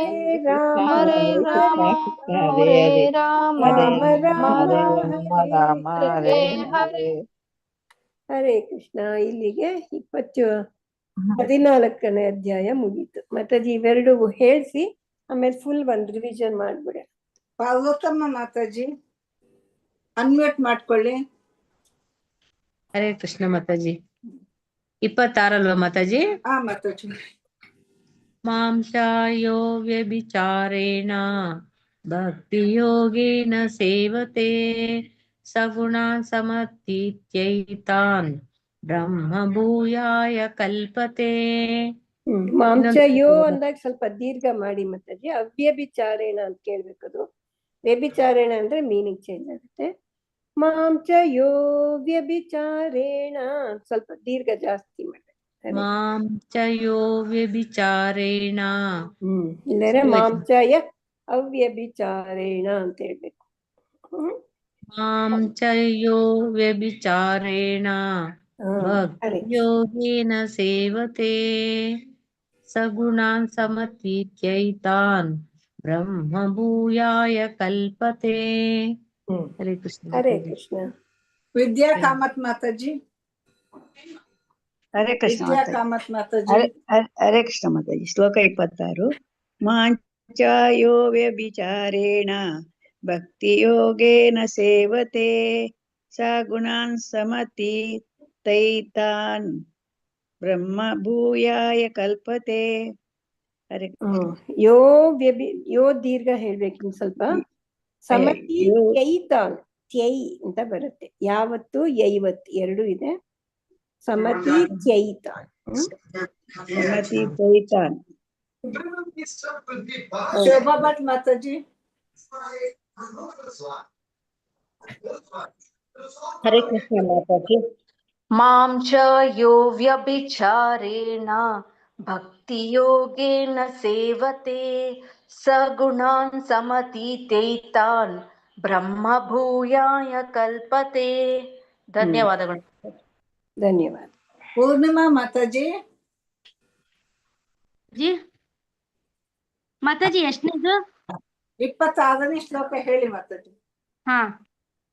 राम हरे राम हरे हरे राम हरे राम राम हरे हरे ಹರೇ ಕೃಷ್ಣ. ಇಲ್ಲಿಗೆ 14ನೇ ಅಧ್ಯಾಯ ಮುಗೀತು. ಮಾತಾಜಿ ಇವೆರಡು ಹೇಳ್ಸಿ ಆಮೇಲೆ ಫುಲ್ ಒಂದ್ ರಿವಿಷನ್ ಮಾಡ್ಬಿಡ. ಪಾರ್ವತಮ್ಮ ಮಾತಾಜಿ ಅನ್ಮ್ಯೂಟ್ ಮಾಡ್ಕೊಳ್ಳಿ. ಹರೇ ಕೃಷ್ಣ ಮಾತಾಜಿ. 26 ಅಲ್ವಾ ಮಾತಾಜಿ? ಹಾ ಮಾತಾಜಿ. ಮಾಂಸಾಯೋ ವ್ಯಭಿಚಾರೇಣ ಭಕ್ತಿಯೋಗೇನ ಸೇವತೆ ಸಗುಣಾನ್ ಸಮತೀತ್ಯೈತಾನ್ ಬ್ರಹ್ಮ ಭೂಯಾಯ ಕಲ್ಪತೆ. ಮಾಂಸ ಯೋ ಅಂದಾಗ ಸ್ವಲ್ಪ ದೀರ್ಘ ಮಾಡಿ ಮಾತಾಜಿ. ಅವ್ಯಭಿಚಾರೇಣ ಅಂತ ಕೇಳ್ಬೇಕದು. ವ್ಯಭಿಚಾರೇಣ ಅಂದ್ರೆ ಮೀನಿಂಗ್ ಚೇಂಜ್ ಆಗುತ್ತೆ. ಮಾಂಸ ಯೋ ವ್ಯಭಿಚಾರೇಣ ಸ್ವಲ್ಪ ದೀರ್ಘ ಜಾಸ್ತಿ ಮಾಡಿ. ಮಾಂಸಯೋ ವ್ಯಭಿಚಾರೇಣ ಇಲ್ಲರೆ ಮಾಂಸಯ ಅವ್ಯಭಿಚಾರೇಣ ಅಂತ ಹೇಳ್ಬೇಕು. ಮಾಂಸಯೋ ವ್ಯಭಿಚಾರೇಣ ಭಕ್ತಿಯೋಗೇನ ಸೇವತೆ ಸಗುಣಾನ್ ಸಮತೀತ್ಯೈತಾನ್ ಬ್ರಹ್ಮ ಭೂಯಾಯ ಕಲ್ಪತೆ. ಹರೇ ಕೃಷ್ಣ. ಹರೇ ಕೃಷ್ಣ. ವಿದ್ಯಾ ಕಾಮತ್ ಮಾತಾಜಿ. ಹರೇ ಕೃಷ್ಣ ವಿದ್ಯಾ ಕಾಮತ್ ಮಾತಾಜಿ. ಹರೇ ಕೃಷ್ಣ ಮಾತಾಜಿ. ಶ್ಲೋಕ 26. ಮಾಂಚಾಯೋ ವ್ಯಭಿಚಾರೇಣ ಭಕ್ತಿಯೋಗೇನ ಸೇವತೆ ಸಗುಣಾನ್ ಸಮತೀತೈತಾನ್ ಬ್ರಹ್ಮ ಭೂಯಾಯ ಕಲ್ಪತೆ. ಹರೇ ಯೋ ಯೋ ದೀರ್ಘ ಹೇಳ್ಬೇಕು ಸ್ವಲ್ಪ. ಸಮತಿ ತ್ಯೈತಾನ್ ತ್ಯೈ ಅಂತ ಬರುತ್ತೆ. ಯಾವತ್ತು ಯೈವತ್ತು ಎರಡು ಇದೆ. ಸಮತಿ ತ್ಯೈತಾನ್. ಸಮತಿ ತ್ಯೈತಾನ್. ಶೋಭಾ ಭಟ್ ಮಾತಾಜಿ. ಹರೇ ಕೃಷ್ಣ ಮಾತಾಜಿ. ಮಾಂಸ ಯೋ ವ್ಯಭಿಚಾರೇಣ ಭಕ್ತಿಯೋಗೇನ ಸೇವತೆ ಸಗುಣಾನ್ ಸಮತೀತೈತಾನ್ ಬ್ರಹ್ಮ ಭೂಯಾಯ ಕಲ್ಪತೆ. ಧನ್ಯವಾದಗಳು. ಧನ್ಯವಾದ. ಪೂರ್ಣಿಮಾ ಮಾತಾಜಿ. ಮಾತಾಜಿ ಎಷ್ಟನೇದು? 26ನೇ ಶ್ಲೋಕ ಹೇಳಿ ಮಾತಾಜಿ. ಹಾ.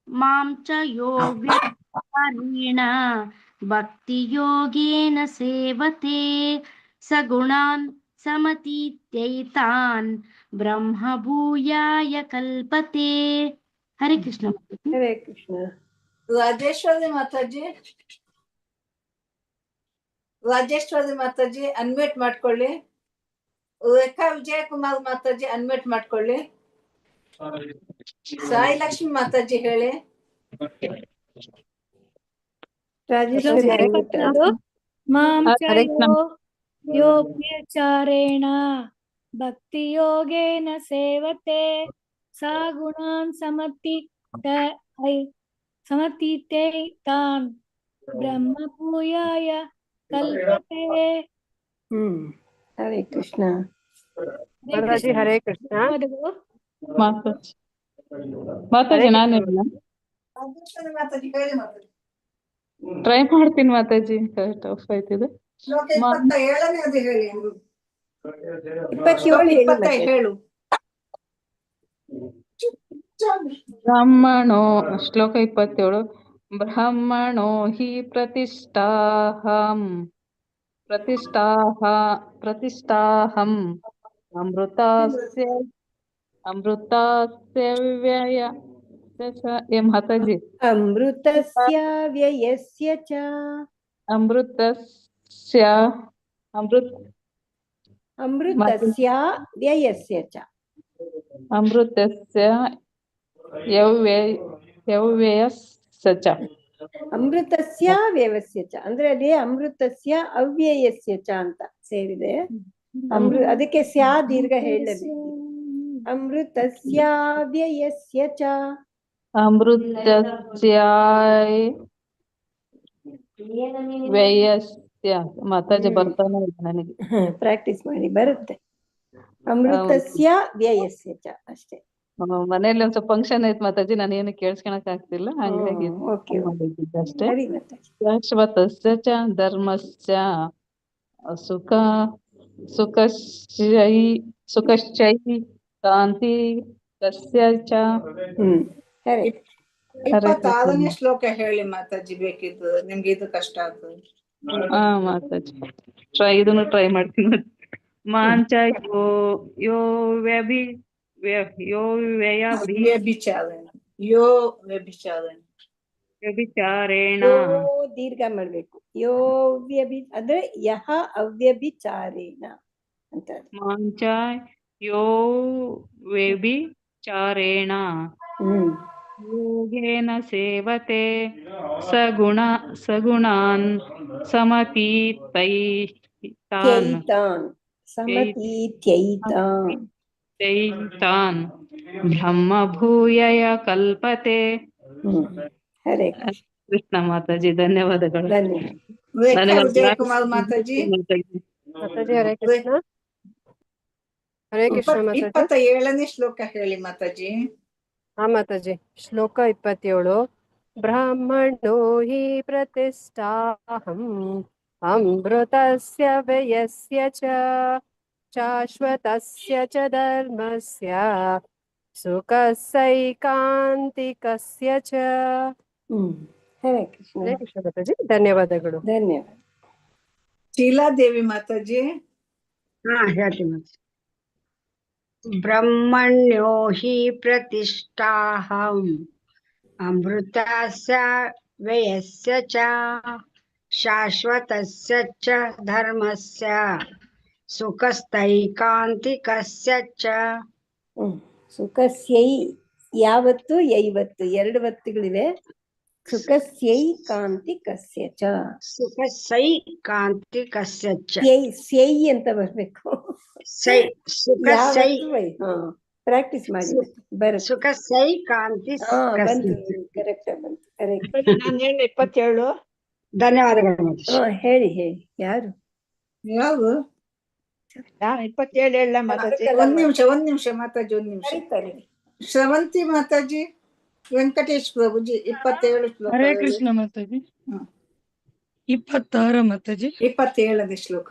ಮಾಂಚ ಯೋಗ್ಯೇನ ಭಕ್ತಿಯೋಗೇನ ಸೇವತೆ ಸಗುಣಾನ್ ಸಮತೀತ್ಯೈತಾನ್ ಬ್ರಹ್ಮ ಭೂಯಾಯ ಕಲ್ಪತೆ. ಹರೇ ಕೃಷ್ಣ. ಹರೇ ಕೃಷ್ಣ. ರಾಜೇಶ್ವರಿ ಮಾತಾಜಿ. ರಾಜೇಶ್ವರಿ ಮಾತಾಜಿ ಅನ್ಮ್ಯೂಟ್ ಮಾಡ್ಕೊಳ್ಳಿ. ರೇಖಾ ವಿಜಯಕುಮಾರ್ ಮಾತಾಜಿ ಅನ್ಮ್ಯೂಟ್ ಮಾಡ್ಕೊಳ್ಳಿ. ಸಾಯಿ ಲಕ್ಷ್ಮಿ ಮಾತಾಜಿ ಹೇಳಿ. ಯೋಗ್ಯಚಾರೇಣ ಭಕ್ತಿಯೋಗೇನ ಸೇವತೆ ಸಗುಣಾನ್ ಸಮತೀತೈತಾನ್ ಬ್ರಹ್ಮ ಭೂಯಾಯ ಕಲ್ಪತೆ. ಹರೇ ಕೃಷ್ಣ. ಮಾತಾಜಿ ಹರೇ ಕೃಷ್ಣ. ಮಾತಾಜಿ ನಾನು ಮಾತಾಜಿ ಹೇಳಿ ಮಾತಾಜಿ. ಟ್ರೈ ಮಾಡ್ತೀನಿ ಮಾತಾಜಿ. ಟಫ್ ಆಯ್ತಿದೆ. ಶ್ಲೋಕ 27ನೇದು ಹೇಳಿ. 27 ಹೇಳು. ಬ್ರಹ್ಮಣೋ ಶ್ಲೋಕ 27. ಬ್ರಹ್ಮಣೋ ಹಿ ಪ್ರತಿಷ್ಠಾಹಂ ಅಮೃತಸ್ಯ ವ್ಯಯ ಮಾತಾಜಿ. ಅಮೃತಸ್ಯ ವ್ಯಯಸ್ಯ ಚ ಅಮೃತಸ್ಯ ವ್ಯಯಸ್ಯ ಚ ಅಮೃತಸ್ಯ ಯವ್ಯಯ ಸಚ ಅಮೃತಸ್ಯ ವ್ಯವಸ್ಯ ಚ ಅಂದ್ರೆ ಅಲ್ಲಿ ಅಮೃತಸ್ಯ ಅವ್ಯಯಸ್ಯ ಚ ಅಂತ ಸೇರಿದೆ. ಅದಕ್ಕೆ ಸ್ಯಾ ದೀರ್ಘ ಹೇಳಬೇಕು. ಅಮೃತಸ್ಯ ವ್ಯಯಸ್ಯ ಚ ಅಮೃತಸ್ಯ ವ್ಯಯಸ್ಯ ಮಾತಾಜಿ ಬರ್ತಾನೆ ಇಲ್ಲ ನನಗೆ. ಪ್ರಾಕ್ಟೀಸ್ ಮಾಡಿ ಬರುತ್ತೆ. ಅಮೃತಸ್ಯ ವ್ಯಯಸ್ಯ ಚ ಅಷ್ಟೇ. ಮನೇಲಿ ಒಂದ್ ಸ್ವಲ್ಪ ಫಂಕ್ಷನ್ ಐತ್ ಮಾತಾಜಿ, ನಾನು ಏನು ಕೇಳಿಸ್ಕೊಳಕ್ ಆಗ್ತಿಲ್ಲ, ಹಂಗಾಗಿ ಅಷ್ಟೇ. ಶಾಶ್ವತಸ್ಯ ಚ ಧರ್ಮಸ್ಯ ಸುಖ ಸುಖಶ್ಚೈ ಕಾಂತಿ ತಸ್ಯ ಚ. 26ನೇ ಶ್ಲೋಕ ಹೇಳಿ ಮಾತಾಜಿ ಬೇಕಿದ್ದು, ನಿಮ್ಗೆ ಇದು ಕಷ್ಟ ಆಗ್ತದೆ. ಹಾ ಮಾತಾಜಿ ಇದನ್ನು ಟ್ರೈ ಮಾಡ್ತೀನಿ. ಮಾಂಚ ಯೋ ವ್ಯಭಿಚಾರೇಣ ದೀರ್ಘ ಮಾಡ್ಬೇಕು. ಯೋ ಅಂದ್ರೆ ಯಹ ಅವ್ಯಭಿಚಾರೇಣ ಅಂತ. ಮಾಂಚ ಯೋ ವ್ಯಭಿಚಾರೇಣ ಯೋಗೇನ ಸೇವತೆ ಸಗುಣಾನ್ ಸಮತೀತೈತಾನ್ ಬ್ರಹ್ಮ ಭೂಯಯ ಕಲ್ಪತೆ. ಹರೇ ಕೃಷ್ಣ ಮಾತಾಜಿ, ಧನ್ಯವಾದಗಳು. ವಿಜಯಕುಮಾರ್ ಮಾತಾಜಿ. ಹರೇ ಕೃಷ್ಣ. ಹರೇ ಕೃಷ್ಣ ಮಾತಾಜಿ. 27ನೇ ಶ್ಲೋಕ ಹೇಳಿ ಮಾತಾಜಿ. ಹಾ ಮಾತಾಜಿ. ಶ್ಲೋಕ 27. ಬ್ರಾಹ್ಮಣೋ ಹಿ ಪ್ರತಿಷ್ಠಾಹಂ ಅಮೃತಸ್ಯ ವ್ಯಯಸ್ಯ ಚ ಶಾಶ್ವತಸ್ಯ ಚ ಧರ್ಮಸ್ಯ ಸುಖಸೈಕಾಂತಿಕಸ್ಯ ಚ. ಹರೇ ಕೃಷ್ಣ. ಹರೇ ಕೃಷ್ಣ ಮಾತಾಜಿ, ಧನ್ಯವಾದಗಳು. ಧನ್ಯವಾದ. ಶೀಲಾದೇವಿ ಮಾತಾಜಿ. ಹೇಳ್ತೀನಿ. ಬ್ರಹ್ಮಣ್ಯೋ ಹಿ ಪ್ರತಿಷ್ಠಾಹಂ ಅಮೃತಸ್ಯ ವ್ಯಯಸ್ಯ ಚ ಶಾಶ್ವತಸ್ಯ ಚ ಧರ್ಮಸ್ಯ ಸುಖಸ್ಥೈಕಾಂತಿಕಸ್ಯ ಚ. ಸುಖಸ್ಯೈ ಯಾವತ್ತು ಯೈವತ್ತು 2 ಒತ್ತುಗಳಿವೆ. ಸುಖಸ್ಯೈಕಾಂತಿಕಸ್ಯ ಚ. ಸುಖಸೈಕಾಂತಿಕಸ್ಯ ಚ. ಸ್ಯೈ ಅಂತ ಬರ್ಬೇಕು. ಪ್ರಾಕ್ಟೀಸ್ ಮಾಡಿ ಬರುತ್ತೆ. ಸುಖಸೈಕಾಂತಿ ಕರೆಕ್ಟ್ ಬಂತು. ನಾನು ಹೇಳಿ 27. ಧನ್ಯವಾದಗಳು. ಹೇಳಿ ಯಾರು ಯಾವ ನಾನು 27 ಹೇಳ ಮಾತಾಜಿ. ಒಂದ್ ನಿಮಿಷ ಮಾತಾಜಿ, ಒಂದ್ ನಿಮಿಷ. ಶ್ರವಂತಿ ಮಾತಾಜಿ. ವೆಂಕಟೇಶ್ ಪ್ರಭುಜಿ 27 ಶ್ಲೋಕ. ಹರೇ ಕೃಷ್ಣ ಮಾತಾಜಿ. 26 ಮಾತಾಜಿ. 27ನೇ ಶ್ಲೋಕ.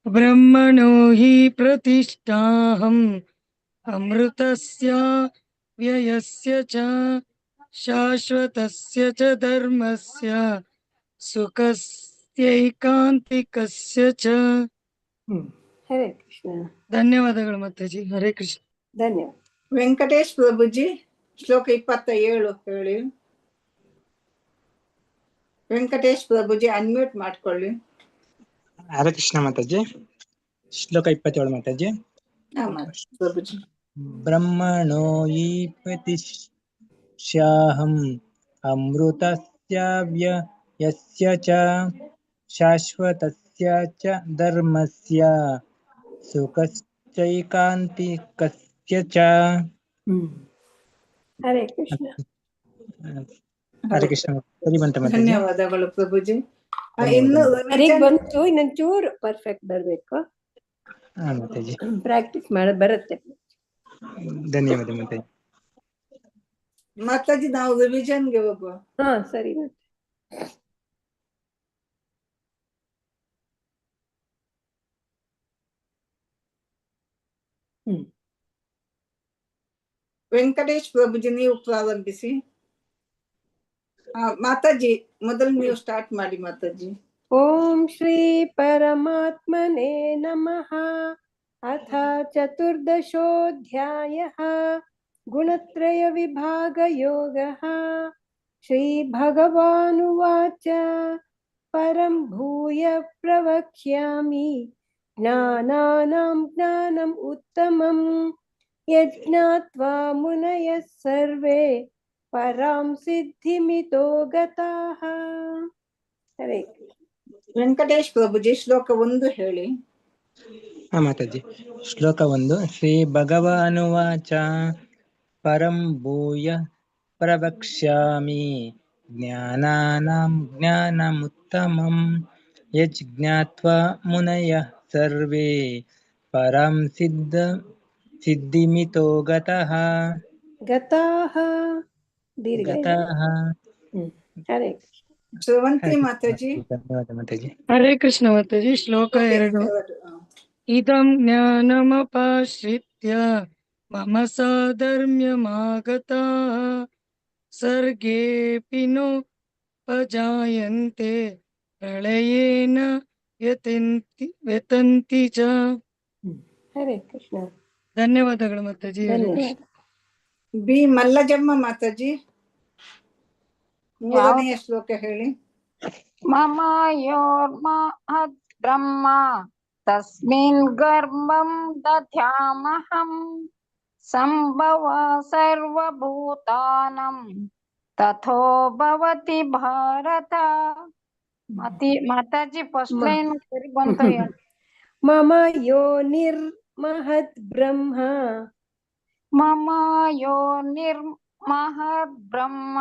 ಬ್ರಹ್ಮಣೋ ಹಿ ಪ್ರತಿಷ್ಠಾಹಂ ಅಮೃತಸ್ಯ ವ್ಯಯಸ್ಯ ಚ ಶಾಶ್ವತಸ್ಯ ಚ ಧರ್ಮಸ್ಯ ಸುಖಸ್ಯೈಕಾಂತಿಕಸ್ಯ ಚ. ಹರೇ ಕೃಷ್ಣ. ಧನ್ಯವಾದಗಳು ಮಾತಾಜಿ. ಹರೇ ಕೃಷ್ಣ. ಧನ್ಯವಾದ. ವೆಂಕಟೇಶ್ ಪ್ರಭುಜಿ ಶ್ಲೋಕ 27 ಹೇಳಿ. ವೆಂಕಟೇಶ್ ಪ್ರಭುಜಿ ಅನ್ಮ್ಯೂಟ್ ಮಾಡ್ಕೊಳ್ಳಿ. ಹರೇ ಕೃಷ್ಣ ಮಾತಾಜಿ. ಶ್ಲೋಕ 27 ಮಾತಾಜಿ. ಪ್ರಭುಜಿ. ಬ್ರಹ್ಮಣೋ ಹಿ ಪ್ರತಿಷ್ಠಾಹಂ ಅಮೃತಸ್ಯ ವ್ಯಯಸ್ಯ ಚ ಶಾಶ್ವತಸ್ಯ ಚ ಧರ್ಮಸ್ಯ ಸುಖಶ್ಚೈಕಾಂತಿಕಸ್ಯ ಚ. ಹರೇ ಕೃಷ್ಣ. ಹರೇ ಕೃಷ್ಣ. ಧನ್ಯವಾದಗಳು ಪ್ರಭುಜಿ. ಬಂತು, ಇನ್ನೊಂಚೂರು ಪರ್ಫೆಕ್ಟ್ ಬರ್ಬೇಕು. ಪ್ರಾಕ್ಟೀಸ್ ಮಾಡ ಬರುತ್ತೆ. ಧನ್ಯವಾದ ಮಾತಾಜಿ. ಮಾತಾಜಿ ನಾವು ರಿವಿಷನ್ಗೆ ಹೋಗುವ. ಸರಿ. ವೆಂಕಟೇಶ್ ಪ್ರಭುಜಿ ನೀವು ಪ್ರಾರಂಭಿಸಿ. ಮಾತಾಜಿ ಮೊದಲು ನೀವು ಸ್ಟಾರ್ಟ್ ಮಾಡಿ ಮಾತಾಜಿ. ಓಂ ಶ್ರೀ ಪರಮಾತ್ಮನೇ ನಮಃ. ಅಥ ಚತುರ್ದಶೋऽಧ್ಯಾಯಃ ಗುಣತ್ರಯ ವಿಭಾಗ ಯೋಗಃ. ಶ್ರೀ ಭಗವಾನುವಾಚ ಪರಂ ಭೂಯ ಪ್ರವಕ್ಷ್ಯಾಮಿ ಜ್ಞಾನಾನಾಂ ಜ್ಞಾನಂ ಉತ್ತಮಂ यज्ञात्वा मुनयः सर्वे परां सिद्धिमितो गताः. हरे ವೆಂಕಟೇಶ್ ಪ್ರಭುಜಿ ಶ್ಲೋಕ 1 ಹೇಳಿ. ಮಾತಾಜಿ. ಶ್ಲೋಕ 1. ಶ್ರೀ ಭಗವಾನುವಾಚ ಪರಂ ಭೂಯ ಪ್ರವಕ್ಷ್ಯಾಮಿ ಜ್ಞಾನಾನಾಂ ಜ್ಞಾನಮುತ್ತಮಂ ಯಜ್ಞಾತ್ವಾ ಮುನಯಃ ಸರ್ವೇ ಪರಂ ಸಿದ್ಧಿಮಿತೋ ಗತಃ. ಗತಾಃ. ಹರೇ ಶ್ರವಂತಿ ಮಾತಾಜಿ. ಧನ್ಯವಾದ ಮಾತಾಜಿ. ಹರೇ ಕೃಷ್ಣ ಮಾತಾಜಿ. ಶ್ಲೋಕ 2. ಇದಂ ಜ್ಞಾನಮಪಾಶ್ರಿತ್ಯ ಮಮ ಸಾಧರ್ಮ್ಯಮಾಗತಾಃ ಸರ್ಗೇऽಪಿ ನೋಪಜಾಯನ್ತೆ ಪ್ರಳಯೇನ ವ್ಯತಂತಿ ಚ. ಹರೇ ಕೃಷ್ಣ. ಧನ್ಯವಾದಗಳು ಮಾತಾಜಿ. ಬಿ ಮಲ್ಲಜಮ್ಮ ಮಾತಾಜಿ 3ನೇ ಶ್ಲೋಕ ಹೇಳಿ. ಮಮ ಯೋರ್ಮಹದ್ ಬ್ರಹ್ಮ ತಸ್ಮಿನ್ ಗರ್ಭಂ ದಧ್ಯಾಮಹಂ ಸಂಭವ ಸರ್ವಭೂತಾನಂ ತಥೋ ಭವತಿ ಭಾರತ. ಮಾತಾಜಿ ಫಸ್ಟ್ ಲೈನ್ ಸರಿ ಬಂತು. ಮಮ ಯೋನಿರ್ಮಹದ್ ಬ್ರಹ್ಮ. ಮಮ ಯೋನಿರ್ಮಹದ್ ಬ್ರಹ್ಮ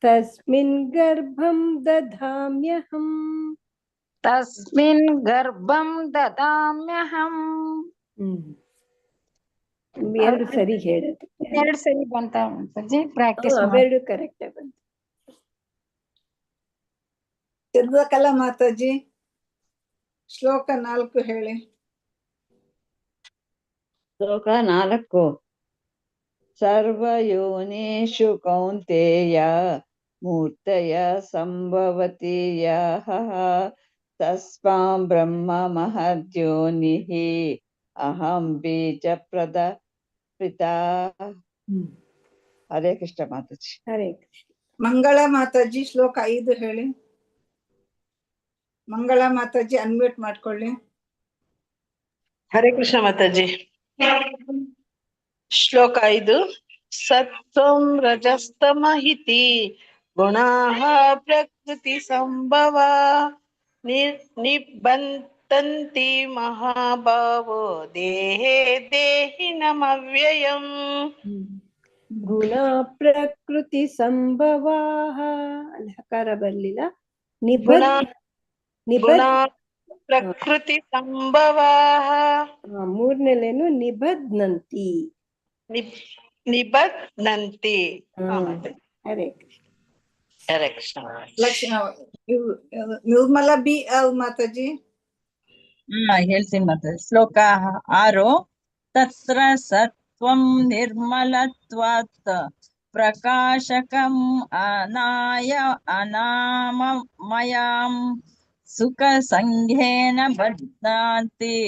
ತಸ್ಮಿನ್ ಗರ್ಭಂ ದಧಾಮ್ಯಹಂ. ತಸ್ಮಿನ್ ಗರ್ಭಂ ದದಾಮ್ಯಹಂ. ಎರಡು ಸರಿ ಹೇಳುದು. 2 ಸರಿ ಬಂತ ಮಾತಾಜಿ. ಪ್ರಾಕ್ಟೀಸ್ ಅವೆರಡು ಕರೆಕ್ಟ್ ಬಂತು. ಚಂದ್ರಕಲಾ ಮಾತಾಜಿ ಶ್ಲೋಕ 4 ಹೇಳಿ. ಶ್ಲೋಕ 4. ಸರ್ವಯೋನಿಷು ಕೌಂತೆಯ ಮೂರ್ತಯ ಸಂಭವತಿ ಯಃ ತಸ್ಮಾಂ ಬ್ರಹ್ಮ ಮಹದ್ಯೋನಿಃ ಅಹಂ ಬೀಜ ಪ್ರದಾ. ಹರೇ ಕೃಷ್ಣ ಮಾತಾಜಿ. ಹರೇ ಕೃಷ್ಣ. ಮಂಗಳ ಮಾತಾಜಿ ಶ್ಲೋಕ 5 ಹೇಳಿ. ಮಂಗಳ ಮಾತಾಜಿ ಅನ್ಮ್ಯೂಟ್ ಮಾಡ್ಕೊಳ್ಳಿ. ಹರೇ ಕೃಷ್ಣ ಮಾತಾಜಿ. ಶ್ಲೋಕ 5. ಸತ್ವಂ ರಜಸ್ತಮಹಿತಿ ಗುಣಾಃ ಪ್ರಕೃತಿ ಸಂಭವ ನಿಬಂಧಂತಿ ಮಹಾಭಾವೋ ದೇಹೇ ದೇಹಿನಮವ್ಯಯಂ. ಗುಣ ಪ್ರಕೃತಿ ಸಂಭವಾಃ. ಅಲ್ಲಿ ಹಕಾರ ಬರ್ಲಿಲ್ಲ. ಪ್ರಕೃತಿ ಸಂಭವಾಃ. 3ನೇಲೇನು ನಿಬಧ್ನಂತಿ. ನಿಬಧ್ನಂತಿ. ಹರೇ ಕೃಷ್ಣ. ಹರೇ ಕೃಷ್ಣ. ನಿರ್ಮಲಾ ಬಿ ಎಲ್ ಮಾತಾಜಿ. ಹೇಳ್ತೀನಿ ಮಾತಾಜಿ. ಶ್ಲೋಕ 6. ತತ್ರ ಸತ್ವಂ ನಿರ್ಮಲತ್ವಾತ್ ಪ್ರಕಾಶಕಂ ಅನಾಮಯಂ ಸುಖ ಸಂಘೇನ ಬಧ್ನಾತಿ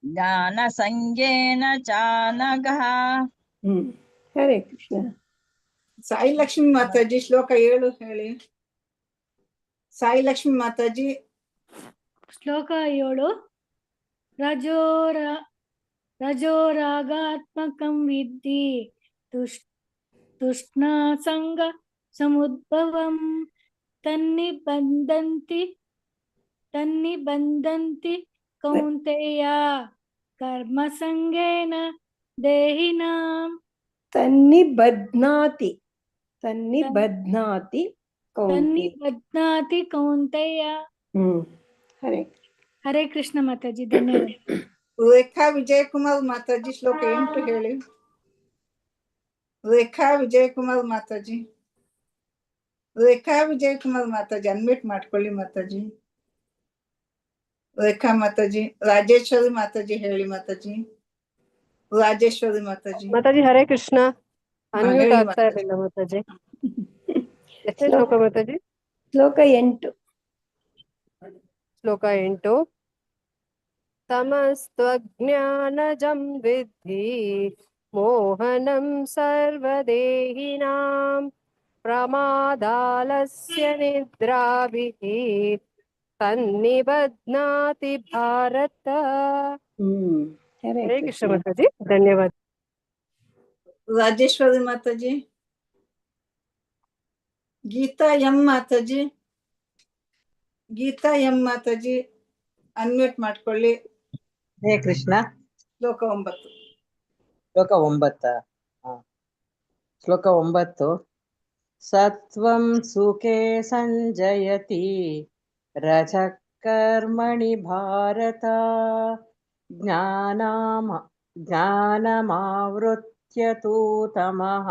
ಜ್ಞಾನ ಸಂಘೇನ ಚಾನಘ. ಹರೇ ಕೃಷ್ಣ. ಸಾಯಿ ಲಕ್ಷ್ಮಿ ಮಾತಾಜಿ ಶ್ಲೋಕ 7 ಹೇಳಿ. ಸಾಯಿ ಲಕ್ಷ್ಮಿ ಮಾತಾಜಿ. ಶ್ಲೋಕ 7. ರಜೋರಾಗಾತ್ಮಕಂ ವಿದ್ಧಿ ತೃಷ್ಣಾ ಸಂಗ ಸಮುದ್ಭವಂ ತನ್ನಿಬಂಧಂತಿ ಕೌಂತೆಯ ಕರ್ಮ ಸಂಗೇನ ದೇಹಿನಾಂ. ತನ್ನಿಬಧ್ನಾತಿ ಕೌಂತೆಯ. ಹರೇ ಕೃಷ್ಣ ಮಾತಾಜಿ. ಧನ್ಯವಾದ. ರೇಖಾ ವಿಜಯಕುಮಾರ್ ಮಾತಾಜಿ ಶ್ಲೋಕ 8 ಹೇಳಿ. ರೇಖಾ ವಿಜಯಕುಮಾರ್ ಮಾತಾಜಿ. ಅನ್ಮ್ಯೂಟ್ ಮಾಡ್ಕೊಳ್ಳಿ ಮಾತಾಜಿ. ರೇಖಾ ಮಾತಾಜಿ. ರಾಜೇಶ್ವರಿ ಮಾತಾಜಿ ಹೇಳಿ ಮಾತಾಜಿ. ರಾಜೇಶ್ವರಿ ಮಾತಾಜಿ. ಮಾತಾಜಿ ಹರೇ ಕೃಷ್ಣ. ಅನ್ಮ್ಯೂಟ್ ಹೇಳಿ ಆಗ್ತಾ ಇರಲಿಲ್ಲ ಮಾತಾಜಿ. ಎಷ್ಟೇ ಶ್ಲೋಕ ಮಾತಾಜಿ? ಶ್ಲೋಕ 8. ಶ್ಲೋಕ 8. ತಮಸ್ತ್ವಜ್ಞಾನಜಂ ವಿದ್ಧಿ ಮೋಹನಂ ಸರ್ವದೇಹಿನಾಂ ಪ್ರಮಾದಾಲಸ್ಯ ನಿದ್ರಾಭಿಃ ತನ್ನಿಬಧ್ನಾತಿ ಭಾರತ. ಹರೇ ಕೃಷ್ಣ ಮಾತಾಜಿ ಧನ್ಯವಾದ. Rajeshwari Mataji. Geeta M Mataji. Geeta M Mataji unmute ಮಾಡ್ಕೊಳ್ಳಿ. ಹರೇ ಕೃಷ್ಣ. ಶ್ಲೋಕ 9. ಶ್ಲೋಕ 9. ಶ್ಲೋಕ 9. ಸತ್ವಂ ಸುಖೇ ಸಂಜಯತಿ ರಜಃ ಕರ್ಮಣಿ ಭಾರತ ಜ್ಞಾನಮಾವೃತ್ಯ ತು ತಮಃ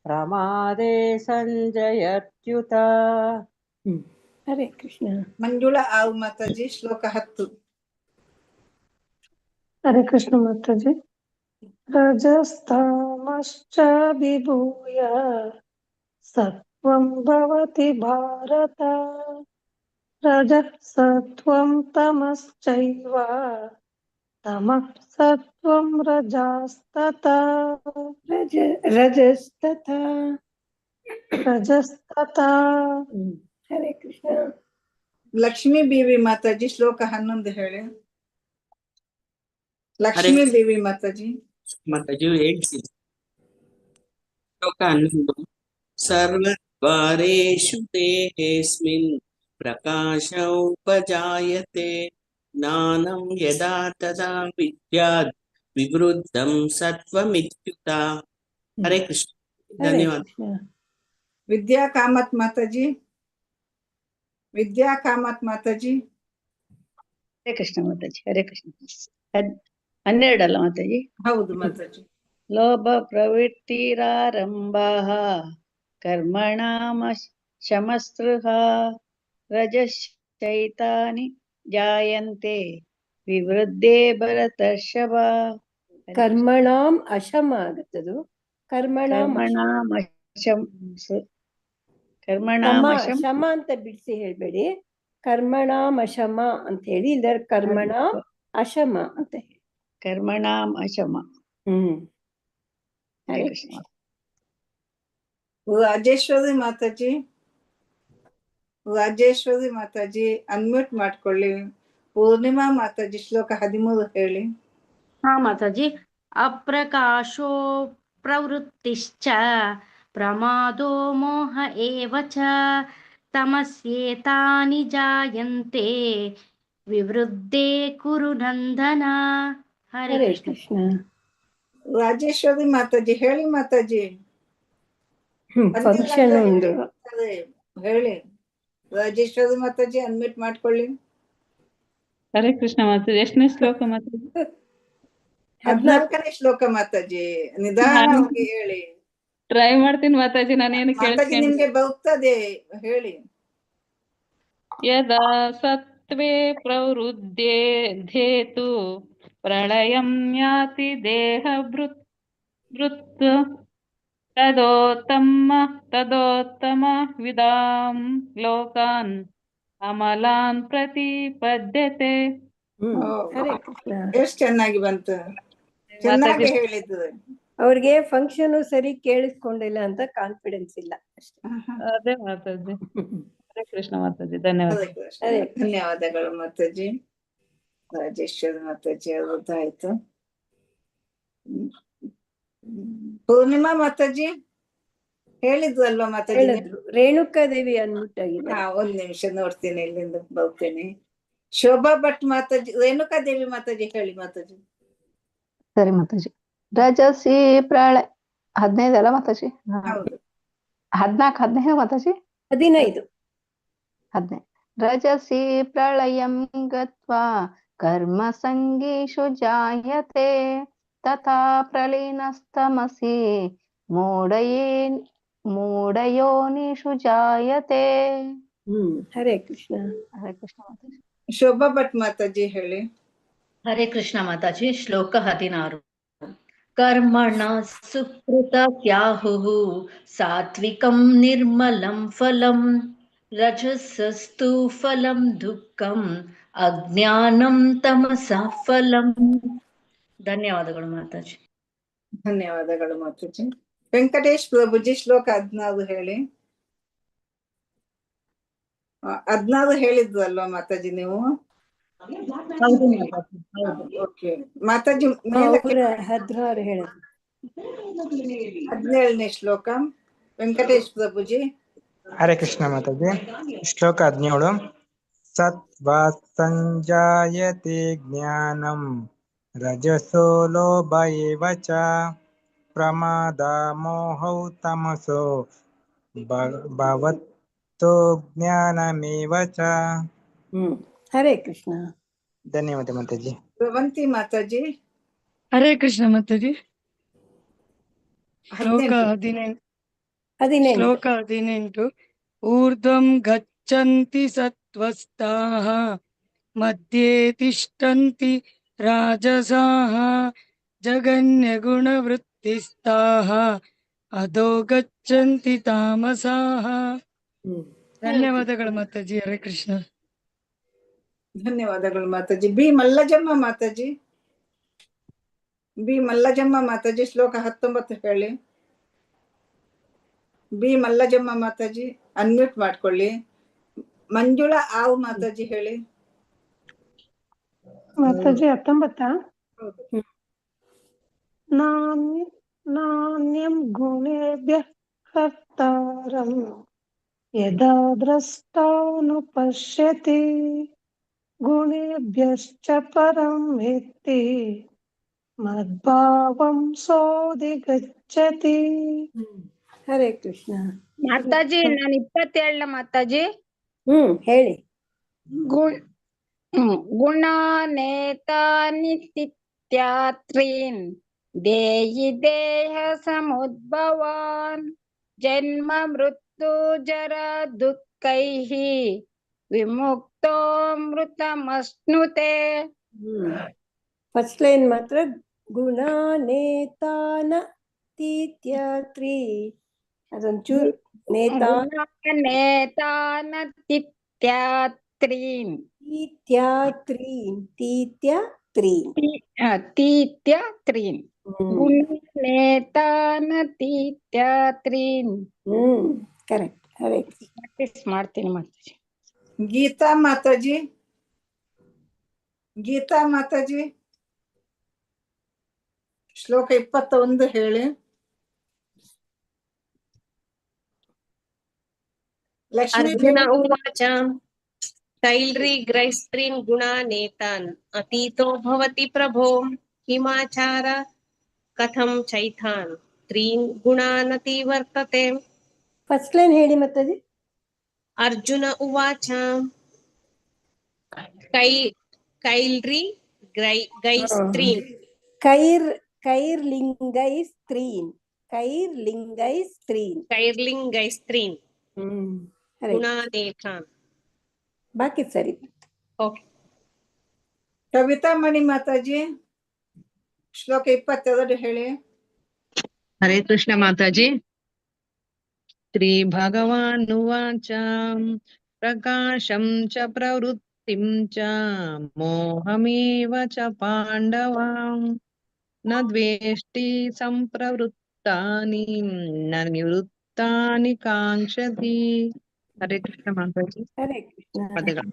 ಪ್ರಮಾದೇ ಸಂಜಯತ್ಯುತ. ಹರೇ ಕೃಷ್ಣ. ಮಂಜುಳಾ ಆವ್ ಮಾತಾಜಿ ಶ್ಲೋಕ 10. ಹರೇ ಕೃಷ್ಣ ಮಾತಾಜಿ. ರಜಸ್ತಮಶ್ಚ ವಿಭೂಯ ಸತ್ವಂ ಭವತಿ ಭಾರತ ರಜಃ ಸತ್ವಂ ತಮಶ್ಚೈವ ತಮಃ ಸತ್ವಂ ರಜಸ್ತಥಾ. ರಜಸ್ತಥಾ. ಹರೇ ಕೃಷ್ಣ. ಲಕ್ಷ್ಮೀ ದೇವಿ ಮಾತಾಜಿ ಶ್ಲೋಕ 11 ಹೇಳಿ. ಲಕ್ಷ್ಮೀ ದೇವಿ ಮಾತಾಜಿ. ಮಾತಾಜಿ ಹೇಳ್ತೀನಿ. ಶ್ಲೋಕ 11. ಸರ್ವದ್ವಾರೇಷು ದೇಹೇಸ್ಮಿನ್ ಪ್ರಕಾಶ ಉಪಜಾಯತೆ ಜ್ಞಾನಂ ಯದಾ ತದಾ ವಿದ್ಯಾತ್ ವಿವೃದ್ಧಂ ಸತ್ವಮಿತ್ಯುತ. ಹರೇ ಕೃಷ್ಣ. ಧನ್ಯವಾದ. ವಿದ್ಯಾ ಕಾಮತ್ ಮಾತಾಜಿ. ವಿದ್ಯಾ ಕಾಮತ್ ಮಾತಾಜಿ. ಹರೇ ಕೃಷ್ಣ ಮಾತಾಜಿ. ಹರೇ ಕೃಷ್ಣ. 12 ಅಲ್ಲ ಮಾತಾಜಿ? ಹೌದು ಮಾತಾಜಿ. ಲೋಭ ಪ್ರವೃತ್ತಿರಾರಂಭಃ ಕರ್ಮಣಾಂ ಶಮಸ್ಪೃಹ ರಜಶ್ಚೈತಾನಿ ಜಾಯಂತೆ ವಿವೃದ್ಧೇ ಭರತರ್ಷಭ. ಕರ್ಮಣಾಂ ಅಶಮ ಆಗತ್ತದು. ಕರ್ಮಣಾಂ ಶಮ ಅಂತ ಬಿಡಿಸಿ ಹೇಳ್ಬೇಡಿ. ಕರ್ಮಣಾಂ ಅಶಮ ಅಂತ ಹೇಳಿ, ಇಲ್ಲರ ಕರ್ಮಣಾಂ ಅಶಮ ಅಂತ ಹೇಳಿ. ಕರ್ಮಣಾಂ ಅಶಮ. ಹರೇ ಕೃಷ್ಣ. ರಾಜೇಶ್ವರಿ ಮಾತಾಜಿ. ರಾಜೇಶ್ವರಿ ಮಾತಾಜಿ ಅನ್ಮ್ಯೂಟ್ ಮಾಡ್ಕೊಳ್ಳಿ. ಪೂರ್ಣಿಮಾ ಮಾತಾಜಿ ಶ್ಲೋಕ 13 ಹೇಳಿ. ಹಾ ಮಾತಾಜಿ. ಅಪ್ರಕಾಶೋ ಪ್ರವೃತ್ತಿಶ್ಚ ಪ್ರಮಾದೋ ಮೋಹ ಏವ ಚ ತಮಸ್ಯೇತಾನಿ ಜಾಯಂತೆ ವಿವೃದ್ಧೇ ಕುರು ನಂದನ. ಹರೇ ಕೃಷ್ಣ. ರಾಜೇಶ್ವರಿ ಮಾತಾಜಿ ಹೇಳಿ ಮಾತಾಜಿ. ಫಂಕ್ಷನ್ ಒಂದು ಹೇಳಿ. ರಾಜೇಶ್ವರಿ ಮಾತಾಜಿ ಅನ್ಮ್ಯೂಟ್ ಮಾಡ್ಕೊಳ್ಳಿ. ಹರೇ ಕೃಷ್ಣ ಮಾತಾಜಿ. ಎಷ್ಟನೇ ಶ್ಲೋಕ ಮಾತಾಜಿ? 14ನೇ ಶ್ಲೋಕ ಮಾತಾಜಿ. ನಿಧಾನವಾಗಿ ಹೇಳಿ. ಟ್ರೈ ಮಾಡ್ತೀನಿ ಮಾತಾಜಿ. ನಾನೇನು ಮಾತಾಜಿ ನಿಮ್ಗೆ ಬರ್ತದೆ ಹೇಳಿ. ಯದಾ ಸತ್ವೇ ಪ್ರವೃದ್ಧೇ ಧೇತು ಪ್ರಳಯಂ ಯಾತಿ ದೇಹ ಭೃತ್ ತದೋತ್ತಮ ವಿದಾಂ ಲೋಕಾನ್ ಅಮಲಾನ್ ಪ್ರತಿಪದ್ಯತೆ. ಎಷ್ಟು ಚೆನ್ನಾಗಿ ಬಂತು. ಚೆನ್ನಾಗಿ ಹೇಳಿದ್ದು. ಅವ್ರಿಗೆ ಫಂಕ್ಷನ್ ಸರಿ ಕೇಳಿಸ್ಕೊಂಡಿಲ್ಲ ಅಂತ ಕಾನ್ಫಿಡೆನ್ಸ್ ಇಲ್ಲ ಅಷ್ಟೇ. ಅದೇ ಮಾತಾಜಿ. ಹರೇ ಕೃಷ್ಣ ಮಾತಾಜಿ. ಧನ್ಯವಾದ. ಧನ್ಯವಾದಗಳು ಮಾತಾಜಿ. ರಾಜೇಶ್ವರಿ ಮಾತಾಜಿ ಅವ್ರದ್ದಾಯ್ತು. ಪೂರ್ಣಿಮಾ ಮಾತಾಜಿ ಹೇಳಿದ್ವು ಅಲ್ವಾ ಮಾತಾಜಿ? ರೇಣುಕಾ ದೇವಿ ಅನ್ಬಿಟ್ಟಾಗಿದೆ. 1 ನಿಮಿಷ ನೋಡ್ತೀನಿ, ಇಲ್ಲಿಂದ ಬರ್ತೇನೆ. ಶೋಭಾ ಭಟ್ ಮಾತಾಜಿ. ರೇಣುಕಾ ದೇವಿ ಮಾತಾಜಿ ಹೇಳಿ ಮಾತಾಜಿ. ಸರಿ ಮಾತಾಜಿ. ರಜಸಿ ಪ್ರಳಯ 15 ಅಲ್ಲ ಮಾತಾಜಿ? ಹೌದು. 14 15 ಮಾತಾಜಿ? 15. ರಜಸಿ ಪ್ರಳಯಂ ಗತ್ವಾ ಕರ್ಮ ಸಂಗೀಷು ಜಾಯತೆ ತಥಾ ಪ್ರಲೀನಸ್ತಮಸಿ ಮೂಢಯೋನಿಷು ಜಾಯತೆ. ಹರೇ ಕೃಷ್ಣ. ಹರೇ ಕೃಷ್ಣ ಮಾತಾಜಿ. ಶೋಭಾ ಭಟ್ ಮಾತಾಜಿ ಹೇಳಿ. ಹರೇ ಕೃಷ್ಣ ಮಾತಾಜಿ. ಶ್ಲೋಕ 16. ಕರ್ಮಣ ಸುಕೃತ ಸ್ಯಾಹುಃ ಸಾತ್ವಿಕಂ ನಿರ್ಮಲಂ ಫಲಂ ರಜಸಸ್ತು ಫಲಂ ದುಃಖಂ ಅಜ್ಞಾನಂ ತಮಸಃ ಫಲಂ. ಧನ್ಯವಾದಗಳು ಮಾತಾಜಿ. ಧನ್ಯವಾದಗಳು ಮಾತಾಜಿ. ವೆಂಕಟೇಶ್ ಪ್ರಭುಜಿ ಶ್ಲೋಕ 14 ಹೇಳಿ. 14 ಹೇಳಿದ್ವು ಅಲ್ವಾ ಮಾತಾಜಿ ನೀವು? ಹೌದು ಮಾತಾಜಿ, ಹೌದು. ಓಕೆ ಮಾತಾಜಿ ಮೇಲಕ್ಕೆ ಅವ್ರ 16 ಹೇಳಿದ್ರು. 17ನೇ ಶ್ಲೋಕ ವೆಂಕಟೇಶ್ ಪ್ರಭುಜಿ. ಹರೇ ಕೃಷ್ಣ ಮಾತಾಜಿ. ಶ್ಲೋಕ 17. ಸತ್ವಾತ್ ಸಂಜಾಯತೆ ಜ್ಞಾನಂ ರಜಸೋ ಲೋಭ ಏವ ಚ ಪ್ರಮಾದ ಮೋಹೌ ತಮಸೋ ಭವತ್ತೋ ಜ್ಞಾನಮೇವ ಚ. ಹರೇ ಕೃಷ್ಣ. ಧನ್ಯವಾದ ಮಾತಾಜಿ. ಭವಂತಿ ಮಾತಾಜಿ. ಹರೇ ಕೃಷ್ಣ ಮಾತಾಜಿ. ಶ್ಲೋಕ 18. 18. ಊರ್ಧ್ವಂ ಗಚ್ಚಂತಿ ಸತ್ವಸ್ಥಾಃ ಮಧ್ಯೆ ತಿಷ್ಠಂತಿ ರಾಜಸಾಃ ಜಗನ್ಯಗುಣವೃತ್ತಿಸ್ಥಾಃ ಅಧೋ ಗಚ್ಚಂತಿ ತಾಮಸಾಃ. ಧನ್ಯವಾದಗಳು ಮಾತಾಜಿ. ಹರೇ ಕೃಷ್ಣ. ಧನ್ಯವಾದಗಳು ಮಾತಾಜಿ. ಬಿ ಮಲ್ಲಜಮ್ಮ ಮಾತಾಜಿ. ಬಿ ಮಲ್ಲಜಮ್ಮ ಮಾತಾಜಿ ಶ್ಲೋಕ 19 ಹೇಳಿ. ಬಿ ಮಲ್ಲಜಮ್ಮ ಮಾತಾಜಿ ಅನ್ಮ್ಯೂಟ್ ಮಾಡ್ಕೊಳ್ಳಿ. ಮಂಜುಳಾ ಆವ್ ಮಾತಾಜಿ ಹೇಳಿ. ಮಾತಾಜಿ 19. ನಾಣ್ಯಂ ಗುಣೇಭ್ಯಃ ಕರ್ತಾರಂ ಯದಾ ದ್ರಷ್ಟಾನುಪಶ್ಯತಿ ಗುಣೇಭ್ಯಶ್ಚ ಪರಂ ವೇತ್ತಿ ಮದ್ಭಾವಂ ಸೋಧಿಗಚ್ಚತಿ. ಹರೇ ಕೃಷ್ಣ. ಮಾತಾಜಿ ನಾನು 27 ಮಾತಾಜಿ. ಹೇಳಿ. ಗುಣಾನೇತಾನಿ ನಿತ್ಯಾತ್ರೀನ್ ದೇಹಿ ದೇಹ ಸಮುದ್ಭವಾನ್ ಜನ್ಮ ಮೃತ್ಯು ಜರ ದುಃಖೈಃ ವಿಮುಕ್ತೋಮೃತಮಶ್ನುತೆ. ಫಸ್ಟ್ ಲೈನ್ ಮಾತ್ರ ಗುಣಾನೇತಾನ ತೀತ್ಯಾತ್ರಿ. ಅದೊಂಚೂರು ನೇತಾನ ತೀತ್ಯಾತ್ರೀನ್ ಗುಣಾನೇತಾನ ತೀತ್ಯಾತ್ರೀನ್. ಕರೆಕ್ಟ್. ಹರೇ ಪ್ರಾಕ್ಟೀಸ್ ಮಾಡ್ತೀನಿ ಮಾತಾಜಿ. ಗೀತಾ ಮಾತಾಜಿ. ಗೀತಾ ಮಾತಾಜಿ ಶ್ಲೋಕ 21 ಹೇಳಿ. ಲಕ್ಷ್ಮೀ ಅರ್ಜುನ ಉವಾಚ ತೈಲ್ರಿಗ್ರೈಸ್ತ್ರೀನ್ ಗುಣಾನೇತಾನ್ ಅತೀತೋ ಭವತಿ ಪ್ರಭೋ ಹಿಮಾಚಾರ ಕಥಂ ಚೈತಾನ್ ತ್ರೀನ್ ಗುಣಾನತಿ ವರ್ತತೆ. ಫಸ್ಟ್ ಲೈನ್ ಹೇಳಿ ಮಾತಾಜಿ. ಅರ್ಜುನ ಉವಾಚ ಕೈಲ್ರಿಗೈಸ್ತ್ರೀನ್ ಕೈರ್ಲಿಂಗೈಸ್ತ್ರೀನ್ ಗುಣಾನೇತಾನ್. ಬಾಕಿ ಸರಿ. ಓಕೆ. ಕವಿತಾ ಮಣಿ ಮಾತಾಜಿ ಶ್ಲೋಕ 22 ಹೇಳಿ. ಹರೇ ಕೃಷ್ಣ ಮಾತಾಜಿ. ಶ್ರೀ ಭಗವಾನುವಾಚ ಪ್ರಕಾಶಂ ಚ ಪ್ರವೃತ್ತಿಂ ಚ ಮೋಹಮೇವ ಚ ಪಾಂಡವಾಂ ನ ದ್ವೇಷ್ಟಿ ಸಂಪ್ರವೃತ್ತಾನಿ ನ ನಿವೃತ್ತಾನಿ ಕಾಂಕ್ಷತಿ. ಹರೇ ಕೃಷ್ಣ ಮಾತಾಜಿ. ಹರೇ ಕೃಷ್ಣ. ಪದಗಳು.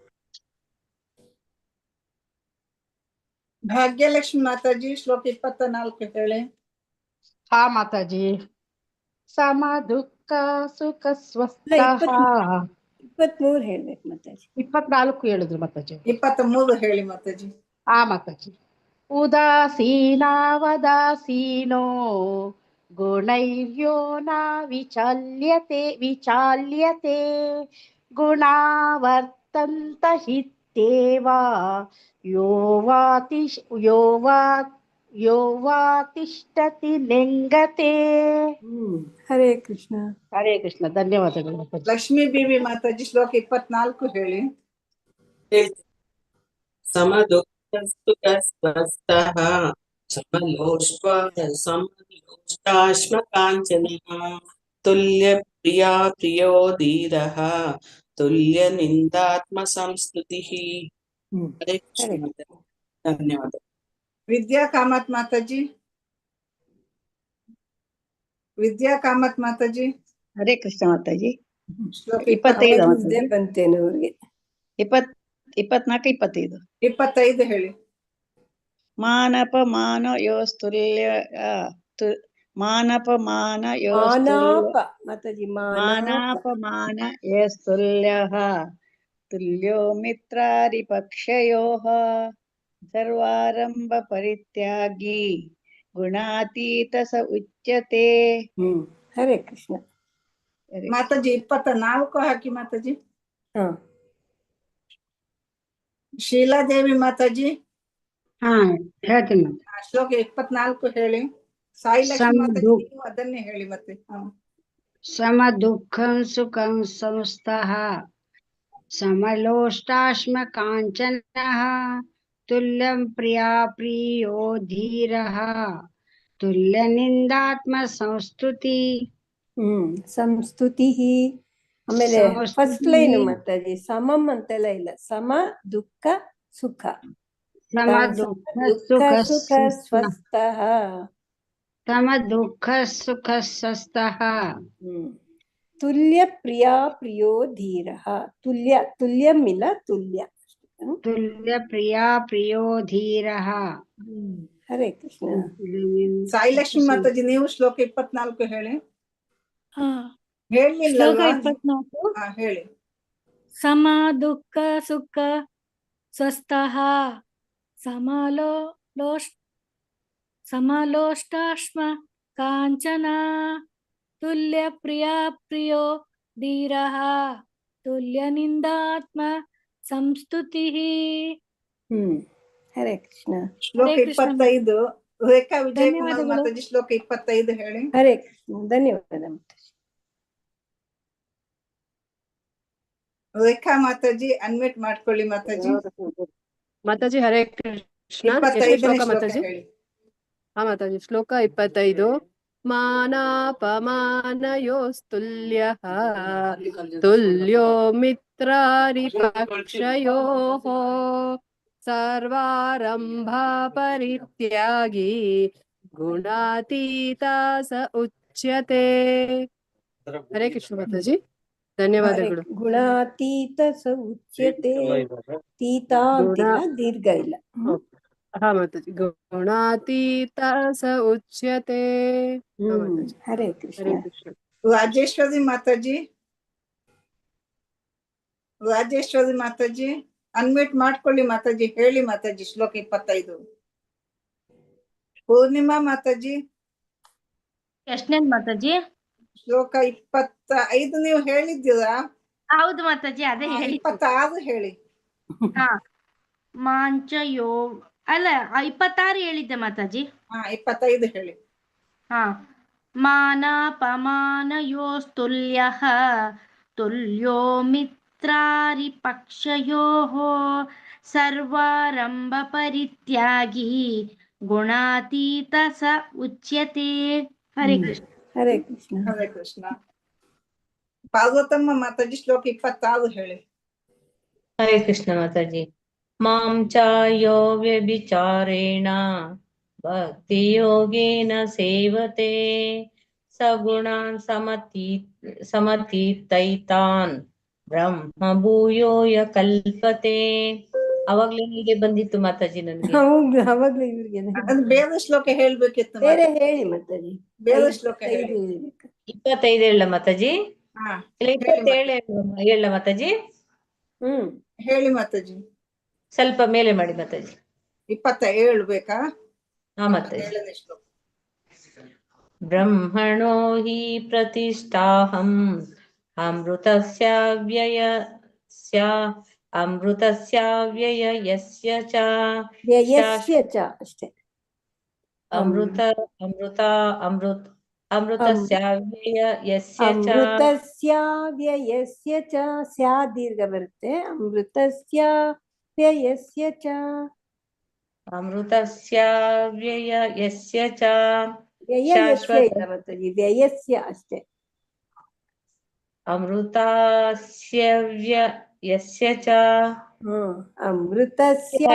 ಭಾಗ್ಯಲಕ್ಷ್ಮಿ ಮಾತಾಜಿ ಶ್ಲೋಕ 24 ಹೇಳಿ. ಹಾ ಮಾತಾಜಿ. ಸಮ ದುಃಖ ಸುಖ ಸ್ವಸ್ಥಃ. 23 ಹೇಳ್ಬೇಕು ಮಾತಾಜಿ. 24 ಹೇಳಿದ್ರು ಮಾತಾಜಿ. 23 ಹೇಳಿ ಮಾತಾಜಿ. ಹಾ ಮಾತಾಜಿ. ಉದಾಸೀನಾವದಾಸೀನೋ ಗುಣೈರ್ಯೋ ನ ವಿಚಾಲ್ಯತೆ ಗುಣಾವರ್ತಂತ ಹಿತ್ಯೇವ ಯೋ ವಾತಿಷ್ಠತಿ ಲಿಂಗತೆ. ಹರೇ ಕೃಷ್ಣ. ಹರೇ ಕೃಷ್ಣ. ಧನ್ಯವಾದಗಳು ಮಾತಾಜಿ. ಲಕ್ಷ್ಮೀ ದೇವಿ ಮಾತಾಜಿ ಶ್ಲೋಕ 24 ಹೇಳಿ. ಸಮದುಃಖಸ್ತಃ ಸಮಲೋಷ್ಟಾಶ್ಮಕಾಂಚನಃ ತುಲ್ಯ ಪ್ರಿಯಾ ಪ್ರಿಯೋ ಧೀರಃ ತುಲ್ಯ ನಿಂದಾತ್ಮ ಸಂಸ್ತುತಿಃ. ಹರೇ ಕೃಷ್ಣ. ಧನ್ಯವಾದ. ವಿದ್ಯಾ ಕಾಮತ್ ಮಾತಾಜಿ. ವಿದ್ಯಾ ಕಾಮತ್ ಮಾತಾಜಿ. ಹರೇ ಕೃಷ್ಣ ಮಾತಾಜಿ. ಶ್ಲೋಕ 25 ಬಂತೇನು ಅವ್ರಿಗೆ. 24 25 25 ಹೇಳಿ. ಮಾನಪಮಾನ ಯೋಸ್ತುಲ್ಯ ಮಾನಪಮಾನ ಮಾನಾಪ ಮಾತಾಜಿ ಮಾನಾಪಮಾನ ಯೋಸ್ತುಲ್ಯಃ ತುಲ್ಯೋ ಮಿತ್ರಾರಿಪಕ್ಷಯೋಃ ಸರ್ವಾರಂಭ ಪರಿತ್ಯಾಗಿ ಗುಣಾತೀತ ಸ ಉಚ್ಯತೆ. ಹರೇ ಕೃಷ್ಣ. ಮಾತಾಜಿ 24 ಹಾಕಿ ಮಾತಾಜಿ. ಶೀಲಾದೇವಿ ಮಾತಾಜಿ. ಹೇಳ್ತೀನಿ. ಶ್ಲೋಕ 24 ಹೇಳಿ. ಸಾಯಿ ಲಕ್ಷ್ಮಿ ಮಾತಾಜಿ ನೀವು ಅದನ್ನೇ ಹೇಳಿ ಮತ್ತೆ. ಸಮ ದುಃಖಂ ಸುಖಂ ಸಂಸ್ಥಃ ಸಮಲೋಷ್ಟಾಶ್ಮ ಕಾಂಚನಃ ತುಲ್ಯಂ ಪ್ರಿಯಾ ಪ್ರಿಯೋ ಧೀರಃ ತುಲ್ಯ ನಿಂದಾತ್ಮ ಸಂಸ್ತುತಿ. ಸಂಸ್ತುತಿ. ಆಮೇಲೆ ಫಸ್ಟ್ ಲೈನ್ ಮಾತಾಜಿ ಸಮಂ ಅಂತೆಲ್ಲ ಇಲ್ಲ, ಸಮ ದುಃಖ ಸುಖ. ಸಮ ದುಃಖ ಸುಖ ಸ್ವಸ್ಥಃ. ಸಮ ದುಃಖ ಸುಖ ಸ್ವಸ್ಥಃ. ತುಲ್ಯ ಪ್ರಿಯಾ ಪ್ರಿಯೋ ಧೀರಃ. ತುಲ್ಯ ತುಲ್ಯಂ ಇಲ್ಲ ತುಲ್ಯ. ತುಲ್ಯ ಪ್ರಿಯಾ ಪ್ರಿಯೋ ಧೀರಃ. ಹರೇ ಕೃಷ್ಣ. ಸಾಯಿ ಲಕ್ಷ್ಮಿ ಮಾತಾಜಿ ನೀವು ಶ್ಲೋಕ 24 ಹೇಳಿ. ಶ್ಲೋಕ 24 ಹೇಳಿ. ಸಮ ದುಃಖ ಸುಖ ಸ್ವಸ್ಥಃ ಸಮಲೋಷ್ಟಾಶ್ಮ ಕಾಂಚನ ತುಲ್ಯ ಪ್ರಿಯಾ ಪ್ರಿಯೋ ಧೀರಃ ತುಲ್ಯ ನಿಂದಾತ್ಮ ಸಂಸ್ತುತಿ. ಹರೇ ಕೃಷ್ಣ. ಶ್ಲೋಕ 25 ರೇಖಾ ವಿಜಯಕುಮಾರ್ ಮಾತಾಜಿ ಶ್ಲೋಕ 25 ಹೇಳಿ. ಹರೇ ಕೃಷ್ಣ. ಧನ್ಯವಾದ ಮಾತಾಜಿ. ರೇಖಾ ಮಾತಾಜಿ ಅನ್ಮ್ಯೂಟ್ ಮಾಡ್ಕೊಳ್ಳಿ ಮಾತಾಜಿ. ಮಾತಾಜಿ ಹರೇ ಕೃಷ್ಣ. ಶ್ಲೋಕ ಮಾತಾಜಿ? ಹಾ ಮಾತಾಜಿ ಶ್ಲೋಕ 25. ಮಾನಾಪಮಾನಯೋಸ್ತುಲ್ಯಃ ತುಲ್ಯೋ ಮಿತ್ರಾರಿಪಕ್ಷಯೋಃ ಸರ್ವಾರಂಭ ಪರಿತ್ಯಾಗಿ ಗುಣಾತೀತ ಸ ಉಚ್ಯತೆ. ಹರೇ ಕೃಷ್ಣ ಮಾತಾಜಿ. ಧನ್ಯವಾದಗಳು. ಗುಣಾತೀತ ಸ ಉಚ್ಯತೆ. ತೀತ ಅಂತಿಲ್ಲ, ದೀರ್ಘ ಇಲ್ಲ. ಹಾ ಮಾತಾಜಿ ಗುಣಾತೀತ ಸ ಉಚ್ಯತೆ. ಹರೇ ಕೃಷ್ಣ. ಹರೇ ಕೃಷ್ಣ. ರಾಜೇಶ್ವರಿ ಮಾತಾಜಿ. ರಾಜೇಶ್ವರಿ ಮಾತಾಜಿ ಅನ್ಮ್ಯೂಟ್ ಮಾಡ್ಕೊಳ್ಳಿ ಮಾತಾಜಿ. ಹೇಳಿ ಮಾತಾಜಿ ಶ್ಲೋಕ 25. ಪೂರ್ಣಿಮಾ ಮಾತಾಜಿ. ಎಷ್ಟನೇದ್ ಮಾತಾಜಿ? ಶ್ಲೋಕ 25 ನೀವು ಹೇಳಿದ್ದೀರಾ? ಹೌದು ಮಾತಾಜಿ, ಅದೇ ಹೇಳಿ. 26 ಹೇಳಿ. ಮಾಂಚಯೋ ಅಲ್ಲ 26 ಹೇಳಿದ್ದೆ ಮಾತಾಜಿ. 25 ಹೇಳಿ. ಮಾನಾಪಮಾನಯೋಸ್ತುಲ್ಯಃ ತುಲ್ಯೋ ಮಿತ್ರಾರಿಪಕ್ಷಯೋಃ ಸರ್ವಾರಂಭ ಪರಿತ್ಯಾಗಿ ಗುಣಾತೀತ ಸ ಉಚ್ಯತೆ. ಹರೇ ಕೃಷ್ಣ. ಹರೇ ಕೃಷ್ಣ. ಹರೇ ಕೃಷ್ಣ. ಪಾರ್ವತಮ್ಮ ಮಾತಾಜಿ ಶ್ಲೋಕ 26 ಹೇಳಿ. ಹರೇ ಕೃಷ್ಣ ಮಾತಾಜಿ. ಮಾಂ ಚಾಯೋ ವ್ಯಭಿಚಾರೇಣ ಭಕ್ತಿ ಯೋಗೇನ ಸೇವತೆ ಸಗುಣಾನ್ ಸಮತೀತೈತಾನ್ ಬ್ರಹ್ಮ ಭೂಯೋಯ ಕಲ್ಪತೆ. ಅವಾಗ್ಲೇ ಹೀಗೆ ಬಂದಿತ್ತು ಮಾತಾಜಿ ನನಗೆ. ಅವಾಗ್ಲೇ ಇವ್ರಿಗೆ ಬೇರೆ ಶ್ಲೋಕ ಹೇಳ್ಬೇಕಿತ್ತು. ಬೇರೆ ಹೇಳಿ ಮಾತಾಜಿ. ಬೇರೆ ಶ್ಲೋಕ ಹೇಳಿ. 25 ಹೇಳ ಮಾತಾಜಿ. 27 ಹೇಳ ಮಾತಾಜಿ. ಹೇಳಿ ಮಾತಾಜಿ. ಸ್ವಲ್ಪ ಮೇಲೆ ಮಾಡಿ ಮಾತಾಜಿ. 27 ಬೇಕಾ? ಹಾ ಮಾತಾಜಿ. ಬ್ರಹ್ಮಣೋ ಹಿ ಪ್ರತಿಷ್ಠಾಹಂ ಅಮೃತಸ್ಯ ವ್ಯಯಸ್ಯ ಚ ಅಷ್ಟೇ. ಅಮೃತಸ್ಯ ವ್ಯಯಸ್ಯ ಚ. ಸ್ಯಾ ದೀರ್ಘ ಬರುತ್ತೆ. ಅಮೃತಸ್ಯ ವ್ಯಯಸ್ಯ ಚ. ಅಮೃತಸ್ಯ ವ್ಯಯಸ್ಯ ಚ. ವ್ಯಯಸ್ಯ ಅಷ್ಟೇ. ಅಮೃತಸ್ಯ ವ್ಯಯಸ್ಯ ಚ. ಅಮೃತಸ್ಯ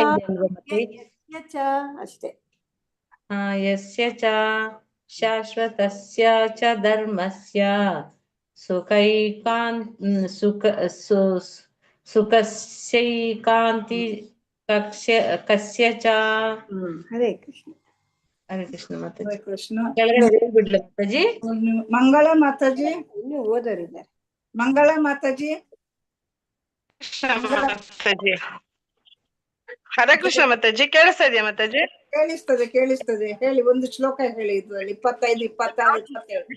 ವ್ಯಯಸ್ಯ ಚ ಅಷ್ಟೇ. ಯಸ್ಯ ಚ ಶಾಶ್ವತಸ್ಯ ಚ ಧರ್ಮಸ್ಯ ಸುಖಸ್ಯೈಕಾಂತಿ ಕಸ್ಯ ಚ. ಹರೇ ಕೃಷ್ಣ. ಹರೇ ಕೃಷ್ಣ ಮಾತಾಜಿ. ಹರೇ ಕೃಷ್ಣ. ಕೆಳಗಡೆ ಹೇಳ್ಬಿಡ್ಲ ಮಾತಾಜಿ? ಮಂಗಳ ಮಾತಾಜಿ ಇನ್ನು ಓದೋರಿದ್ದಾರೆ. ಮಂಗಳ ಮಾತಾಜಿ. ಮಾತಾಜಿ ಹರೇ ಕೃಷ್ಣ ಮಾತಾಜಿ. ಕೇಳಿಸ್ತಾ ಇದೆಯಾ ಮಾತಾಜಿ? ಕೇಳಿಸ್ತದೆ ಕೇಳಿಸ್ತದೆ. ಹೇಳಿ, ಒಂದು ಶ್ಲೋಕ ಹೇಳಿ ಇದ್ರಲ್ಲಿ 25, 26, 27.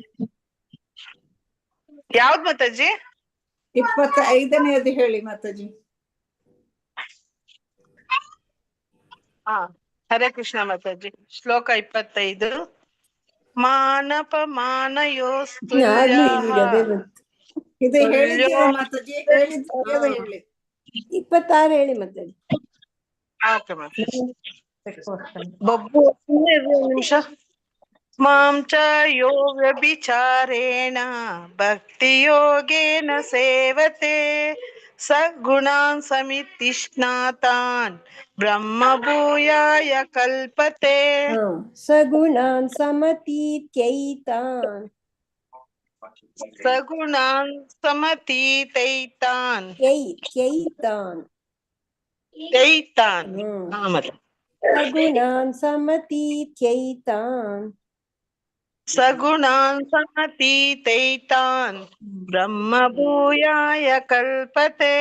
ಯಾವ್ದು ಮಾತಾಜಿ? 25ನೇದು ಹೇಳಿ ಮಾತಾಜಿ. ಹರೇ ಕೃಷ್ಣ ಮಾತಾಜಿ. ಶ್ಲೋಕ 25. ಮಾನಪಮಾನಯೋಸ್ತುಲ್ಯಃ. ಇದು ಹೇಳಿದ್ದೀರಾ ಮಾತಾಜಿ? ಹೇಳಿದ್ದು ಹೇಳಿ. 26 ಹೇಳಿ ಮಾತಾಜಿ. ಬೊಬ್ಬು ನಿಮಿಷ. ಮಾಂ ಚ ಯೋ ವ್ಯಭಿಚಾರೇಣ ಭಕ್ತಿಯೋಗೇನ ಸೇವತೆ ಸಗುಣಾನ್ ಸಮಿತಿಷ್ಣಾತಾನ್ ಬ್ರಹ್ಮ ಭೂಯಾಯ ಕಲ್ಪತೆ. ಸಗುಣಾನ್ ಸಮತೀತ್ಯೈತಾನ್. ಸಗುಣಾನ್ ಸಮತೀತೈತಾನ್. ತ್ಯೈತಾನ್. ತೈತಾನ್. ಸಗುಣಾನ್ ಸಮತೀತ್ಯೈತಾನ್. ಸಗುಣಾನ್ ಸಮತೀತೈತಾನ್ ಬ್ರಹ್ಮ ಭೂಯಾಯ ಕಲ್ಪತೆ.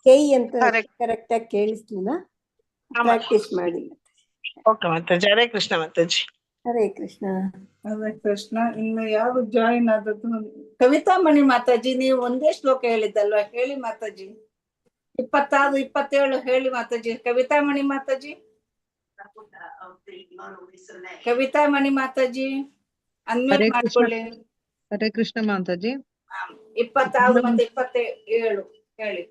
ಕೈ ಅಂತ ಕರೆಕ್ಟ್ ಆಗಿ ಕೇಳಿಸ್ಲಿಲ್ಲ, ಪ್ರಾಕ್ಟೀಸ್ ಮಾಡಿ. ಓಕೆ ಮಾತಾಜಿ. ಹರೇ ಕೃಷ್ಣ ಮಾತಾಜಿ. ಹರೇ ಕೃಷ್ಣ. ಹರೇ ಕೃಷ್ಣ. ಇನ್ನು ಯಾರು ಜಾಯಿನ್ ಆದದ್ದು? ಕವಿತಾಮಣಿ ಮಾತಾಜಿ, ನೀವು ಒಂದೇ ಶ್ಲೋಕ ಹೇಳಿದ್ದಲ್ವಾ? ಹೇಳಿ ಮಾತಾಜಿ. 26, 27 ಹೇಳಿ ಮಾತಾಜಿ. ಕವಿತಾಮಣಿ ಮಾತಾಜಿ. ಕವಿತಾಮಣಿ ಮಾತಾಜಿ ಅನ್ಮ್ಯೂಟ್ ಮಾಡ್ಕೊಳ್ಳಿ. ಹರೇ ಕೃಷ್ಣ ಮಾತಾಜಿ. 26 ಮತ್ತೆ 27 ಹೇಳಿ.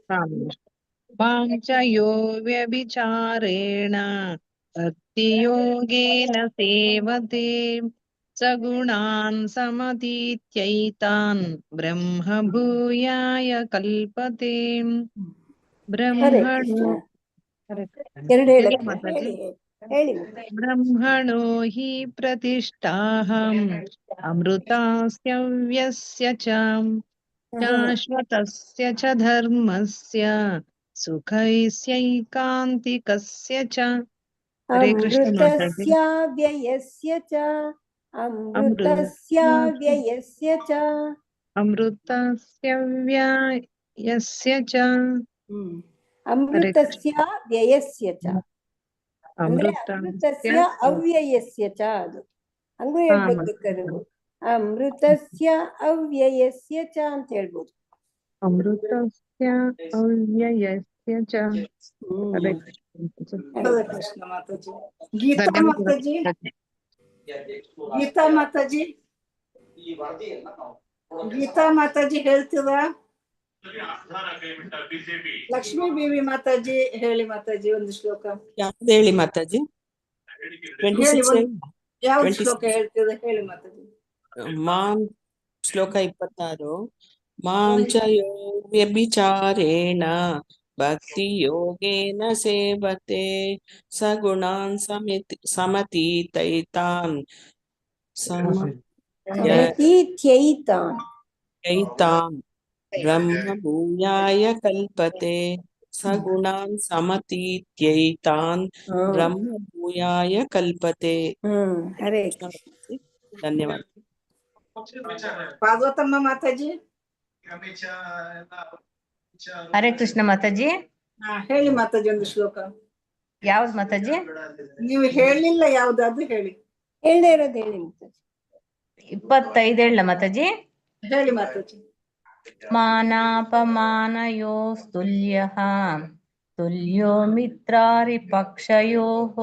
ಮಾಂ ಚ ಯೋ ವ್ಯಭಿಚಾರೇಣ ಭಕ್ತಿಯೋಗೇನ ಸೇವತೆ ಸಗುಣಾನ್ ಸಮತೀತ್ಯೈತಾನ್ ಬ್ರಹ್ಮ ಭೂಯಾಯ ಕಲ್ಪತೆ. ಬ್ರಹ್ಮಣೋ ಬ್ರಹ್ಮಣೋ ಹಿ ಪ್ರತಿಷ್ಠಾಹಂ ಅಮೃತಾಸ್ಯ ವ್ಯಸ್ಯ ಚ ಶಾಶ್ವತಸ್ಯ ಚ ಧರ್ಮಸ್ಯ ಸುಖೈಸ್ಯೈಕಾಂತಿಕಸ್ಯ ಚ. ಹರೇ ಕೃಷ್ಣ ಮಾತಾಜಿ. ವ್ಯಯಸ್ಯ ಚ ಅಮೃತಸ್ಯ ವ್ಯಯಸ್ಯ ಚ. ಅಮೃತಸ್ಯ ವ್ಯಯಸ್ಯ ಚ. ಅಮೃತಸ್ಯ ವ್ಯಯಸ್ಯ ಚ ಅಂದ್ರೆ ಅಮೃತಸ್ಯ ಅವ್ಯಯಸ್ಯ ಚ. ಅದು ಹಂಗೂ ಹೇಳ್ಬೇಕು ಬೇಕಾದ್ರೆ. ಅಮೃತಸ್ಯ ಅವ್ಯಯಸ್ಯ ಚ ಅಂತ ಹೇಳ್ಬೋದು. ಅಮೃತಸ್ಯ ಅವ್ಯಯಸ್ಯ ಚ. ಹರೇ ಕೃಷ್ಣ ಮಾತಾಜಿ. ಗೀತಾ ಮಾತಾಜಿ. ಗೀತಾ ಮಾತಾಜಿ. ಗೀತಾ ಮಾತಾಜಿ ಹೇಳ್ತೀರಾ? ಲಕ್ಷ್ಮೀ ದೇವಿ ಮಾತಾಜಿ ಹೇಳಿ ಮಾತಾಜಿ ಒಂದು ಶ್ಲೋಕ. ಯಾವ್ದು ಹೇಳಿ ಮಾತಾಜಿ? 26 ಯಾವ ಶ್ಲೋಕ ಹೇಳ್ತೀರಾ ಹೇಳಿ ಮಾತಾಜಿ. ಮಾಂ ಶ್ಲೋಕ 26. ಮಾಂ ಚ ಯೋ ವ್ಯಭಿಚಾರೇಣ ಭಕ್ತಿ ಯೋಗೇನ ಸೇವತೆ ಸಗುಣಾನ್ ಸಮತೀತೈತಾನ್ ಬ್ರಹ್ಮ ಭೂಯಾಯ ಕಲ್ಪತೆ. ಸಗುಣಾನ್ ಸಮತೀತ್ಯೈತಾನ್ ಬ್ರಹ್ಮ ಭೂಯಾಯ ಕಲ್ಪತೆ. ಧನ್ಯವಾದ. ಪಾರ್ವತಮ್ಮ ಮಾತಾಜಿ. ಹರೇ ಕೃಷ್ಣ ಮಾತಾಜಿ. ಹೇಳಿ ಮಾತಾಜಿ ಒಂದು ಶ್ಲೋಕ. ಯಾವ್ದು ಮಾತಾಜಿ? ನೀವು ಹೇಳಿಲ್ಲ ಯಾವ್ದಾದ್ರು ಹೇಳಿ. ಹೇಳದೇ ಇರೋದು ಹೇಳಿ ಮಾತಾಜಿ. 25 ಹೇಳ ಮಾತಾಜಿ. ಹೇಳಿ ಮಾತಾಜಿ. ಮಾನಾಪಮಾನಯೋಸ್ತುಲ್ಯಃ ತುಲ್ಯೋ ಮಿತ್ರಾರಿಪಕ್ಷಯೋಃ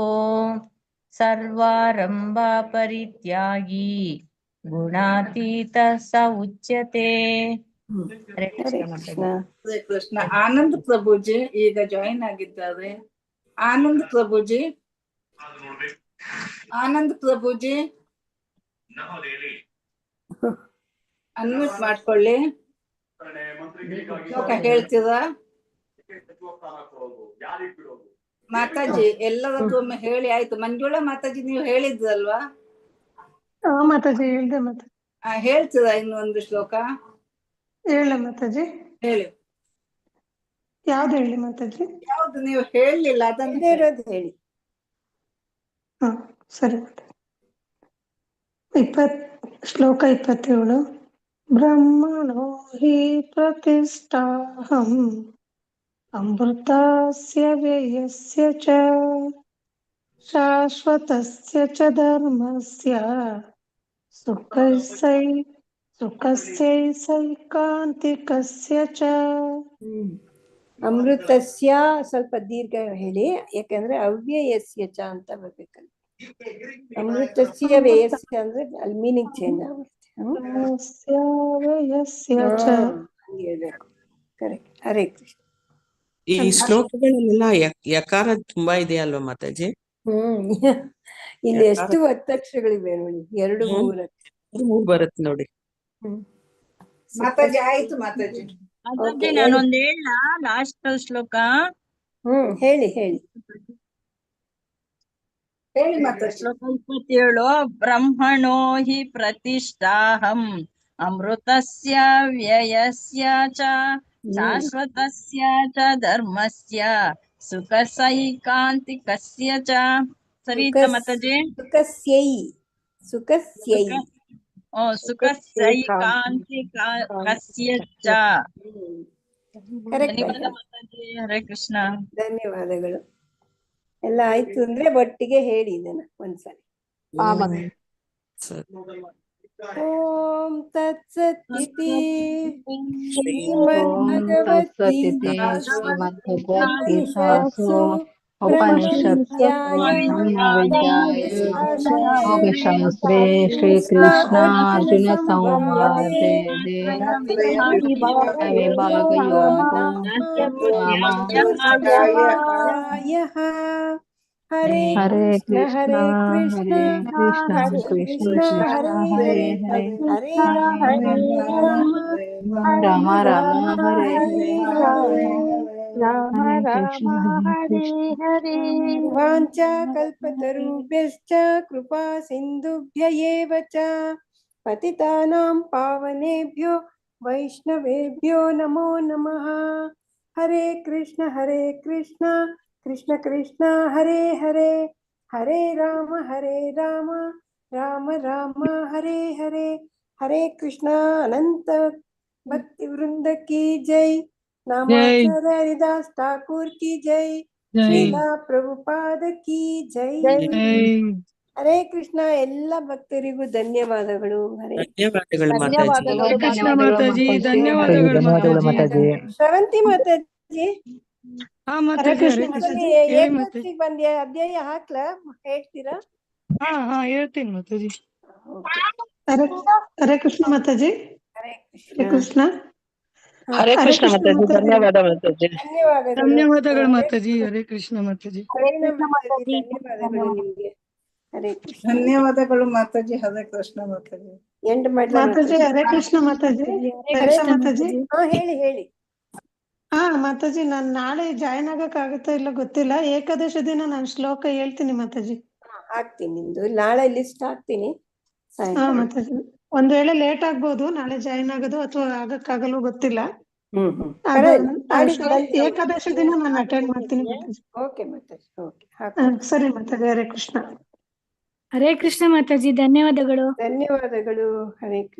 ಸರ್ವಾರಂಭ ಪರಿತ್ಯಾಗಿ ಗುಣಾತೀತ ಸ ಉಚ್ಯತೆ. ಹರೇ ಕೃಷ್ಣ. ಆನಂದ್ ಪ್ರಭುಜಿ ಈಗ ಜಾಯಿನ್ ಆಗಿದ್ದಾರೆ. ಆನಂದ್ ಪ್ರಭುಜಿ. ಆನಂದ್ ಪ್ರಭುಜಿ ಅನ್ಮ್ಯೂಟ್ ಮಾಡ್ಕೊಳ್ಳಿ. ಶ್ಲೋಕ ಹೇಳ್ತೀರಾ ಮಾತಾಜಿ? ಎಲ್ಲರದ್ದು ಒಮ್ಮೆ ಹೇಳಿ ಆಯ್ತು. ಮಂಜುಳಾ ಮಾತಾಜಿ ನೀವು ಹೇಳಿದ್ರಲ್ವಾ? ಮಾತಾಜಿ ಹೇಳ್ದೆ ಮಾತಾಜಿ. ಹೇಳ್ತೀರಾ ಇನ್ನು ಒಂದು ಶ್ಲೋಕ? ಹೇಳ ಮಾತಾಜಿ. ಹೇಳಿ. ಯಾವ್ದು ಹೇಳಿ ಮಾತಾಜಿ? ಯಾವ್ದು ನೀವು ಹೇಳಲಿಲ್ಲ ಅದನ್ನ ಇದೇ ಇರೋದು ಹೇಳಿ. ಹಾ ಸರಿ. ಶ್ಲೋಕ 27. ಬ್ರಹ್ಮಣೋ ಹಿ ಪ್ರತಿಷ್ಠಾಹಂ ಅಮೃತಸ್ಯ ವ್ಯಯಸ್ಯ ಚ ಶಾಶ್ವತಸ್ಯ ಚ ಧರ್ಮಸ್ಯ ಸುಖಸ್ಯೈಕೈಕಾಂತಿಕಸ್ಯ ಚ. ಅಮೃತಸ್ಯ ಸ್ವಲ್ಪ ದೀರ್ಘ ಹೇಳಿ, ಯಾಕಂದ್ರೆ ಅವ್ಯಯಸ್ಯ ಚ ಅಂತ ಬರ್ಬೇಕಲ್ಲ. ಅಮೃತಸ್ಯ ವ್ಯಯಸ್ಯ ಅಂದ್ರೆ ಅಲ್ಲಿ ಮೀನಿಂಗ್ ಚೇಂಜ್ ಆಗುತ್ತೆ. ಹೇಳ್ಬೇಕು. ಕರೆಕ್ಟ್. ಹರೇ ಕೃಷ್ಣ. ಈ ಶ್ಲೋಕಗಳಲ್ಲೆಲ್ಲ ಯಕಾರ ತುಂಬಾ ಇದೆ ಅಲ್ವಾ ಮಾತಾಜಿ? ಇಲ್ಲಿ ಎಷ್ಟು ಒತ್ತಕ್ಷರಗಳಿವೆ ನೋಡಿ, 2-3 ಬರುತ್ತೆ ನೋಡಿ. ಮಾತಾಜಿ ಆಯ್ತು ಮಾತಾಜಿ. ನಾನೊಂದ್ ಹೇಳ ಲಾಸ್ಟ್ ಶ್ಲೋಕ. ಹೇಳಿ ಮಾತಾಜಿ. ಶ್ಲೋಕ 27. ಬ್ರಹ್ಮಣೋ ಹಿ ಪ್ರತಿಷ್ಠಾಹಂ ಅಮೃತಸ್ಯ ವ್ಯಯಸ್ಯ ಚ ಶಾಶ್ವತಸ್ಯ ಚ ಧರ್ಮಸ್ಯ ಸುಖಸೈಕಾಂತಿಕಸ್ಯ ಚ. ಸರಿ ಇತ್ತ ಮಾತಾಜಿ? ಸುಖಸೈಕಾಂತಿಕಸ್ಯ ಚ. ಧನ್ಯವಾದ ಮಾತಾಜಿ. ಹರೇ ಕೃಷ್ಣ. ಧನ್ಯವಾದಗಳು. ಎಲ್ಲ ಆಯ್ತು ಅಂದ್ರೆ ಒಟ್ಟಿಗೆ ಹೇಳಿ ಇದನ್ನ ಒಂದ್ಸರಿ. ಓಂ ತತ್ಸತ್ ಇತಿ ಶ್ರೀಮದ್ಭಗವದ್ಗೀತಾಸು ಯೋಗಶಾಸ್ತ್ರೇ ಶ್ರೀಕೃಷ್ಣ ಅರ್ಜುನ ಸಂವಾದೇ ವಿಭಾಗಯೋಗೋ ಹರೇ ಕೃಷ್ಣ ಹರೇ ಕೃಷ್ಣ ಕೃಷ್ಣ ಹರೇ ಹರೇ ಹರೇ ರಾಮ ರಾಮ ಹರೇ ರಾಮ ರಾಮ ಹರೇ ಹರೇ. ವಾಂಛಾ ಕಲ್ಪತರುಭ್ಯಶ್ಚ ಕೃಪಾ ಸಿಂಧುಭ್ಯ ಏವ ಚ ಪತಿತಾನಾಂ ಪಾವನೇಭ್ಯೋ ವೈಷ್ಣವೇಭ್ಯೋ ನಮೋ ನಮಃ. ಹರೇ ಕೃಷ್ಣ ಕೃಷ್ಣ ಕೃಷ್ಣ ಹರೇ ಹರೇ ಹರೇ ರಾಮ ರಾಮ ರಾಮ ಹರೇ ಹರೇ. ಹರೇ ಕೃಷ್ಣ. ಅನಂತ ಭಕ್ತಿ ವೃಂದ ಕಿ ಜೈ. ನಾಮಾಚಾರ್ಯ ಹರಿದಾಸ್ ಠಾಕೂರ್ ಕಿ ಜೈ. ಶ್ರೀಲಾ ಪ್ರಭುಪಾದ ಕಿ ಜೈ. ಹರೇ ಕೃಷ್ಣ. ಎಲ್ಲ ಭಕ್ತರಿಗೂ ಧನ್ಯವಾದಗಳು. ಧನ್ಯವಾದಗಳು ಮಾತಾಜಿ. ಧನ್ಯವಾದಗಳು ಮಾತಾಜಿ. ಶ್ರವಂತಿ ಮಾತಾಜಿ, ಏಕಾದಶಿಗೆ ಬಂದ್ಯಾ? ಅಧ್ಯಾಯ ಹಾಕ್ಲಾ? ಹೇಳ್ತೀರಾ? ಹೇಳ್ತೀನಿ ಮಾತಾಜಿ. ಹರೇ ಕೃಷ್ಣ ಮಾತಾಜಿ. ಹರೇ ಕೃಷ್ಣ. ಹರೇ ಕೃಷ್ಣ ಮಾತಾಜಿ. ಧನ್ಯವಾದ ಮಾತಾಜಿ. ಧನ್ಯವಾದಗಳು ಮಾತಾಜಿ. ಹರೇ ಕೃಷ್ಣ ಮಾತಾಜಿ. ಧನ್ಯವಾದಗಳು ನಿಮ್ಗೆ. ಹರೇ ಕೃಷ್ಣ. ಧನ್ಯವಾದಗಳು ಮಾತಾಜಿ. ಹರೇ ಕೃಷ್ಣ ಮಾತಾಜಿ. ಮಾತಾಜಿ ಹರೇ ಕೃಷ್ಣ ಮಾತಾಜಿ. ಮಾತಾಜಿ ಹೇಳಿ. ಮಾತಾಜಿ, ನಾನ್ ನಾಳೆ ಜಾಯ್ನ್ ಆಗಕ್ ಆಗುತ್ತಾ ಇಲ್ಲ ಗೊತ್ತಿಲ್ಲ. ಏಕಾದಶ ದಿನ ನಾನು ಶ್ಲೋಕ ಹೇಳ್ತೀನಿ ಮಾತಾಜಿ. ಹಾಕ್ತೀನಿ, ನಿಮ್ದು ನಾಳೆ ಲಿಸ್ಟ್ ಹಾಕ್ತೀನಿ. ಮಾತಾಜಿ, ಒಂದ್ ವೇಳೆ ಲೇಟ್ ಆಗ್ಬೋದು ನಾಳೆ ಜಾಯ್ನ್ ಆಗೋದು, ಅಥವಾ ಆಗಕ್ಕಾಗಲ್ಲ ಗೊತ್ತಿಲ್ಲ. ಏಕಾದಶ ದಿನ ನಾನು ಅಟೆಂಡ್ ಮಾಡ್ತೀನಿ ಮಾತಾಜಿ. ಓಕೆ ಮಾತಾಜಿ. ಸರಿ ಮಾತಾಜಿ. ಹರೇ ಕೃಷ್ಣ. ಹರೇ ಕೃಷ್ಣ ಮಾತಾಜಿ. ಧನ್ಯವಾದಗಳು. ಹರೇ ಕೃಷ್ಣ.